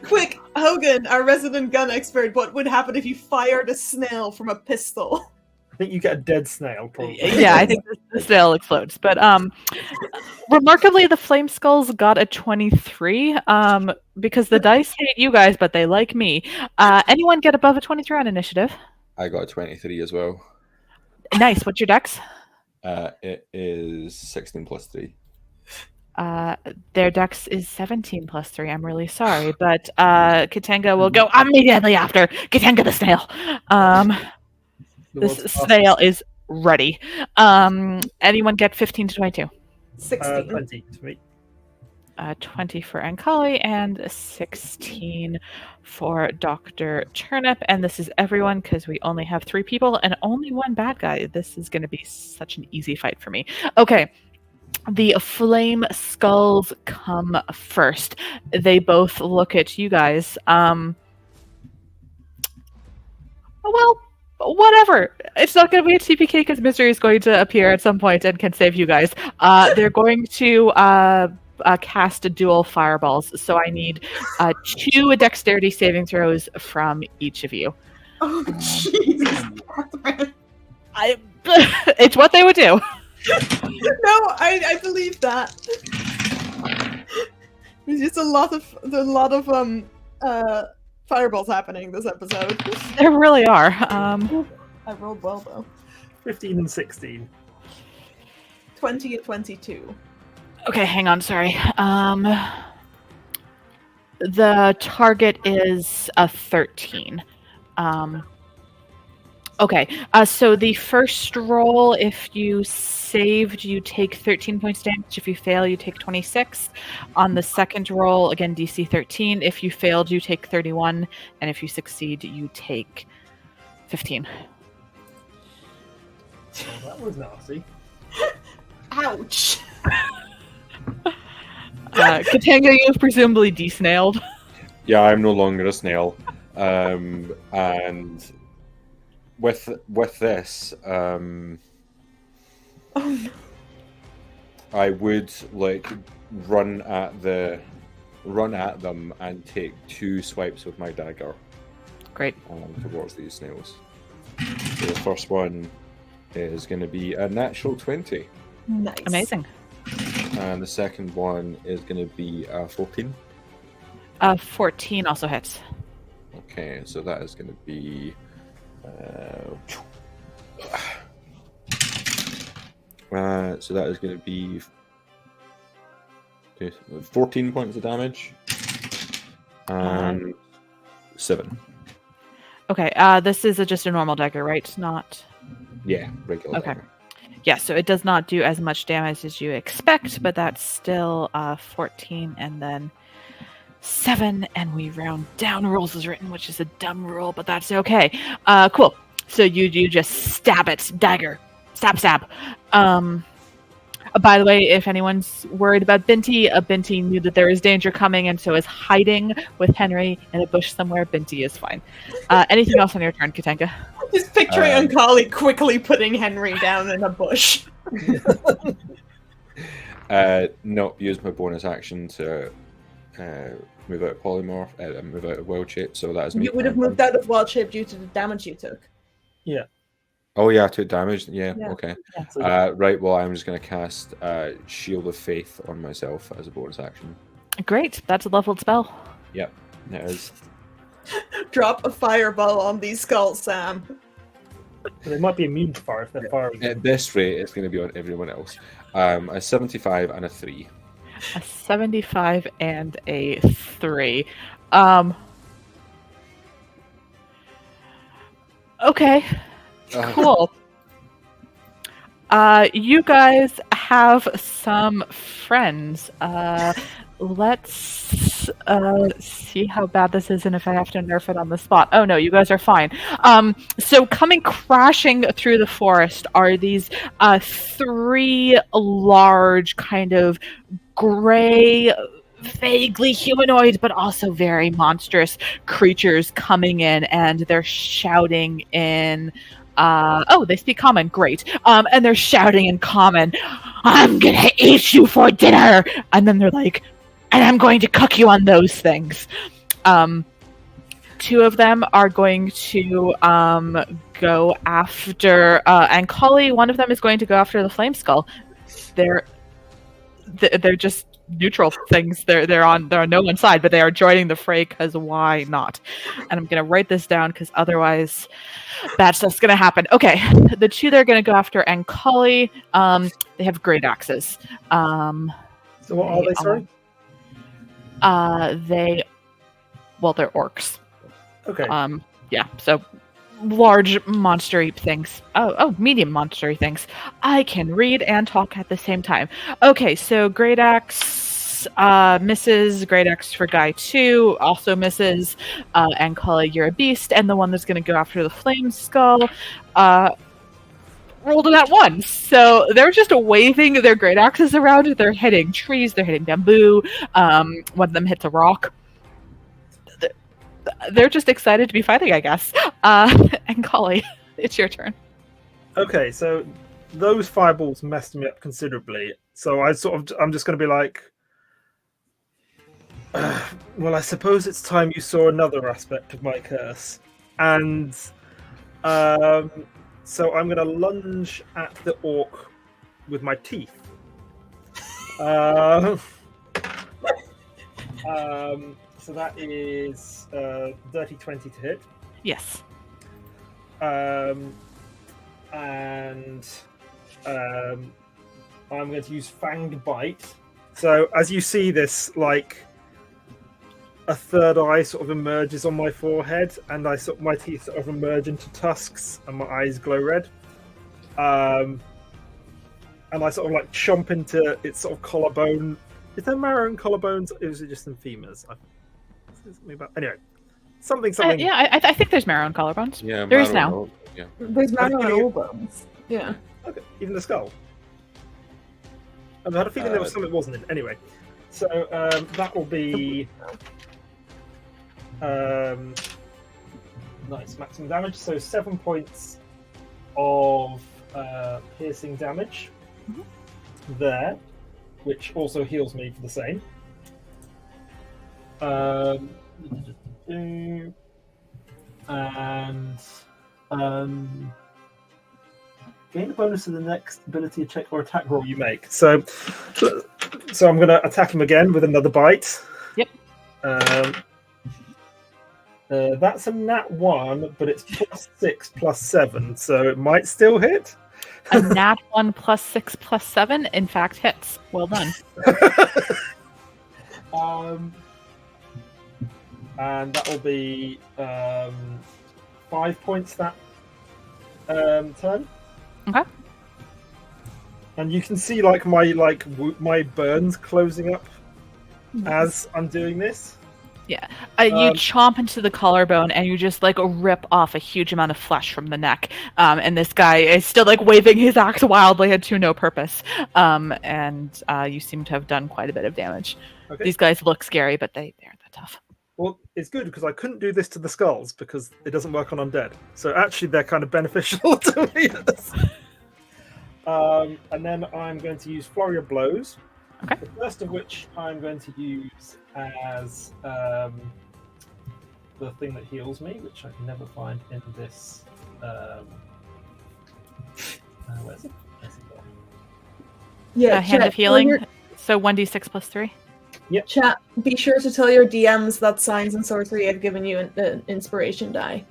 Quick, Hogan, our resident gun expert, what would happen if you fired a snail from a pistol? I think you get a dead snail, probably. Yeah, I think the snail explodes. But remarkably, the flame skulls got a 23 because the dice hate you guys, but they like me. Anyone get above a 23 on initiative? I got a 23 as well. Nice. What's your dex? It is 16 plus 3. Their dex is 17 plus 3. I'm really sorry, but Ketanga will go immediately after Ketanga the snail. This snail is ready. Anyone get 15 to 22? 16. 20 to me. 20 for Ankali and 16 for Dr. Turnip. And this is everyone because we only have 3 people and only 1 bad guy. This is going to be such an easy fight for me. Okay. The flame skulls come first. They both look at you guys. Well, whatever. It's not going to be a TPK because Mystery is going to appear at some point and can save you guys. They're going to cast dual fireballs, so I need 2 dexterity saving throws from each of you. Oh, Jesus. It's what they would do. No, I believe that. There's just a lot of fireballs happening this episode. There really are. I rolled well though. 15 and 16. 20 and 22. Okay, hang on, sorry. The target is a 13. Okay, so the first roll, if you saved, you take 13 points damage. If you fail, you take 26. On the second roll, again, DC 13. If you failed, you take 31. And if you succeed, you take 15. Oh, that was nasty. Ouch! Ketanga, you've presumably desnailed. Yeah, I'm no longer a snail. And with this, Oh no. I would like run at them and take 2 swipes with my dagger. Great. Towards these snails. So the first one is going to be a natural 20. Nice. Amazing. And the second one is going to be a 14. 14 also hits. Okay, so that is going to be... so that is going to be 14 points of damage and 7. Okay, this is just a normal dagger, right? Not... Yeah, regular. Okay. Dagger. Yeah, so it does not do as much damage as you expect, but that's still 14 and then 7, and we round down rules as written, which is a dumb rule, but that's okay. Cool. So you just stab it, dagger, stab. By the way, if anyone's worried about Binti, Binti knew that there is danger coming and so is hiding with Henry in a bush somewhere. Binti is fine. Anything else on your turn, Ketanga? Just picturing Ankali quickly putting Henry down in a bush. Not use my bonus action to move out of polymorph, move out of wild shape. So that is me. You would have moved out of wild shape due to the damage you took. Yeah. Oh yeah, I took damage. Yeah. Yeah. Okay. Yeah. Right. Well, I'm just going to cast Shield of Faith on myself as a bonus action. Great. That's a leveled spell. Yep. It is. Drop a fireball on these skulls, Sam. They might be immune to fire if they're firing. At this rate, it's going to be on everyone else. A 75 and a 3. A 75 and a 3. Okay. Cool. You guys have some friends. Let's see how bad this is and if I have to nerf it on the spot. Oh no, you guys are fine. So coming crashing through the forest are these 3 large kind of gray, vaguely humanoid but also very monstrous creatures coming in, and they're shouting in they speak common, great. And they're shouting in common, I'm gonna eat you for dinner, and then they're like, and I'm going to cook you on those things. 2 of them are going to go after Ankali. One of them is going to go after the flame skull. They're just neutral things. They're on no one's side, but they are joining the fray because why not? And I'm gonna write this down because otherwise bad stuff's gonna happen. Okay, the 2 they're gonna go after Ankali. They have great axes. So what are they? Sorry. They're orcs. Okay. Yeah. So large monstery things. Medium monstery things. I can read and talk at the same time. Okay, so great axe misses. Great axe for guy 2 also misses. Ankali, you're a beast, and the one that's going to go after the flame skull rolled that 1. So they're just waving their great axes around. They're hitting trees. They're hitting bamboo. One of them hits a rock. They're just excited to be fighting, I guess. Ankali, it's your turn. Okay, so those fireballs messed me up considerably. So I'm just going to be like, well, I suppose it's time you saw another aspect of my curse. And so I'm going to lunge at the orc with my teeth. So that is dirty 20 to hit. Yes. And I'm going to use Fanged Bite. So as you see this, like, a third eye sort of emerges on my forehead, and my teeth sort of emerge into tusks, and my eyes glow red. And I sort of like chomp into its sort of collarbone. Is there marrow in collarbones, or is it just in femurs? Anyway, something. Yeah, I think there's marrow in collarbones. Yeah, there is now. Yeah. There's marrow in all bones. Yeah. Okay, even the skull. I had a feeling there was something wasn't in. Anyway, so that will be nice maximum damage. So 7 points of piercing damage there, which also heals me for the same. And gain a bonus to the next ability check or attack roll you make. So I'm going to attack him again with another bite. Yep. That's a nat 1, but it's +6 +7, so it might still hit. A nat 1 +6 +7, in fact, hits. Well done. And that will be 5 points that turn. Okay. And you can see like my burns closing up as I'm doing this. Yeah. You chomp into the collarbone and you just like rip off a huge amount of flesh from the neck. And this guy is still like waving his axe wildly and to no purpose. And you seem to have done quite a bit of damage. Okay. These guys look scary, but they aren't that tough. Well, it's good because I couldn't do this to the skulls because it doesn't work on undead. So actually, they're kind of beneficial to me. And then I'm going to use Flurry of Blows. Okay. The first of which I'm going to use as the thing that heals me, which I can never find in this. Where's it? Yeah, Hand chat, of healing. So 1d6 plus 3. Yep. Chat, be sure to tell your DMs that Science and Sorcery have given you an inspiration die.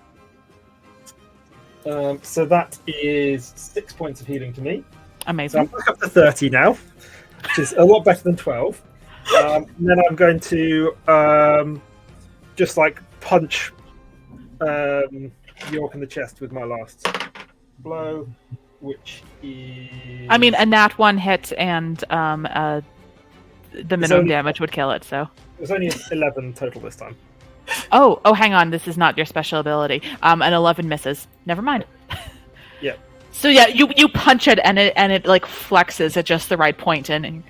So that is 6 points of healing to me. So Amazing. I'm back up to 30 now, which is a lot better than 12. And then I'm going to just like punch York in the chest with my last blow, which is... I mean, a nat 1 hit and the minimum damage would kill it, so... It was only 11 total this time. Oh, hang on. This is not your special ability. An 11 misses. Never mind. Yeah. So yeah, you punch it and it like flexes at just the right point and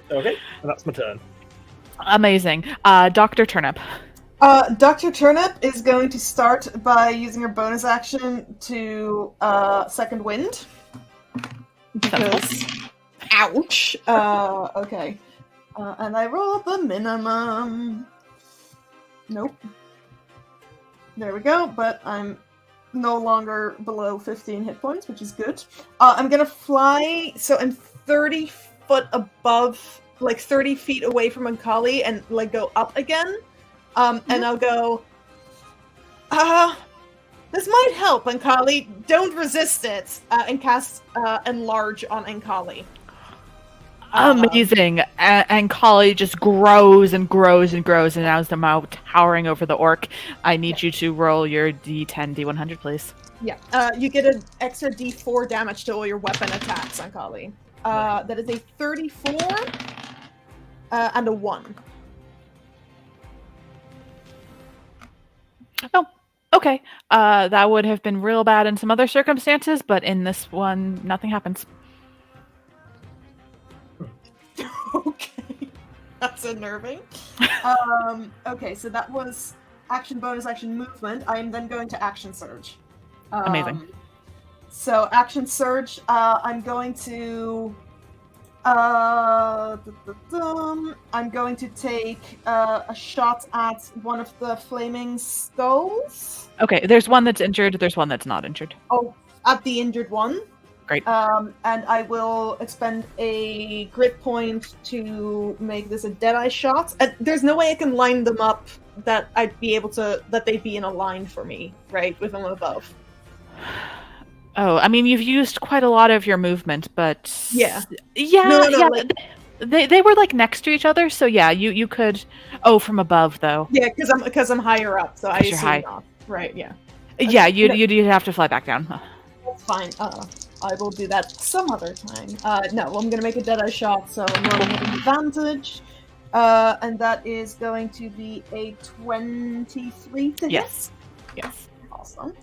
Okay, and that's my turn. amazing. Dr. Turnip. Dr. Turnip is going to start by using her bonus action to Second Wind. Because... Ouch! Okay. And I rolled the minimum. Nope. There we go, but I'm no longer below 15 hit points, which is good. I'm gonna fly, so I'm 30 foot above, like 30 feet away from Ankali and like go up again. And I'll go, this might help, Ankali. Don't resist it. And cast Enlarge on Ankali. Amazing. And Kali just grows and grows and grows, and now is now towering over the orc. I need you to roll your d10, d100, please. Yeah. You get an extra d4 damage to all your weapon attacks, Ankali. That is a 34 and a 1. Oh, okay. That would have been real bad in some other circumstances, but in this one, nothing happens. Okay. That's unnerving. Okay, so that was action, bonus action, movement. I am then going to action surge. Amazing. So action surge, I'm going to... I'm going to take a shot at one of the flaming skulls. Okay, there's one that's injured, there's one that's not injured. Oh, at the injured one. Great. And I will expend a grit point to make this a Deadeye shot. There's no way I can line them up that I'd be able to, that they'd be in a line for me, right, with them above. Oh, I mean, you've used quite a lot of your movement, but... Yeah. Yeah, No, yeah. like... They were, like, next to each other, so yeah, you could... Oh, from above, though. Yeah, because I'm higher up, so I assume high. not. Right, yeah. Yeah, you'd have to fly back down. That's fine. I will do that some other time. No, I'm going to make a Deadeye shot, so I'm rolling with advantage. And that is going to be a 23 to hit. Yes. Yes. Awesome.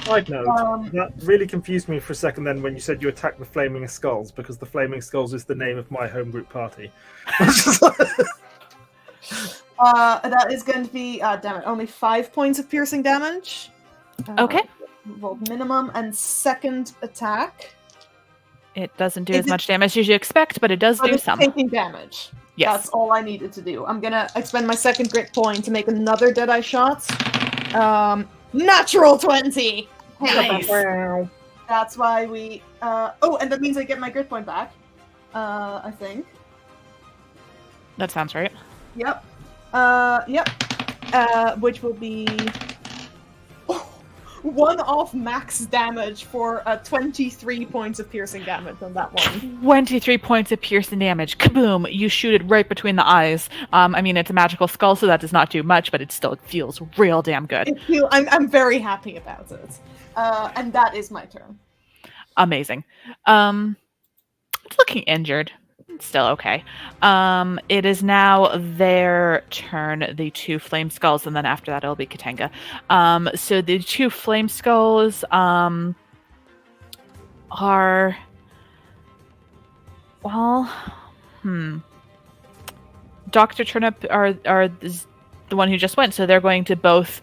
Side note, that really confused me for a second then when you said you attacked the Flaming Skulls, because the Flaming Skulls is the name of my home group party. That is going to be, damn it, only 5 points of piercing damage. Okay. Rolled minimum, and second attack. It doesn't do as much damage as you expect, but it does do some. Taking damage. Yes. That's all I needed to do. I'm gonna expend my second grit point to make another Deadeye shot. Natural 20! Nice. That's why we... oh, and that means I get my grit point back. I think. That sounds right. Yep. Yep. Which will be... 1 off max damage for 23 points of piercing damage on that one. 23 points of piercing damage. Kaboom! You shoot it right between the eyes. I mean, it's a magical skull, so that does not do much, but it still feels real damn good. I'm very happy about it. And that is my turn. Amazing. It's looking injured. Still okay. It is now their turn, the 2 flame skulls, and then after that it'll be Ketanga. So the 2 flame skulls are, well, Dr. Turnip are the one who just went, so they're going to both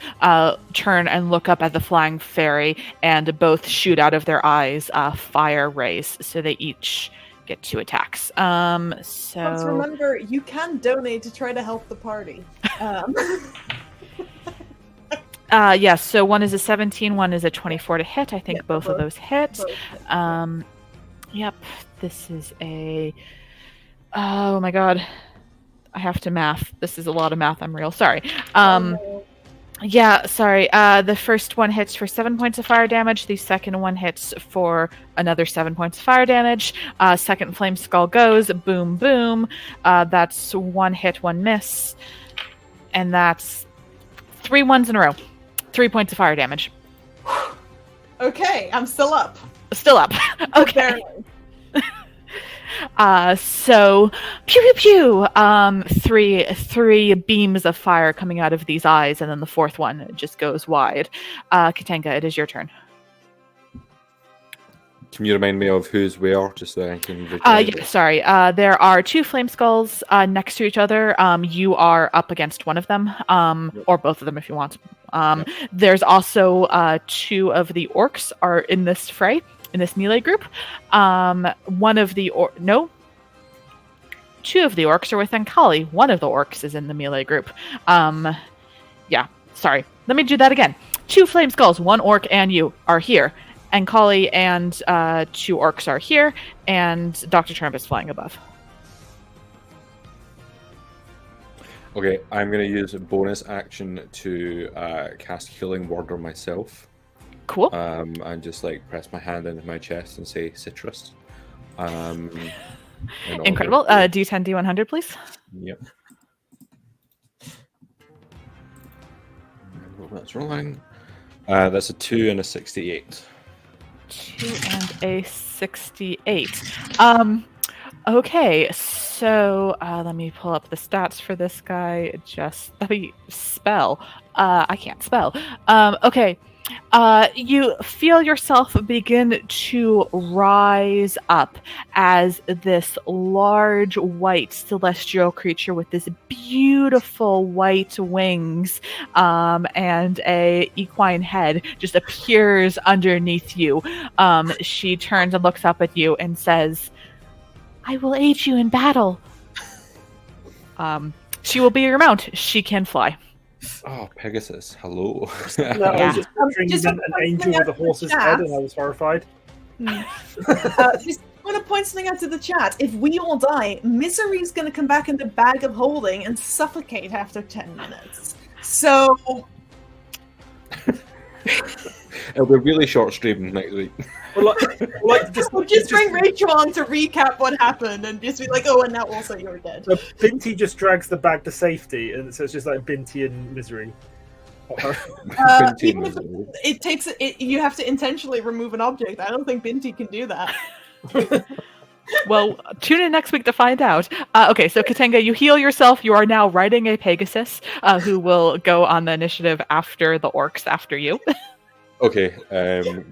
turn and look up at the flying fairy and both shoot out of their eyes fire rays, so they each get 2 attacks. So Let's remember, you can donate to try to help the party. yes, so one is a 17, one is a 24 to hit. I think both of those hit. Yep, this is a... Oh my god. I have to math. This is a lot of math. I'm real sorry. Yeah, sorry. The first one hits for 7 points of fire damage. The second one hits for another 7 points of fire damage. Second flame skull goes. Boom, boom. That's 1 hit, 1 miss. And that's 3 ones in a row. 3 points of fire damage. Okay, I'm still up. Still up. Okay. So pew pew pew. Three beams of fire coming out of these eyes, and then the 4th one just goes wide. Ketanga, it is your turn. Can you remind me of who's where, just so I can... Yeah, sorry. There are 2 flame skulls next to each other. You are up against one of them, or both of them if you want. There's also 2 of the orcs are in this fray. In this melee group, one of the 2 of the orcs are with Ankali. One of the orcs is in the melee group. Yeah, sorry. Let me do that again. 2 flame skulls, 1 orc and you are here. Ankali and 2 orcs are here, and Dr. Turnip is flying above. Okay, I'm going to use a bonus action to cast Healing Word on myself. Cool. And just like press my hand into my chest and say citrus. Incredible. D10, D100, please. Yep. That's rolling. That's a 2 and a 68. 2 and a 68. Okay, so let me pull up the stats for this guy. Let me spell. I can't spell. Okay. You feel yourself begin to rise up as this large white celestial creature with this beautiful white wings and a equine head just appears underneath you. She turns and looks up at you and says, "I will aid you in battle." She will be your mount. She can fly. Oh, Pegasus, hello. No, I was just picturing an angel with a horse's head, and I was horrified. Just want to point something out to the chat. If we all die, Misery's going to come back in the bag of holding and suffocate after 10 minutes. So... It'll be a really short stream next week. We'll just bring Rachel on to recap what happened and just be like, oh, and now also you're dead. So Binti just drags the bag to safety, and so it's just like Binti and Misery. Even if it takes it, you have to intentionally remove an object. I don't think Binti can do that. Well, tune in next week to find out. Okay, so Ketanga, you heal yourself. You are now riding a Pegasus, who will go on the initiative after the orcs after you. Okay,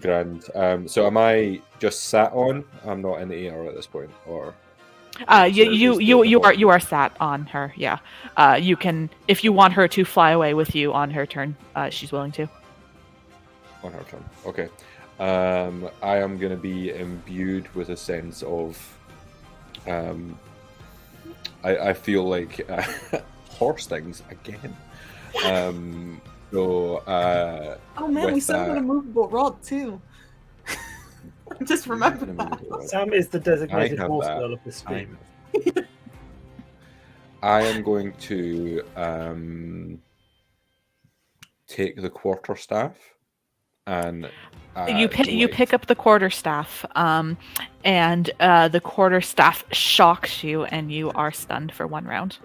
grand. So am I just sat on? I'm not in the air at this point, or? You are sat on her. Yeah. You can, if you want her to fly away with you on her turn, she's willing to. On her turn. Okay. I am going to be imbued with a sense of. I feel like horse things again. Oh man, we still got a movable rod too. Just remember that. Sam is the designated horse girl of this stream. I am going to take the quarterstaff and you pick up the quarterstaff, and the quarterstaff shocks you, and you are stunned for 1 round.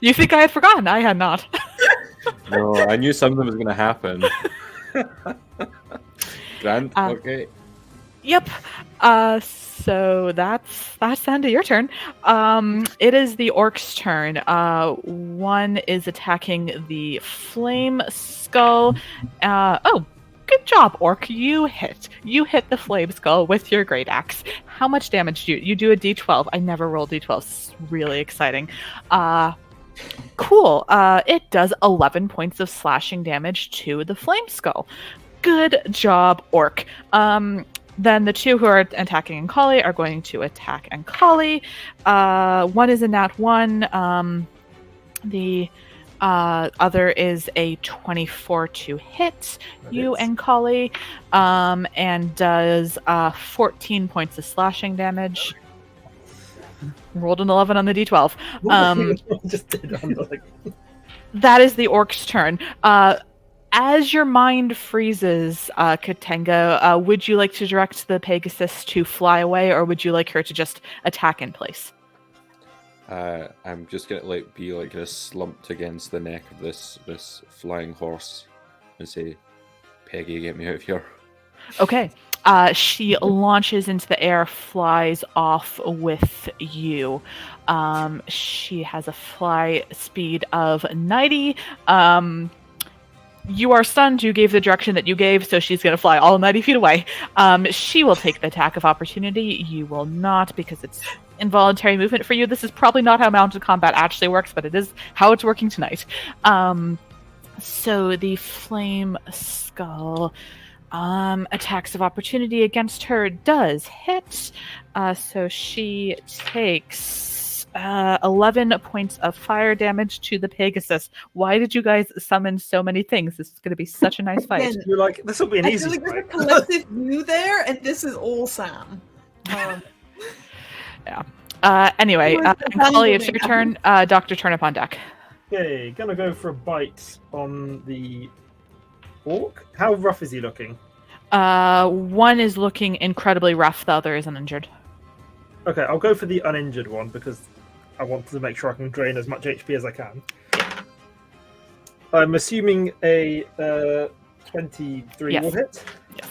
You think I had forgotten? I had not. No, I knew something was going to happen. Grand. Okay. Yep. So that's the end of your turn. It is the orc's turn. One is attacking the flame skull. Good job, orc. You hit the flame skull with your great axe. How much damage do you do? A d12. I never roll d12. It's really exciting. Cool. It does 11 points of slashing damage to the flame skull. Good job, orc. Then the two who are attacking Ankali are going to attack Ankali. One is a nat 1. The other is a 24 to hit you, Ankali, and does 14 points of slashing damage. Rolled an 11 on the d12. Just did like... That is the orc's turn. As your mind freezes, Ketanga, would you like to direct the Pegasus to fly away, or would you like her to just attack in place? I'm just gonna be kind of slumped against the neck of this flying horse and say, "Peggy, get me out of here." Okay. She launches into the air, flies off with you. She has a fly speed of 90. You are stunned. You gave the direction that you gave, so she's going to fly all 90 feet away. She will take the attack of opportunity. You will not, because it's involuntary movement for you. This is probably not how mounted combat actually works, but it is how it's working tonight. So the flame skull attacks of opportunity against her does hit. So she takes 11 points of fire damage to the Pegasus. Why did you guys summon so many things? This is going to be such a nice fight. Again, You're like, this will be an easy I feel like fight. there's a collective you there, and this is all Sam. Yeah. Anyway, Ankali, it's your turn. Dr. Turnip on deck. Okay, gonna go for a bite on the orc. How rough is he looking? One is looking incredibly rough. The other is uninjured. Okay, I'll go for the uninjured one because I want to make sure I can drain as much HP as I can. I'm assuming a 23 will hit. Yes.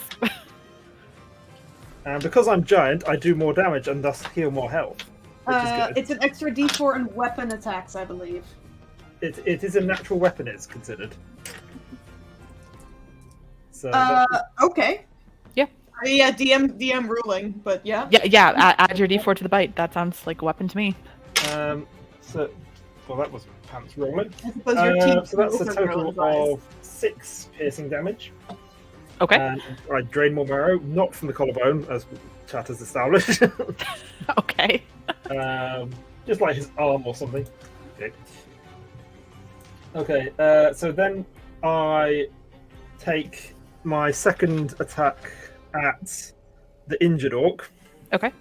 And because I'm giant, I do more damage and thus heal more health. Which is good. It's an extra d4 and weapon attacks, I believe. It is a natural weapon, it's considered. So Okay. Yeah. Yeah, DM ruling, but yeah. Yeah. Add your d4 to the bite. That sounds like a weapon to me. Well, that was pants rolling. I suppose your team So that's a also total rolls of 6 piercing damage. Okay. And I drain more marrow, not from the collarbone, as chat has established. Okay. Just like his arm or something. Okay. So then I take my second attack at the injured orc. Okay.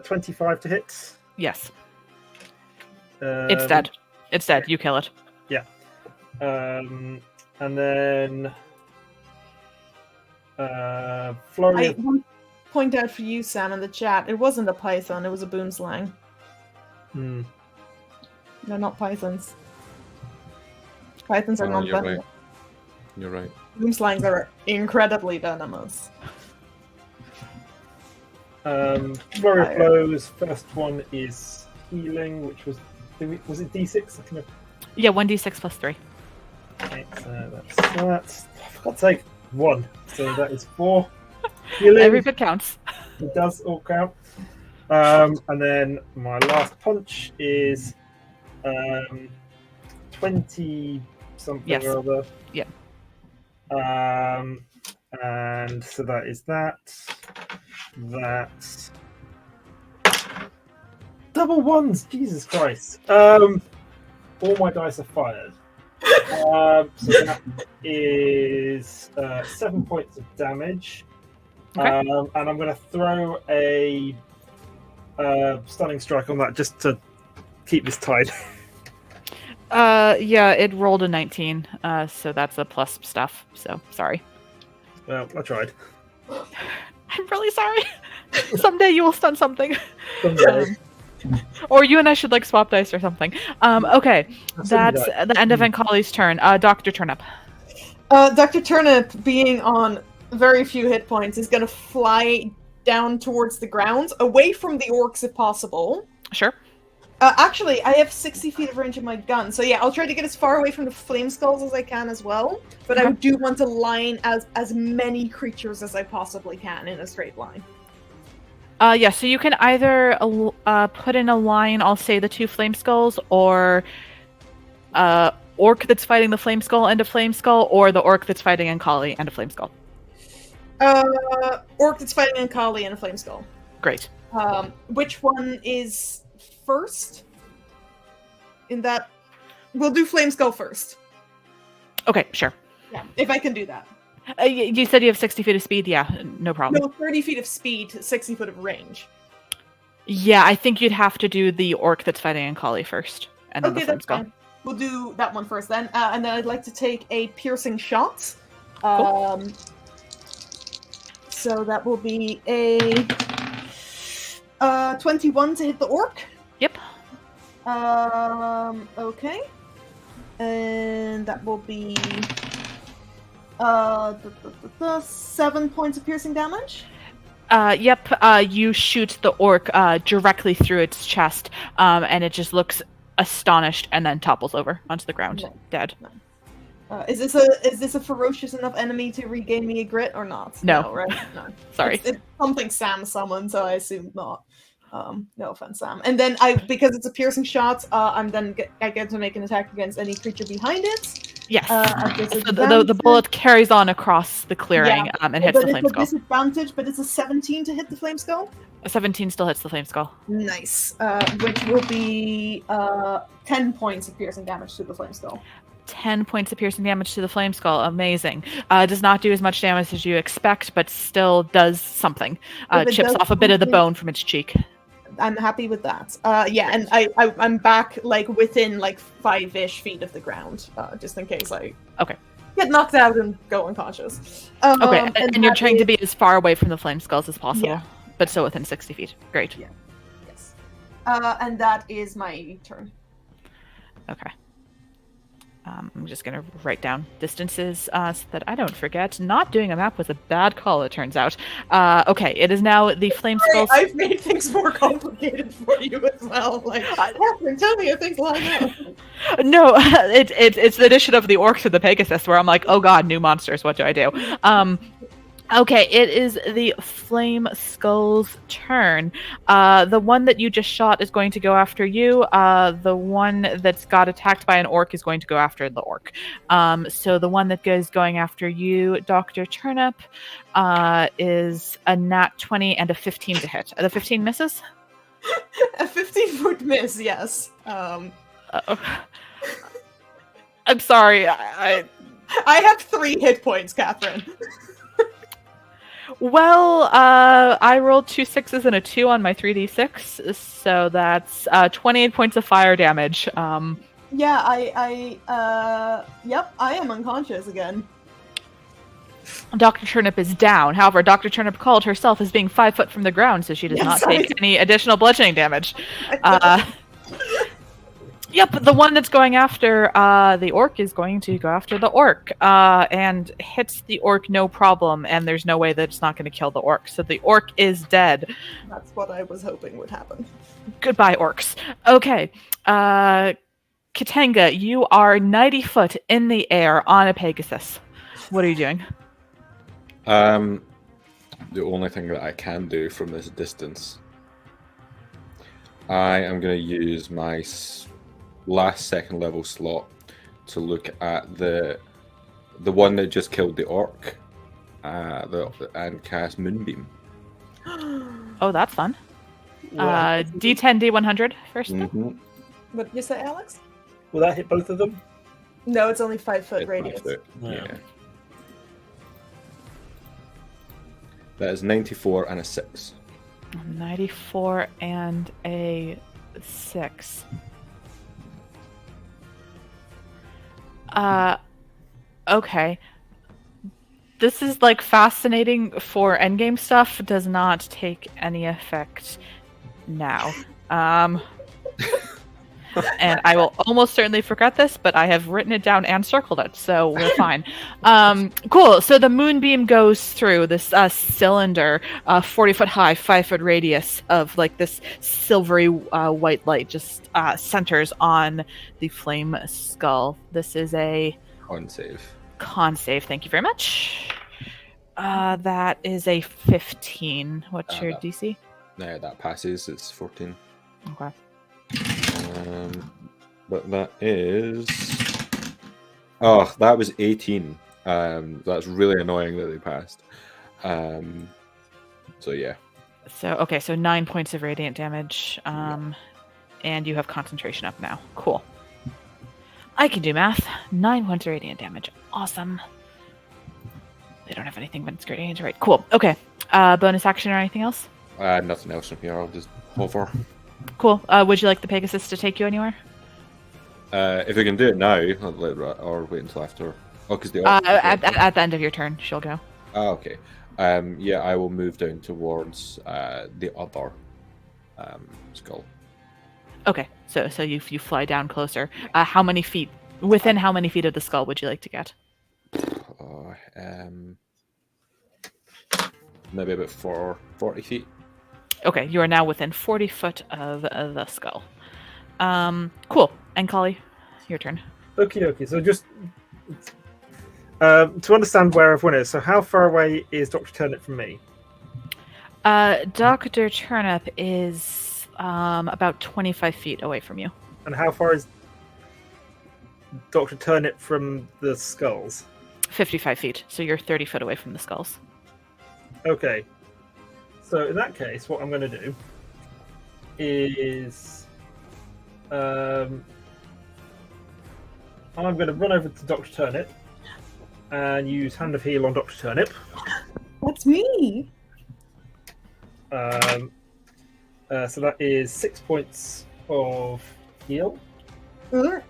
25 to hit. Yes. It's dead. It's dead. You kill it. Yeah. And then flurry. I want to point out for you, Sam, in the chat, it wasn't a python, it was a boomslang. They're not pythons. Pythons are not You're venomous. right. You're right. Boomslangs are incredibly venomous. Flurry of blows. First one is healing, which was it D6? I can have... Yeah, 1d6 plus 3. Okay, so that's that. For God's sake, 1. So that is 4. Healing. Every bit counts. It does all count. And then my last punch is 20 something Yes. or other. Yeah. And so that is that. Double ones, Jesus Christ. All my dice are fired. So that is 7 points of damage. Okay. And I'm going to throw a stunning strike on that just to keep this tied. Yeah, it rolled a 19, so that's a plus stuff, so sorry. Well, I tried. I'm really sorry. Someday you will stun something. Someday. Or you and I should like swap dice or something. Okay, that's the end of Ankali's turn. Dr. Turnip. Dr. Turnip, being on very few hit points, is going to fly down towards the ground, away from the orcs if possible. Sure. Actually, I have 60 feet of range of my gun, so yeah, I'll try to get as far away from the flame skulls as I can as well. But I do want to line as many creatures as I possibly can in a straight line. Yeah, so you can either put in a line, I'll say the 2 flame skulls, or orc that's fighting the flame skull and a flame skull, or the orc that's fighting Ankali and a flame skull. Orc that's fighting Ankali and a flame skull. Great. Which one is first? In that, we'll do flame skull first. Okay, sure. Yeah, if I can do that. You said you have 60 feet of speed? Yeah, no problem. No, 30 feet of speed, 60 foot of range. Yeah, I think you'd have to do the orc that's fighting Ankali first, and then the flame skull. Fine. We'll do that one first then. And then I'd like to take a piercing shot. Cool. So that will be a 21 to hit the orc. Yep. Okay. And that will be 7 points of piercing damage. Yep. You shoot the orc directly through its chest, and it just looks astonished and then topples over onto the ground, dead. Is this a ferocious enough enemy to regain me a grit or not? No, right? No. Sorry. It's something Sam summoned, so I assume not. No offense, Sam. And then because it's a piercing shot, I get to make an attack against any creature behind it. Yes. So the bullet carries on across the clearing and hits the flame skull. It's a disadvantage, but it's a 17 to hit the flame skull. A 17 still hits the flame skull. Nice. Which will be 10 points of piercing damage to the flame skull. 10 points of piercing damage to the flame skull. Amazing. Does not do as much damage as you expect, but still does something. Chips off a bit of the bone from its cheek. I'm happy with that. And I'm back within 5-ish feet of the ground, just in case I get knocked out and go unconscious. Okay, and you're trying to be as far away from the flame skulls as possible, but still within 60 feet. Great. Yeah. Yes. And that is my turn. Okay. I'm just going to write down distances so that I don't forget. Not doing a map was a bad call, it turns out. Okay, it is now the flame skulls. I've made things more complicated for you as well. Catherine, tell me if things line up. No, it's the addition of the orcs to the Pegasus where I'm like, oh god, new monsters, what do I do? Okay, it is the Flame Skull's turn. The one that you just shot is going to go after you. The one that's got attacked by an orc is going to go after the orc. So the one that is going after you, Dr. Turnip, is a nat 20 and a 15 to hit. The 15 misses? A 15 would miss, yes. I'm sorry. I have 3 hit points, Catherine. Well, I rolled 2 6s and a 2 on my 3d6, so that's 28 points of fire damage. Yeah, I am unconscious again. Dr. Turnip is down. However, Dr. Turnip called herself as being 5 foot from the ground, so she does not take any additional bludgeoning damage. Yep, the one that's going after the orc is going to go after the orc and hits the orc no problem, and there's no way that it's not going to kill the orc. So the orc is dead. That's what I was hoping would happen. Goodbye, orcs. Okay. Ketanga, you are 90 foot in the air on a Pegasus. What are you doing? The only thing that I can do from this distance, I am going to use my last second level slot to look at the one that just killed the orc and cast Moonbeam. Oh, that's fun. D10, D100 first. Mm-hmm. What did you say, Alex? Will that hit both of them? No, it's only 5 foot radius. Yeah. That is 94 and a 6. 94 and a 6. Okay. This is fascinating for endgame stuff. Does not take any effect now. And I will almost certainly forget this, but I have written it down and circled it, so we're fine. Cool. So the moonbeam goes through this cylinder, 40-foot high, 5-foot radius of like this silvery white light, just centers on the flame skull. This is a Con save. con save. Thank you very much. That is a 15. What's your that- DC? No, that passes. It's 14. Okay. But that is. Oh, that was 18. That's really annoying that they passed. So yeah. So 9 points of radiant damage. And you have concentration up now. Cool. I can do math. 9 points of radiant damage. Awesome. They don't have anything but it's gradient. Right. Cool. Okay. Bonus action or anything else? Nothing else from here. I'll just hover. Cool. Would you like the Pegasus to take you anywhere? If we can do it now, or wait until after. Oh, because At the end of your turn, she'll go. Oh, okay. Yeah, I will move down towards the other skull. Okay. So you fly down closer. How many feet? Within how many feet of the skull would you like to get? Maybe about 40 feet. Okay, you are now within 40 foot of the skull. Cool. Ankali, your turn. Okay. So just to understand where everyone is. So how far away is Dr. Turnip from me? Dr. Turnip is about 25 feet away from you. And how far is Dr. Turnip from the skulls? 55 feet. So you're 30 foot away from the skulls. Okay. So in that case, what I'm going to do is I'm going to run over to Dr. Turnip and use Hand of Heal on Dr. Turnip. That's me. So that is 6 points of heal. Uh,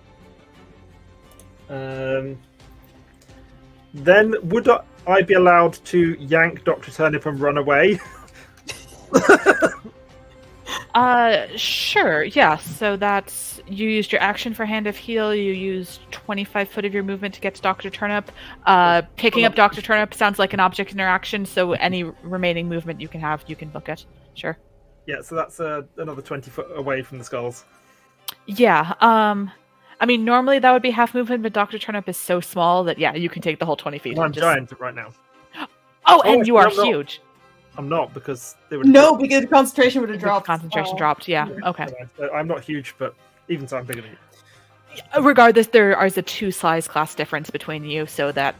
Then would I be allowed to yank Dr. Turnip and run away? Sure, yeah. So that's you used your action for Hand of Heal. You used 25 foot of your movement to get to Dr. Turnip. Picking up Dr. Turnip sounds like an object interaction, so any remaining movement you can have, you can book it. Sure. Yeah, so that's another 20 foot away from the skulls. Yeah. I mean, normally that would be half movement, but Dr. Turnip is so small that yeah, you can take the whole 20 feet. Well, I'm giant right now. Oh, and you are I'm not. huge. I'm not because they would. no, because the concentration would have dropped. Concentration dropped. Yeah. Okay. So I'm not huge, but even so, I'm bigger than you. Regardless, there is a 2 size class difference between you, so that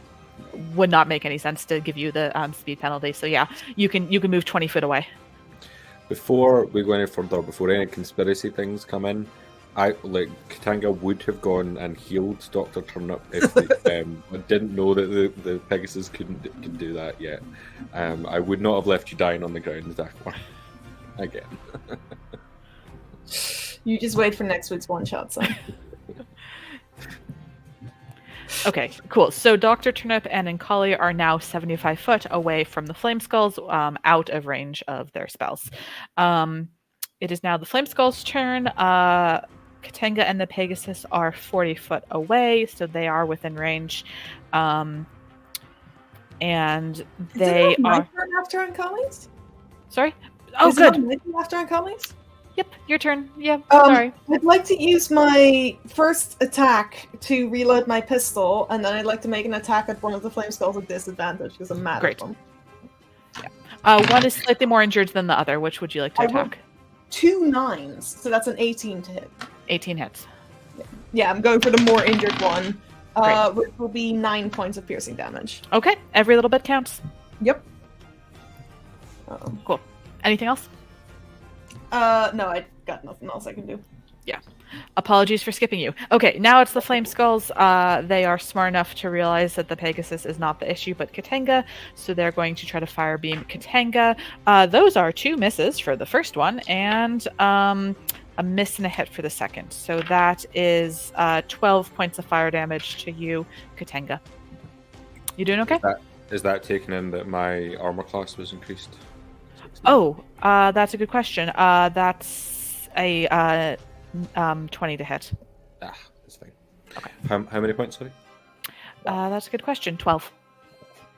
would not make any sense to give you the speed penalty. So yeah, you can move 20 foot away. Before we go any further, before any conspiracy things come in, Ketanga would have gone and healed Dr. Turnip if they, I didn't know that the Pegasus could do that yet. I would not have left you dying on the ground again. You just wait for next week's one shot, son. Okay, cool. So Dr. Turnip and Ankali are now 75 foot away from the Flame Skulls, out of range of their spells. It is now the Flame Skulls' turn. Ketanga and the Pegasus are 40 foot away, so they are within range. And they Is it my are. turn after Ankali's? Sorry? Oh, Is good. it my turn after Ankali's? Yep, your turn. Yeah, sorry. I'd like to use my first attack to reload my pistol, and then I'd like to make an attack at one of the flame skulls at disadvantage because I'm mad Great. at them. One is slightly more injured than the other. Which would you like to I will- attack? 2 9s, so that's an 18 to hit. 18 hits. Yeah, I'm going for the more injured one, Great. which will be 9 points of piercing damage. Okay, every little bit counts. Yep. Cool. Anything else? No, I got nothing else I can do. Apologies for skipping you. Okay, now it's the Flame Skulls. They are smart enough to realize that the Pegasus is not the issue, but Ketanga, so they're going to try to fire beam Ketanga. Those are 2 misses for the first one, and a miss and a hit for the second. So that is 12 points of fire damage to you, Ketanga. You doing okay? Is that taken in that my armor class was increased? 16? Oh, that's a good question. That's a 20 to hit. Ah, that's fine. Okay. How many points, sorry? That's a good question. 12.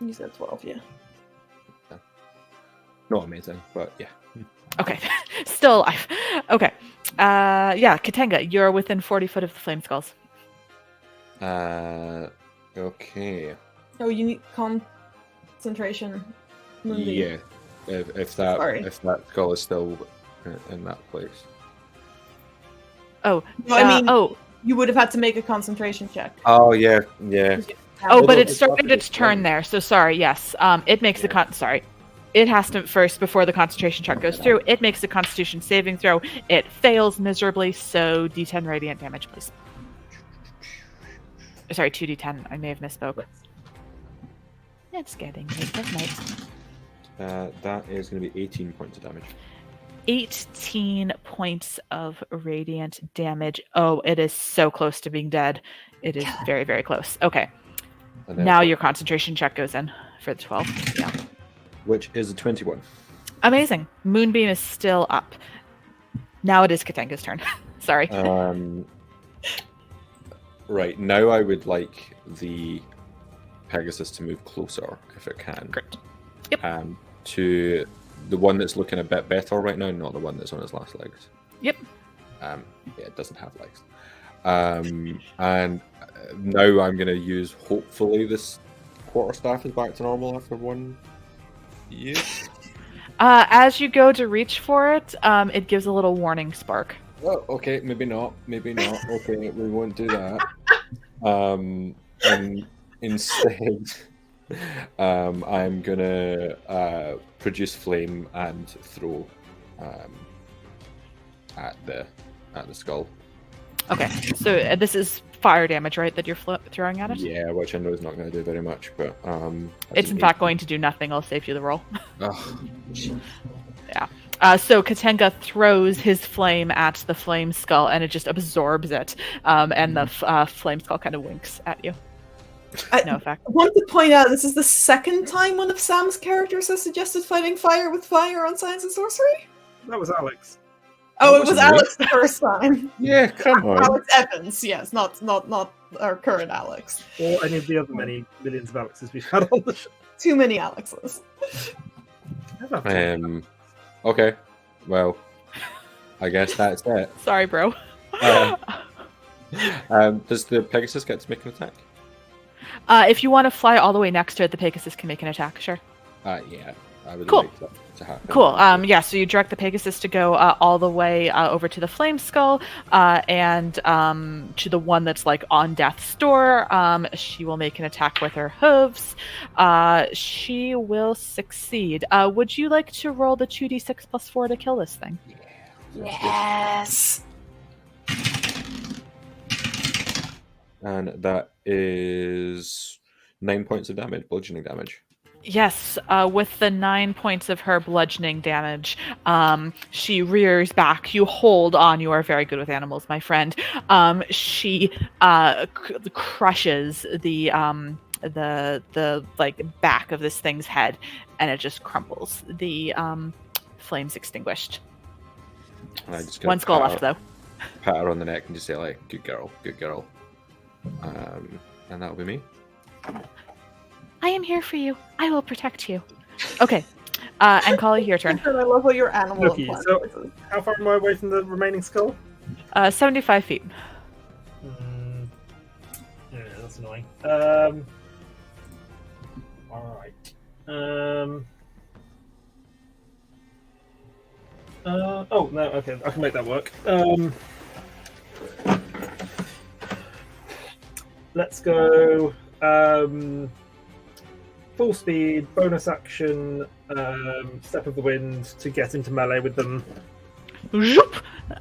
You said 12, yeah. Not amazing, but yeah. Okay. Still alive. Okay. Yeah, Ketanga, you're within 40 foot of the flame skulls. Okay. Oh, you need concentration. Mundi. Yeah. If that skull is still in that place. Oh. No, I mean, oh. you would have had to make a concentration check. Oh yeah. Oh, but Although it started its turn there, so sorry, yes. It makes sorry. It has to first, before the concentration check goes through, it makes a constitution saving throw. It fails miserably, so d10 radiant damage, please. Sorry, 2d10. I may have misspoke. It's getting late at night. That is going to be 18 points of damage. 18 points of radiant damage. Oh, it is so close to being dead. It is very, very close. Okay. Now your concentration check goes in for the 12. Yeah. Which is a 21. Amazing. Moonbeam is still up. Now it is Ketanga's turn. Sorry. Right. Now I would like the Pegasus to move closer, if it can. Great. Yep. To the one that's looking a bit better right now, not the one that's on his last legs. Yep. Yeah, it doesn't have legs. And now I'm going to use, hopefully, this quarterstaff is back to normal after 1 year. As you go to reach for it, it gives a little warning spark. Oh, okay, maybe not. Okay, we won't do that. And instead, I'm gonna produce flame and throw at the skull. Okay, so this is fire damage, right? That you're throwing at it. Yeah, which I know is not going to do very much, but it's in fact going to do nothing. I'll save you the roll. Oh. Yeah. So Ketanga throws his flame at the flame skull, and it just absorbs it. And the flame skull kind of winks at you. No effect. I want to point out this is the second time one of Sam's characters has suggested fighting fire with fire on Science and Sorcery. That was Alex. Oh, it was Alex the first time. Yeah, come on. Alex Evans, yes, not our current Alex. Or any of the other many millions of Alexes we've had on the show. Too many Alexes. Okay, well, I guess that's it. Sorry, bro. Does the Pegasus get to make an attack? If you want to fly all the way next to it, the Pegasus can make an attack, sure. Yeah, I would Cool. like that to happen. Cool. Yeah, so you direct the Pegasus to go all the way over to the Flame Skull and to the one that's like on death's door. She will make an attack with her hooves. She will succeed. Would you like to roll the 2d6 plus 4 to kill this thing? Yes. And that is 9 points of damage, bludgeoning damage. Yes, with the 9 points of her bludgeoning damage, she rears back. You hold on. You are very good with animals, my friend. She crushes the like back of this thing's head, and it just crumples. The flames extinguished. One skull left, though. Pat her on the neck and just say, like, "Good girl, good girl." And that'll be me. I am here for you. I will protect you. Okay. Ankali, your turn. I love how your animal. Okay, so how far am I away from the remaining skull? 75 feet. Yeah, that's annoying. Alright. Oh, no, okay, I can make that work. Let's go full speed, bonus action, step of the wind to get into melee with them.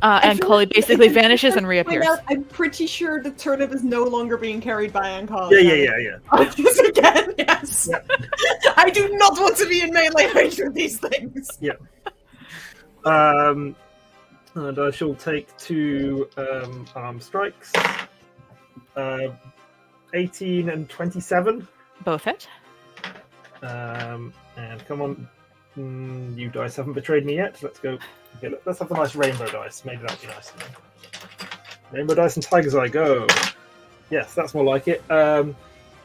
Ankali basically vanishes and reappears. I'm pretty sure the turnip is no longer being carried by Ankali. Yeah. Just again, yes. Yeah. I do not want to be in melee range with these things. Yeah. And I shall take 2 arm strikes. 18 and 27. Both hit. And come on, you dice haven't betrayed me yet. Let's go. Okay, let's have a nice rainbow dice. Maybe that'd be nice. Rainbow dice and tiger's eye, go. Yes, that's more like it. So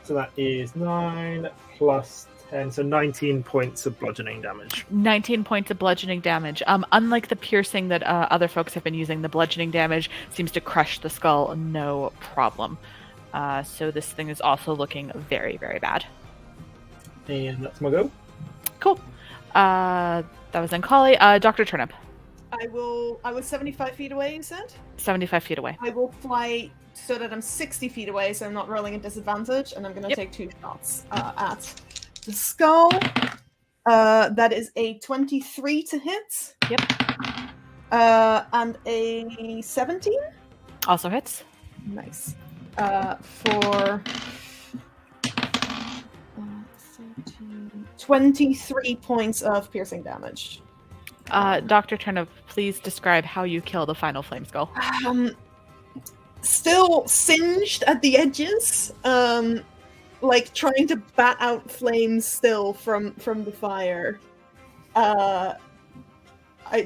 that is 9 plus 10, so 19 points of bludgeoning damage. 19 points of bludgeoning damage. Unlike the piercing that other folks have been using, the bludgeoning damage seems to crush the skull, no problem. So this thing is also looking very, very bad. And that's my go. Cool. That was Ankali. Dr. Turnip. I was 75 feet away, you said? 75 feet away. I will fly so that I'm 60 feet away, so I'm not rolling a disadvantage, and I'm going to take 2 shots at the skull. That is a 23 to hit. Yep. And a 17? Also hits. Nice. For 23 points of piercing damage. Dr. Turnip, please describe how you kill the final flame skull. Still singed at the edges, like trying to bat out flames still from the fire. I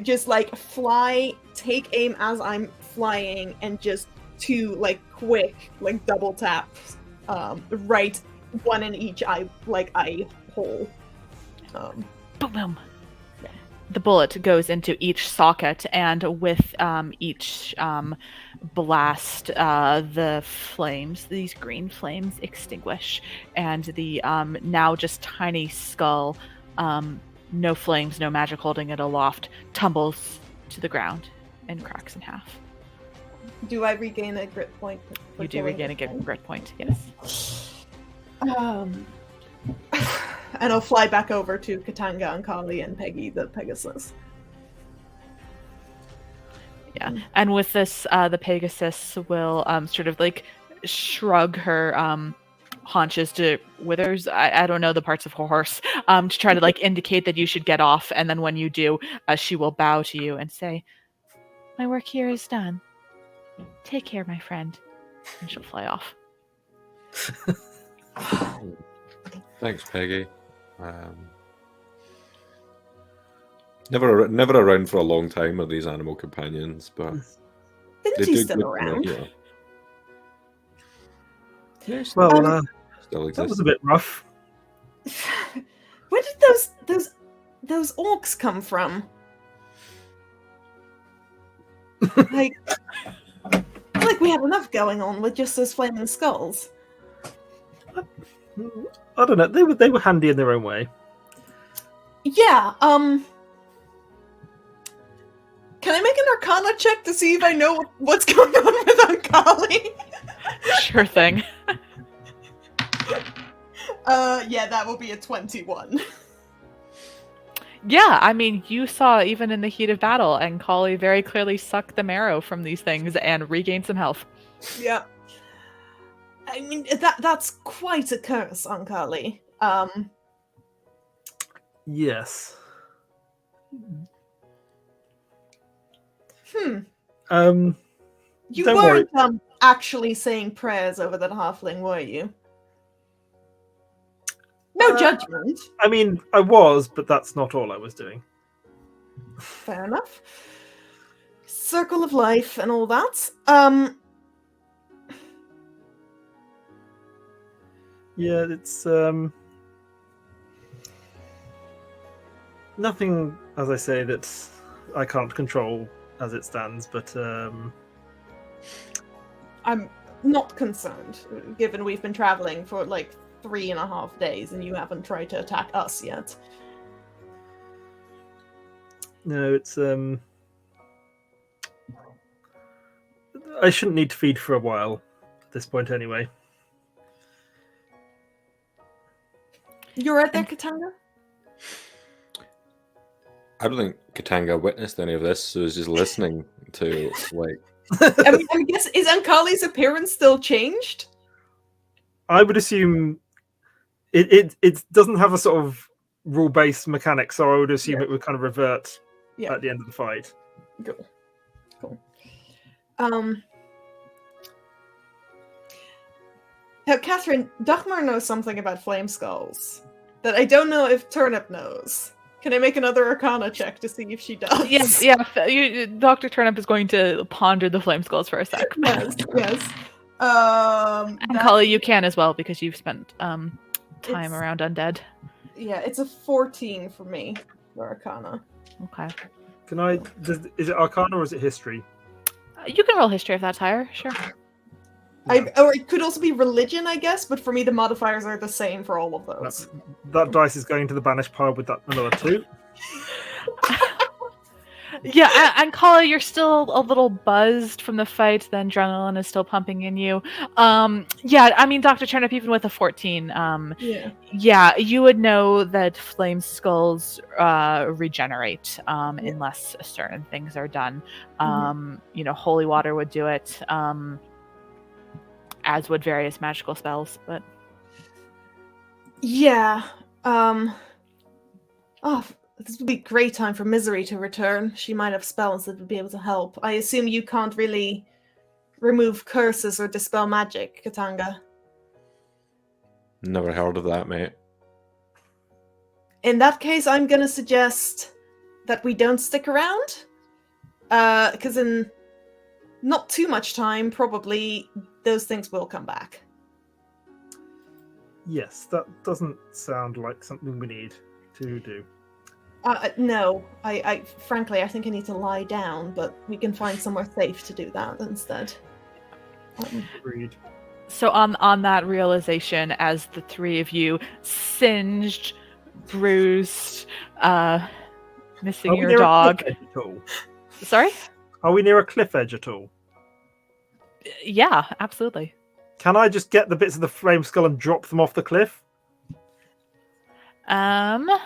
just like fly, take aim as I'm flying, and just 2 like quick like double taps, right, one in each eye hole. Boom, boom. The bullet goes into each socket, and with each blast, the flames, these green flames, extinguish, and the now just tiny skull, no flames, no magic holding it aloft, tumbles to the ground and cracks in half. Do I regain a grit point? You do regain a grit point, yes. And I'll fly back over to Ketanga, Ankali, and Peggy the Pegasus. Yeah, and with this, the Pegasus will sort of like shrug her haunches to withers. I don't know the parts of a horse to try to like indicate that you should get off, and then when you do, she will bow to you and say, "My work here is done. Take care, my friend," and she'll fly off. Thanks, Peggy. Never around for a long time are these animal companions, but Isn't she still around? Yeah. Yes, Well, still that exists. was a bit rough. Where did those orcs come from? Like we have enough going on with just those flaming skulls. I don't know. They were handy in their own way. Yeah. Can I make an Arcana check to see if I know what's going on with Ankali? Sure thing. Yeah, that will be a 21. Yeah, I mean, you saw even in the heat of battle, Ankali very clearly suck the marrow from these things and regain some health. Yeah. I mean, that's quite a curse, Ankali. Yes. You Don't weren't actually saying prayers over that halfling, were you? No judgment. I mean, I was, but that's not all I was doing. Fair enough. Circle of life and all that. Yeah, it's nothing, as I say, that I can't control as it stands, but I'm not concerned, given we've been traveling for like 3.5 days and you haven't tried to attack us yet. no, it's I shouldn't need to feed for a while at this point anyway. You're right there, Ketanga? I don't think Ketanga witnessed any of this, so was just listening to like. I mean, I guess, is Ankali's appearance still changed? I would assume it doesn't have a sort of rule-based mechanic, so I would assume it would kind of revert at the end of the fight. Cool. Now, Catherine, Dachmar knows something about flame skulls that I don't know if Turnip knows. Can I make another Arcana check to see if she does? Yes, Dr. Turnip is going to ponder the flame skulls for a sec. Yes. And Kali, you can as well because you've spent time It's- around undead. Yeah, it's a 14 for me for Arcana. Okay. Can I? Is it Arcana or is it History? You can roll history if that's higher, sure. Or it could also be religion, I guess, but for me the modifiers are the same for all of those. That dice is going to the banished pile with that another 2. Yeah, and Kali, you're still a little buzzed from the fight. The adrenaline is still pumping in you. Yeah, I mean, Dr. Turnip, even with a 14, yeah, you would know that flame skulls regenerate unless certain things are done. You know, holy water would do it, as would various magical spells. But yeah, this would be a great time for Misery to return. She might have spells that would be able to help. I assume you can't really remove curses or dispel magic, Ketanga. Never heard of that, mate. In that case, I'm going to suggest that we don't stick around. Because in not too much time, probably, those things will come back. Yes, that doesn't sound like something we need to do. No, I frankly, I think I need to lie down, but we can find somewhere safe to do that instead. Agreed. so on that realization, as the three of you singed, bruised, missing Are we your near a dog. cliff edge at all? Sorry? Are we near a cliff edge at all? Yeah, absolutely. Can I just get the bits of the flame skull and drop them off the cliff? In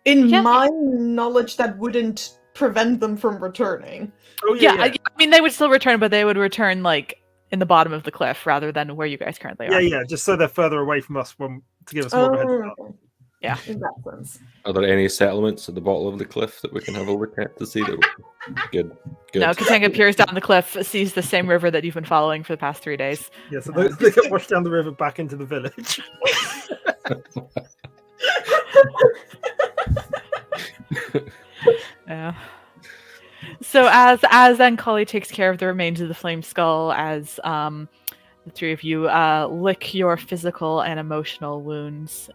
Yeah. my knowledge, that wouldn't prevent them from returning. Oh Yeah, I mean, they would still return, but they would return, like, in the bottom of the cliff rather than where you guys currently are. yeah, just so they're further away from us to give us more of a head start. Yeah. In that sense. Are there any settlements at the bottom of the cliff that we can have a look at to see that? Good. No, Ketanga peers down the cliff, sees the same river that you've been following for the past 3 days. Yeah, so they get washed down the river back into the village. Yeah. So as Ankali takes care of the remains of the flame skull, as the three of you lick your physical and emotional wounds,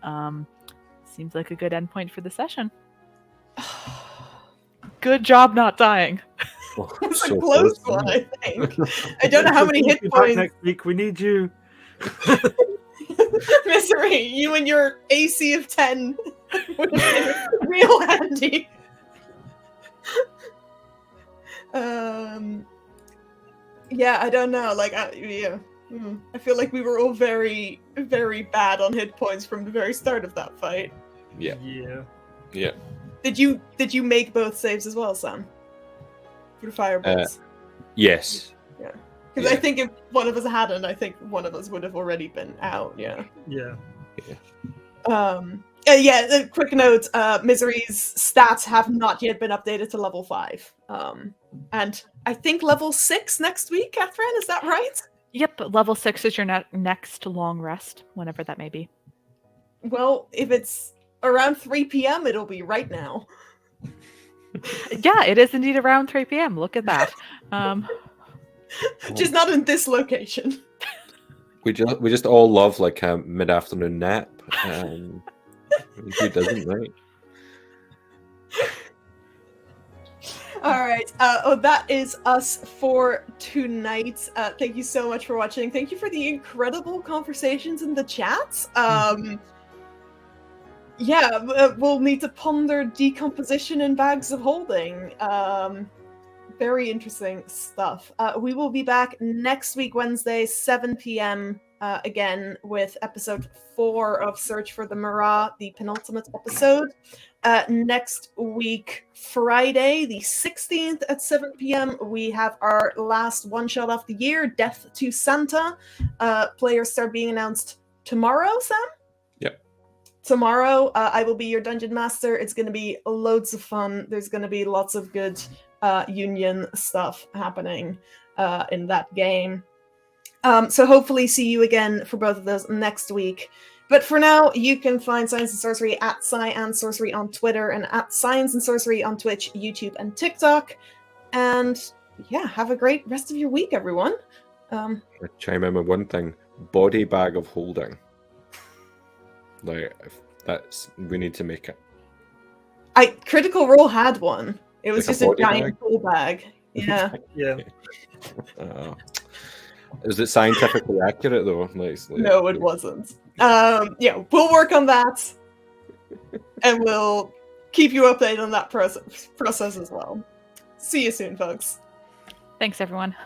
seems like a good endpoint for the session. Good job not dying. It's a close one, I think. I don't know how many hit We'll be back points. next week. We need you. Misery, you and your AC of 10 would have been real handy. Yeah, I don't know. Like, I feel like we were all very, very bad on hit points from the very start of that fight. Yeah. Did you make both saves as well, Sam? For the fireballs? Yes. Because I think if one of us hadn't, I think one of us would have already been out. Yeah. A quick note: Misery's stats have not yet been updated to level 5, and I think level 6 next week. Catherine, is that right? Yep, level 6 is your next long rest, whenever that may be. Well, if it's around 3 p.m., it'll be right now. Yeah, it is indeed around 3 p.m. Look at that. Just not in this location. We just all love like a mid-afternoon nap. Who doesn't, right? All right. That is us for tonight. Thank you so much for watching. Thank you for the incredible conversations in the chats. We'll need to ponder decomposition in bags of holding. Very interesting stuff. We will be back next week, Wednesday, 7 p.m. Again with episode 4 of Search for the Merah, the penultimate episode. Next week, Friday, the 16th at 7 p.m., we have our last one-shot of the year, Death to Santa. Players start being announced tomorrow, Sam? Yep. Tomorrow, I will be your dungeon master. It's going to be loads of fun. There's going to be lots of good union stuff happening in that game. So hopefully see you again for both of those next week. But for now, you can find Science and Sorcery at Sci and Sorcery on Twitter and at Science and Sorcery on Twitch, YouTube, and TikTok. And yeah, have a great rest of your week, everyone. I chime in with one thing: body bag of holding. Like we need to make it. Critical Role had one. It was Like just a a body giant tool bag. Yeah. Yeah. Is it scientifically accurate though? No, it wasn't. Yeah, we'll work on that, and we'll keep you updated on that process as well. See you soon, folks. Thanks, everyone.